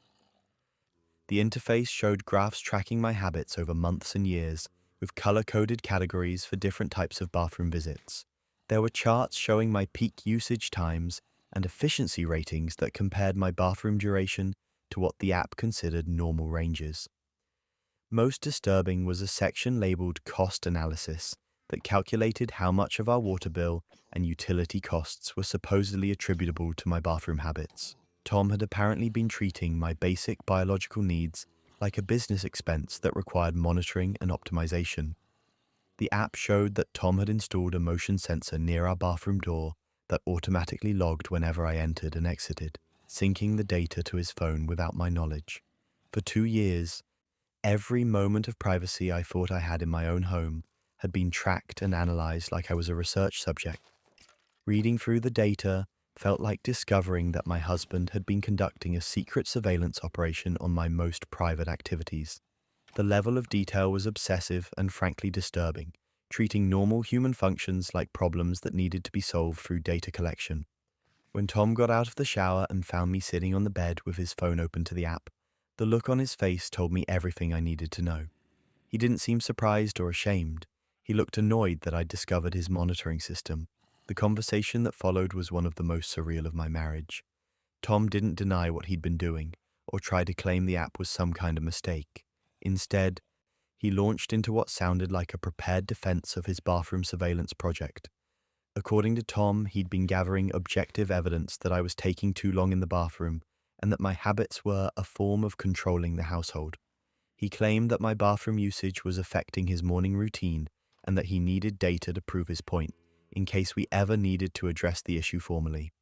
The interface showed graphs tracking my habits over months and years, with color-coded categories for different types of bathroom visits. There were charts showing my peak usage times and efficiency ratings that compared my bathroom duration to what the app considered normal ranges. Most disturbing was a section labeled Cost Analysis that calculated how much of our water bill and utility costs were supposedly attributable to my bathroom habits. Tom had apparently been treating my basic biological needs like a business expense that required monitoring and optimization. The app showed that Tom had installed a motion sensor near our bathroom door that automatically logged whenever I entered and exited, syncing the data to his phone without my knowledge. For 2 years, every moment of privacy I thought I had in my own home had been tracked and analyzed like I was a research subject. Reading through the data felt like discovering that my husband had been conducting a secret surveillance operation on my most private activities. The level of detail was obsessive and frankly disturbing, treating normal human functions like problems that needed to be solved through data collection. When Tom got out of the shower and found me sitting on the bed with his phone open to the app, the look on his face told me everything I needed to know. He didn't seem surprised or ashamed. He looked annoyed that I'd discovered his monitoring system. The conversation that followed was one of the most surreal of my marriage. Tom didn't deny what he'd been doing, or try to claim the app was some kind of mistake. Instead, he launched into what sounded like a prepared defense of his bathroom surveillance project. According to Tom, he'd been gathering objective evidence that I was taking too long in the bathroom, and that my habits were a form of controlling the household. He claimed that my bathroom usage was affecting his morning routine, and that he needed data to prove his point, in case we ever needed to address the issue formally.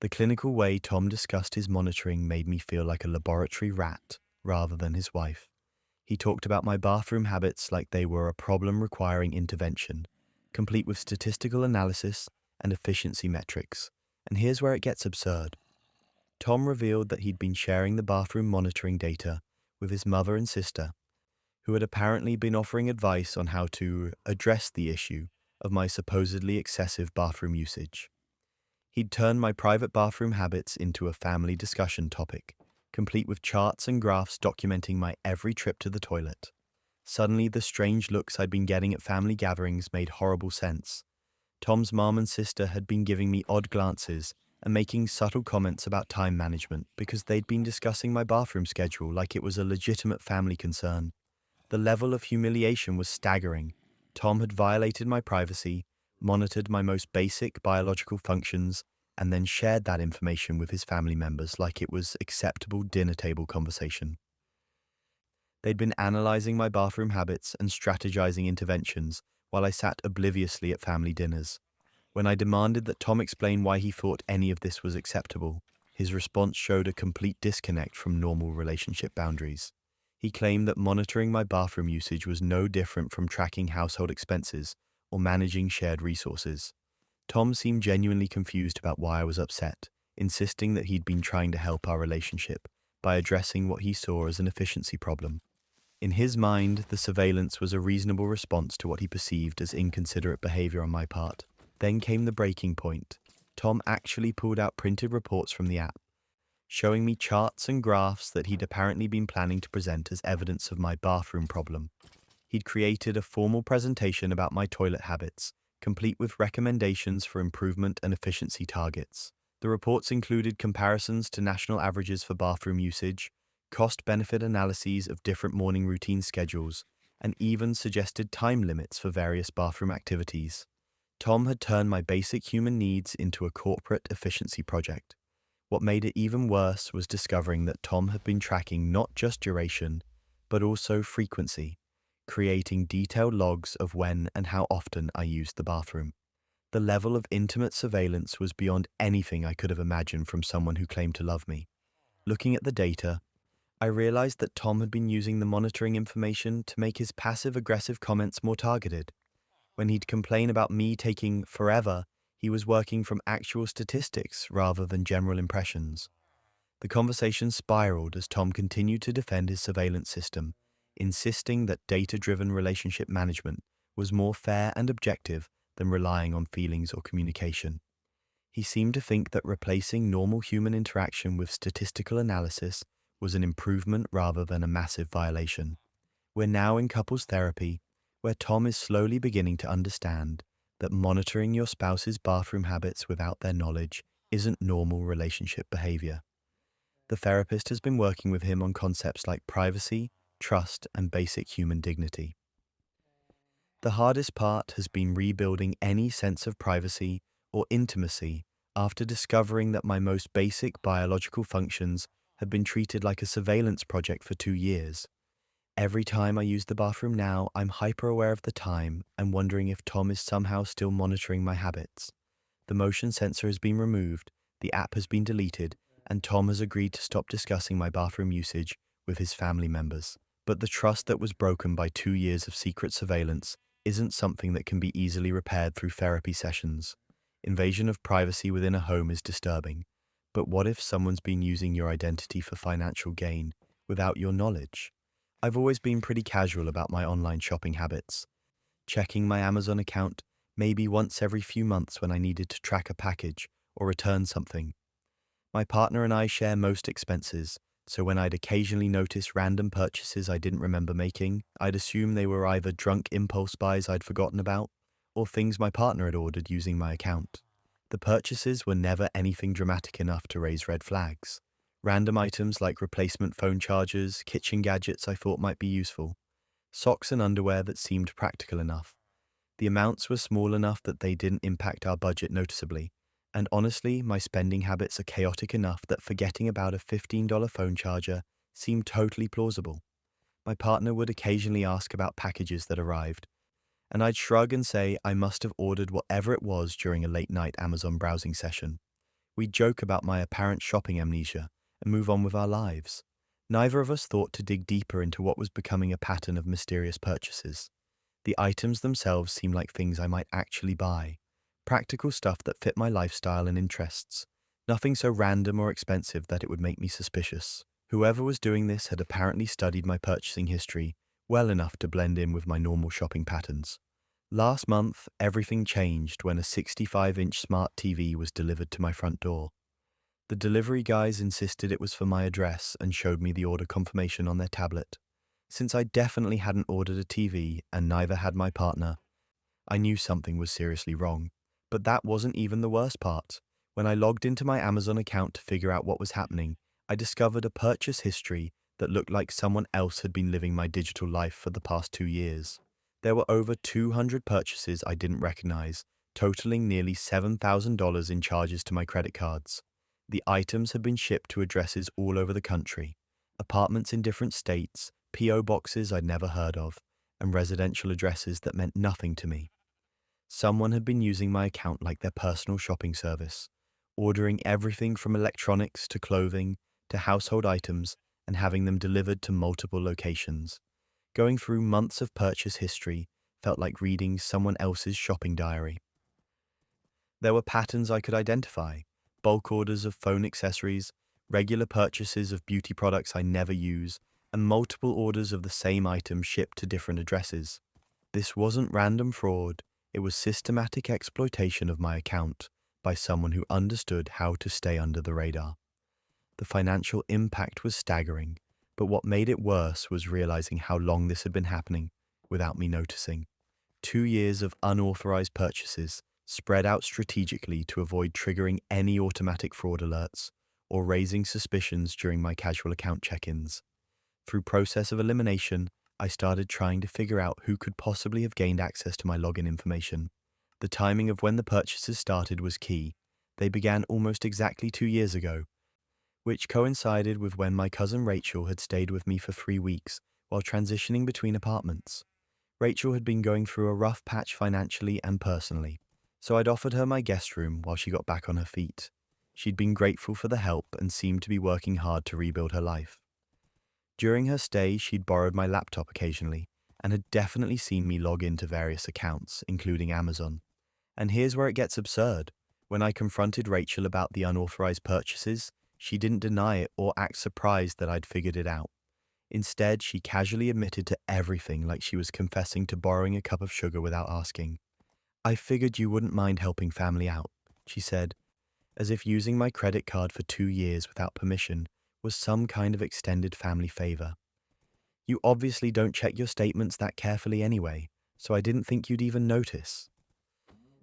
The clinical way Tom discussed his monitoring made me feel like a laboratory rat rather than his wife. He talked about my bathroom habits like they were a problem requiring intervention, complete with statistical analysis and efficiency metrics. And here's where it gets absurd. Tom revealed that he'd been sharing the bathroom monitoring data with his mother and sister, who had apparently been offering advice on how to address the issue of my supposedly excessive bathroom usage. He'd turned my private bathroom habits into a family discussion topic, complete with charts and graphs documenting my every trip to the toilet. Suddenly, the strange looks I'd been getting at family gatherings made horrible sense. Tom's mom and sister had been giving me odd glances and making subtle comments about time management because they'd been discussing my bathroom schedule like it was a legitimate family concern. The level of humiliation was staggering. Tom had violated my privacy, monitored my most basic biological functions, and then shared that information with his family members like it was acceptable dinner table conversation. They'd been analyzing my bathroom habits and strategizing interventions while I sat obliviously at family dinners. When I demanded that Tom explain why he thought any of this was acceptable, his response showed a complete disconnect from normal relationship boundaries. He claimed that monitoring my bathroom usage was no different from tracking household expenses or managing shared resources. Tom seemed genuinely confused about why I was upset, insisting that he'd been trying to help our relationship by addressing what he saw as an efficiency problem. In his mind, the surveillance was a reasonable response to what he perceived as inconsiderate behavior on my part. Then came the breaking point. Tom actually pulled out printed reports from the app, showing me charts and graphs that he'd apparently been planning to present as evidence of my bathroom problem. He'd created a formal presentation about my toilet habits, complete with recommendations for improvement and efficiency targets. The reports included comparisons to national averages for bathroom usage, cost-benefit analyses of different morning routine schedules, and even suggested time limits for various bathroom activities. Tom had turned my basic human needs into a corporate efficiency project. What made it even worse was discovering that Tom had been tracking not just duration, but also frequency, creating detailed logs of when and how often I used the bathroom. The level of intimate surveillance was beyond anything I could have imagined from someone who claimed to love me. Looking at the data, I realized that Tom had been using the monitoring information to make his passive-aggressive comments more targeted. When he'd complain about me taking forever, he was working from actual statistics rather than general impressions. The conversation spiraled as Tom continued to defend his surveillance system, insisting that data-driven relationship management was more fair and objective than relying on feelings or communication. He seemed to think that replacing normal human interaction with statistical analysis was an improvement rather than a massive violation. We're now in couples therapy, where Tom is slowly beginning to understand that monitoring your spouse's bathroom habits without their knowledge isn't normal relationship behavior. The therapist has been working with him on concepts like privacy, trust, and basic human dignity. The hardest part has been rebuilding any sense of privacy or intimacy after discovering that my most basic biological functions have been treated like a surveillance project for 2 years. Every time I use the bathroom now, I'm hyper-aware of the time and wondering if Tom is somehow still monitoring my habits. The motion sensor has been removed, the app has been deleted, and Tom has agreed to stop discussing my bathroom usage with his family members. But the trust that was broken by 2 years of secret surveillance isn't something that can be easily repaired through therapy sessions. Invasion of privacy within a home is disturbing. But what if someone's been using your identity for financial gain without your knowledge? I've always been pretty casual about my online shopping habits, checking my Amazon account maybe once every few months when I needed to track a package or return something. My partner and I share most expenses, so when I'd occasionally notice random purchases I didn't remember making, I'd assume they were either drunk impulse buys I'd forgotten about, or things my partner had ordered using my account. The purchases were never anything dramatic enough to raise red flags. Random items like replacement phone chargers, kitchen gadgets I thought might be useful, socks and underwear that seemed practical enough. The amounts were small enough that they didn't impact our budget noticeably, and honestly, my spending habits are chaotic enough that forgetting about a $15 phone charger seemed totally plausible. My partner would occasionally ask about packages that arrived, and I'd shrug and say I must have ordered whatever it was during a late-night Amazon browsing session. We'd joke about my apparent shopping amnesia and move on with our lives. Neither of us thought to dig deeper into what was becoming a pattern of mysterious purchases. The items themselves seemed like things I might actually buy. Practical stuff that fit my lifestyle and interests. Nothing so random or expensive that it would make me suspicious. Whoever was doing this had apparently studied my purchasing history well enough to blend in with my normal shopping patterns. Last month, everything changed when a 65-inch smart TV was delivered to my front door. The delivery guys insisted it was for my address and showed me the order confirmation on their tablet. Since I definitely hadn't ordered a TV and neither had my partner, I knew something was seriously wrong. But that wasn't even the worst part. When I logged into my Amazon account to figure out what was happening, I discovered a purchase history that looked like someone else had been living my digital life for the past 2 years. There were over 200 purchases I didn't recognize, totaling nearly $7,000 in charges to my credit cards. The items had been shipped to addresses all over the country, apartments in different states, P.O. boxes I'd never heard of, and residential addresses that meant nothing to me. Someone had been using my account like their personal shopping service, ordering everything from electronics to clothing to household items and having them delivered to multiple locations. Going through months of purchase history felt like reading someone else's shopping diary. There were patterns I could identify: bulk orders of phone accessories, regular purchases of beauty products I never use, and multiple orders of the same item shipped to different addresses. This wasn't random fraud, it was systematic exploitation of my account by someone who understood how to stay under the radar. The financial impact was staggering, but what made it worse was realizing how long this had been happening without me noticing. 2 years of unauthorized purchases spread out strategically to avoid triggering any automatic fraud alerts or raising suspicions during my casual account check-ins. Through process of elimination, I started trying to figure out who could possibly have gained access to my login information. The timing of when the purchases started was key. They began almost exactly 2 years ago, which coincided with when my cousin Rachel had stayed with me for 3 weeks while transitioning between apartments. Rachel had been going through a rough patch financially and personally, so I'd offered her my guest room while she got back on her feet. She'd been grateful for the help and seemed to be working hard to rebuild her life. During her stay, she'd borrowed my laptop occasionally and had definitely seen me log into various accounts, including Amazon. And here's where it gets absurd. When I confronted Rachel about the unauthorized purchases, she didn't deny it or act surprised that I'd figured it out. Instead, she casually admitted to everything like she was confessing to borrowing a cup of sugar without asking. "I figured you wouldn't mind helping family out," she said, as if using my credit card for 2 years without permission was some kind of extended family favor. "You obviously don't check your statements that carefully anyway, so I didn't think you'd even notice."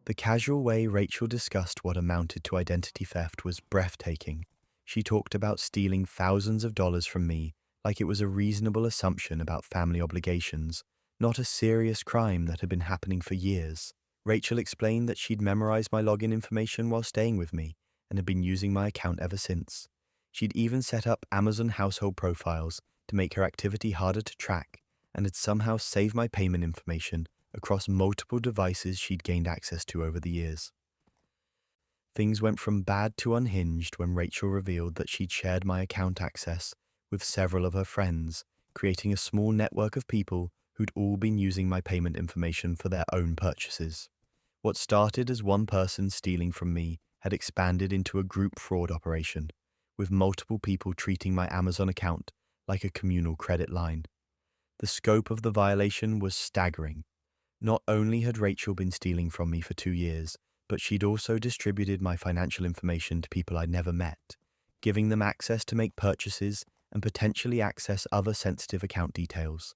The casual way Rachel discussed what amounted to identity theft was breathtaking. She talked about stealing thousands of dollars from me like it was a reasonable assumption about family obligations, not a serious crime that had been happening for years. Rachel explained that she'd memorized my login information while staying with me and had been using my account ever since. She'd even set up Amazon household profiles to make her activity harder to track and had somehow saved my payment information across multiple devices she'd gained access to over the years. Things went from bad to unhinged when Rachel revealed that she'd shared my account access with several of her friends, creating a small network of people who'd all been using my payment information for their own purchases. What started as one person stealing from me had expanded into a group fraud operation, with multiple people treating my Amazon account like a communal credit line. The scope of the violation was staggering. Not only had Rachel been stealing from me for 2 years, but she'd also distributed my financial information to people I'd never met, giving them access to make purchases and potentially access other sensitive account details.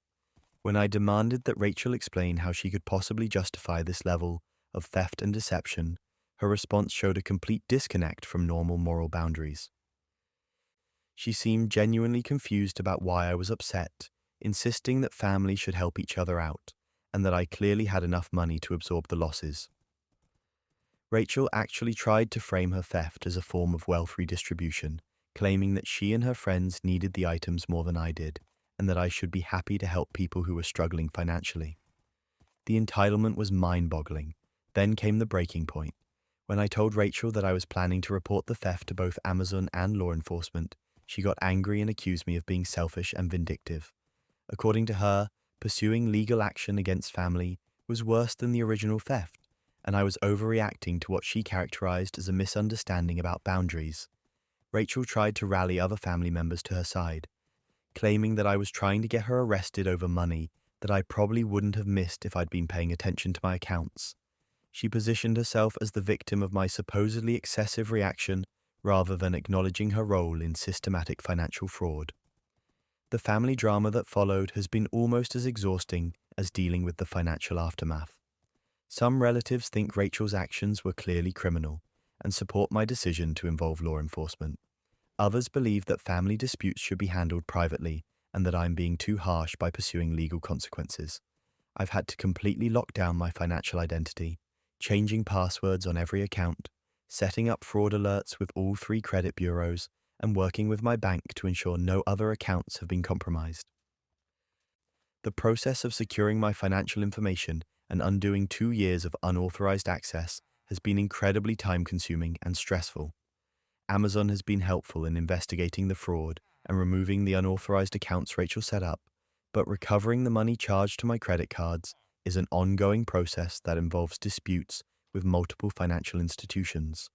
When I demanded that Rachel explain how she could possibly justify this level of theft and deception, her response showed a complete disconnect from normal moral boundaries. She seemed genuinely confused about why I was upset, insisting that family should help each other out, and that I clearly had enough money to absorb the losses. Rachel actually tried to frame her theft as a form of wealth redistribution, claiming that she and her friends needed the items more than I did, and that I should be happy to help people who were struggling financially. The entitlement was mind-boggling. Then came the breaking point. When I told Rachel that I was planning to report the theft to both Amazon and law enforcement, she got angry and accused me of being selfish and vindictive. According to her, pursuing legal action against family was worse than the original theft, and I was overreacting to what she characterized as a misunderstanding about boundaries. Rachel tried to rally other family members to her side, claiming that I was trying to get her arrested over money that I probably wouldn't have missed if I'd been paying attention to my accounts. She positioned herself as the victim of my supposedly excessive reaction rather than acknowledging her role in systematic financial fraud. The family drama that followed has been almost as exhausting as dealing with the financial aftermath. Some relatives think Rachel's actions were clearly criminal and support my decision to involve law enforcement. Others believe that family disputes should be handled privately and that I'm being too harsh by pursuing legal consequences. I've had to completely lock down my financial identity, changing passwords on every account, setting up fraud alerts with all 3 credit bureaus, and working with my bank to ensure no other accounts have been compromised. The process of securing my financial information and undoing 2 years of unauthorized access has been incredibly time-consuming and stressful. Amazon has been helpful in investigating the fraud and removing the unauthorized accounts Rachel set up, but recovering the money charged to my credit cards is an ongoing process that involves disputes with multiple financial institutions.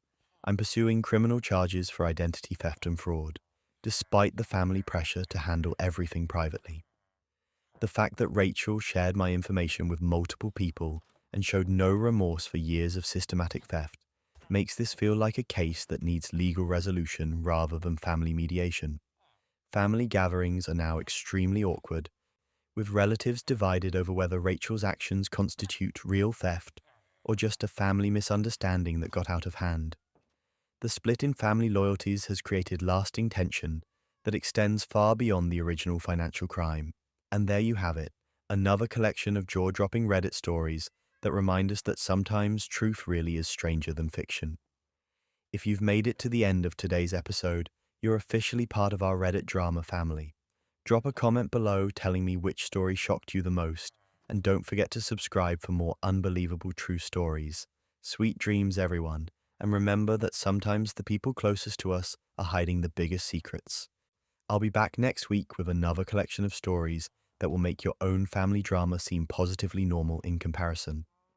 I'm pursuing criminal charges for identity theft and fraud, despite the family pressure to handle everything privately. The fact that Rachel shared my information with multiple people and showed no remorse for years of systematic theft makes this feel like a case that needs legal resolution rather than family mediation. Family gatherings are now extremely awkward, with relatives divided over whether Rachel's actions constitute real theft or just a family misunderstanding that got out of hand. The split in family loyalties has created lasting tension that extends far beyond the original financial crime. And there you have it, another collection of jaw-dropping Reddit stories that remind us that sometimes truth really is stranger than fiction. If you've made it to the end of today's episode, you're officially part of our Reddit drama family. Drop a comment below telling me which story shocked you the most, and don't forget to subscribe for more unbelievable true stories. Sweet dreams, everyone, and remember that sometimes the people closest to us are hiding the biggest secrets. I'll be back next week with another collection of stories that will make your own family drama seem positively normal in comparison.